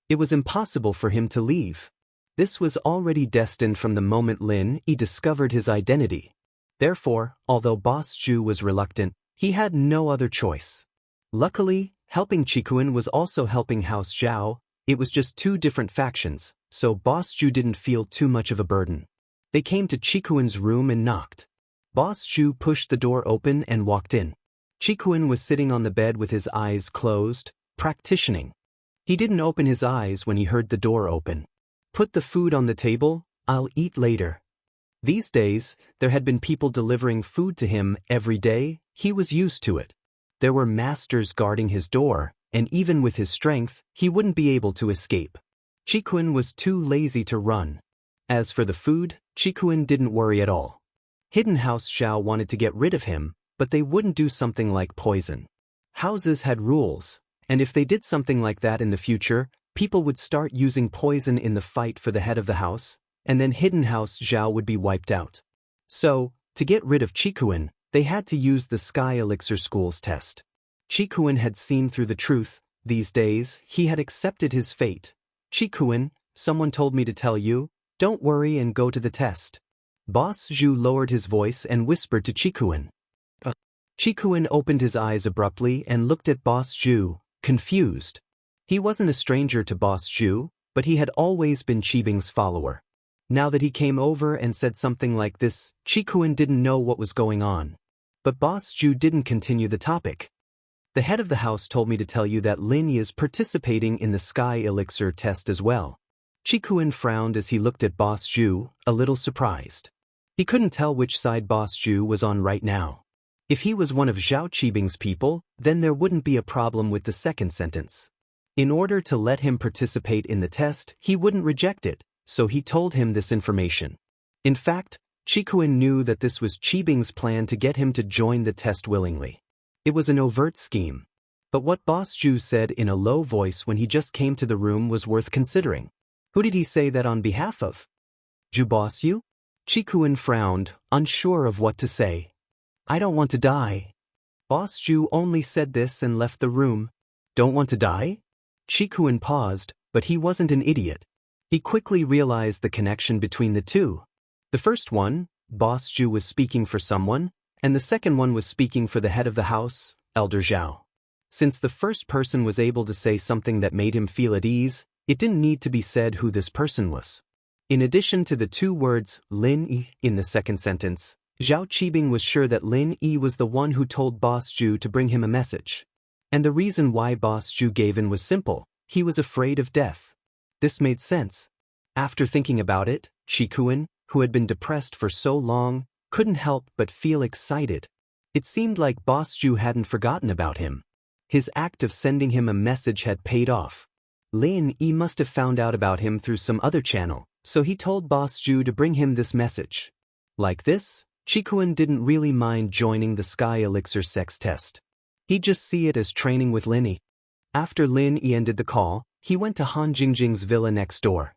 It was impossible for him to leave. This was already destined from the moment Lin Yi discovered his identity. Therefore, although Boss Zhu was reluctant, he had no other choice. Luckily, helping Qikuan was also helping House Zhao. It was just two different factions, so Boss Zhu didn't feel too much of a burden. They came to Qikuan's room and knocked. Boss Zhu pushed the door open and walked in. Qikuan was sitting on the bed with his eyes closed, practicing. He didn't open his eyes when he heard the door open. Put the food on the table, I'll eat later. These days, there had been people delivering food to him every day. He was used to it. There were masters guarding his door, and even with his strength, he wouldn't be able to escape. Qikuan was too lazy to run. As for the food, Qikuan didn't worry at all. Hidden House Zhao wanted to get rid of him, but they wouldn't do something like poison. Houses had rules, and if they did something like that in the future, people would start using poison in the fight for the head of the house, and then Hidden House Zhao would be wiped out. So, to get rid of Qikuan, they had to use the Sky Elixir School's test. Qikuan had seen through the truth. These days, he had accepted his fate. Qikuan, someone told me to tell you, don't worry and go to the test. Boss Zhu lowered his voice and whispered to Qikuan. Qikuan opened his eyes abruptly and looked at Boss Zhu, confused. He wasn't a stranger to Boss Zhu, but he had always been Qibing's follower. Now that he came over and said something like this, Qikuan didn't know what was going on. But Boss Zhu didn't continue the topic. The head of the house told me to tell you that Lin Yi is participating in the Sky Elixir test as well. Qikuan frowned as he looked at Boss Zhu, a little surprised. He couldn't tell which side Boss Zhu was on right now. If he was one of Zhao Qibing's people, then there wouldn't be a problem with the second sentence. In order to let him participate in the test, he wouldn't reject it, so he told him this information. In fact, Qikuan knew that this was Qibing's plan to get him to join the test willingly. It was an overt scheme. But what Boss Zhu said in a low voice when he just came to the room was worth considering. Who did he say that on behalf of? Zhu Boss Yu? Qikuan frowned, unsure of what to say. I don't want to die. Boss Zhu only said this and left the room. Don't want to die? Qikuan paused, but he wasn't an idiot. He quickly realized the connection between the two. The first one, Boss Zhu was speaking for someone, and the second one was speaking for the head of the house, Elder Zhao. Since the first person was able to say something that made him feel at ease, it didn't need to be said who this person was. In addition to the two words Lin Yi in the second sentence, Zhao Qibing was sure that Lin Yi was the one who told Boss Zhu to bring him a message. And the reason why Boss Zhu gave in was simple: he was afraid of death. This made sense. After thinking about it, Qikuan, who had been depressed for so long, couldn't help but feel excited. It seemed like Boss Zhu hadn't forgotten about him. His act of sending him a message had paid off. Lin Yi must have found out about him through some other channel, so he told Boss Zhu to bring him this message. Like this, Qikuan didn't really mind joining the Sky Elixir sex test. He'd just see it as training with Lin Yi. After Lin Yi ended the call, he went to Han Jingjing's villa next door.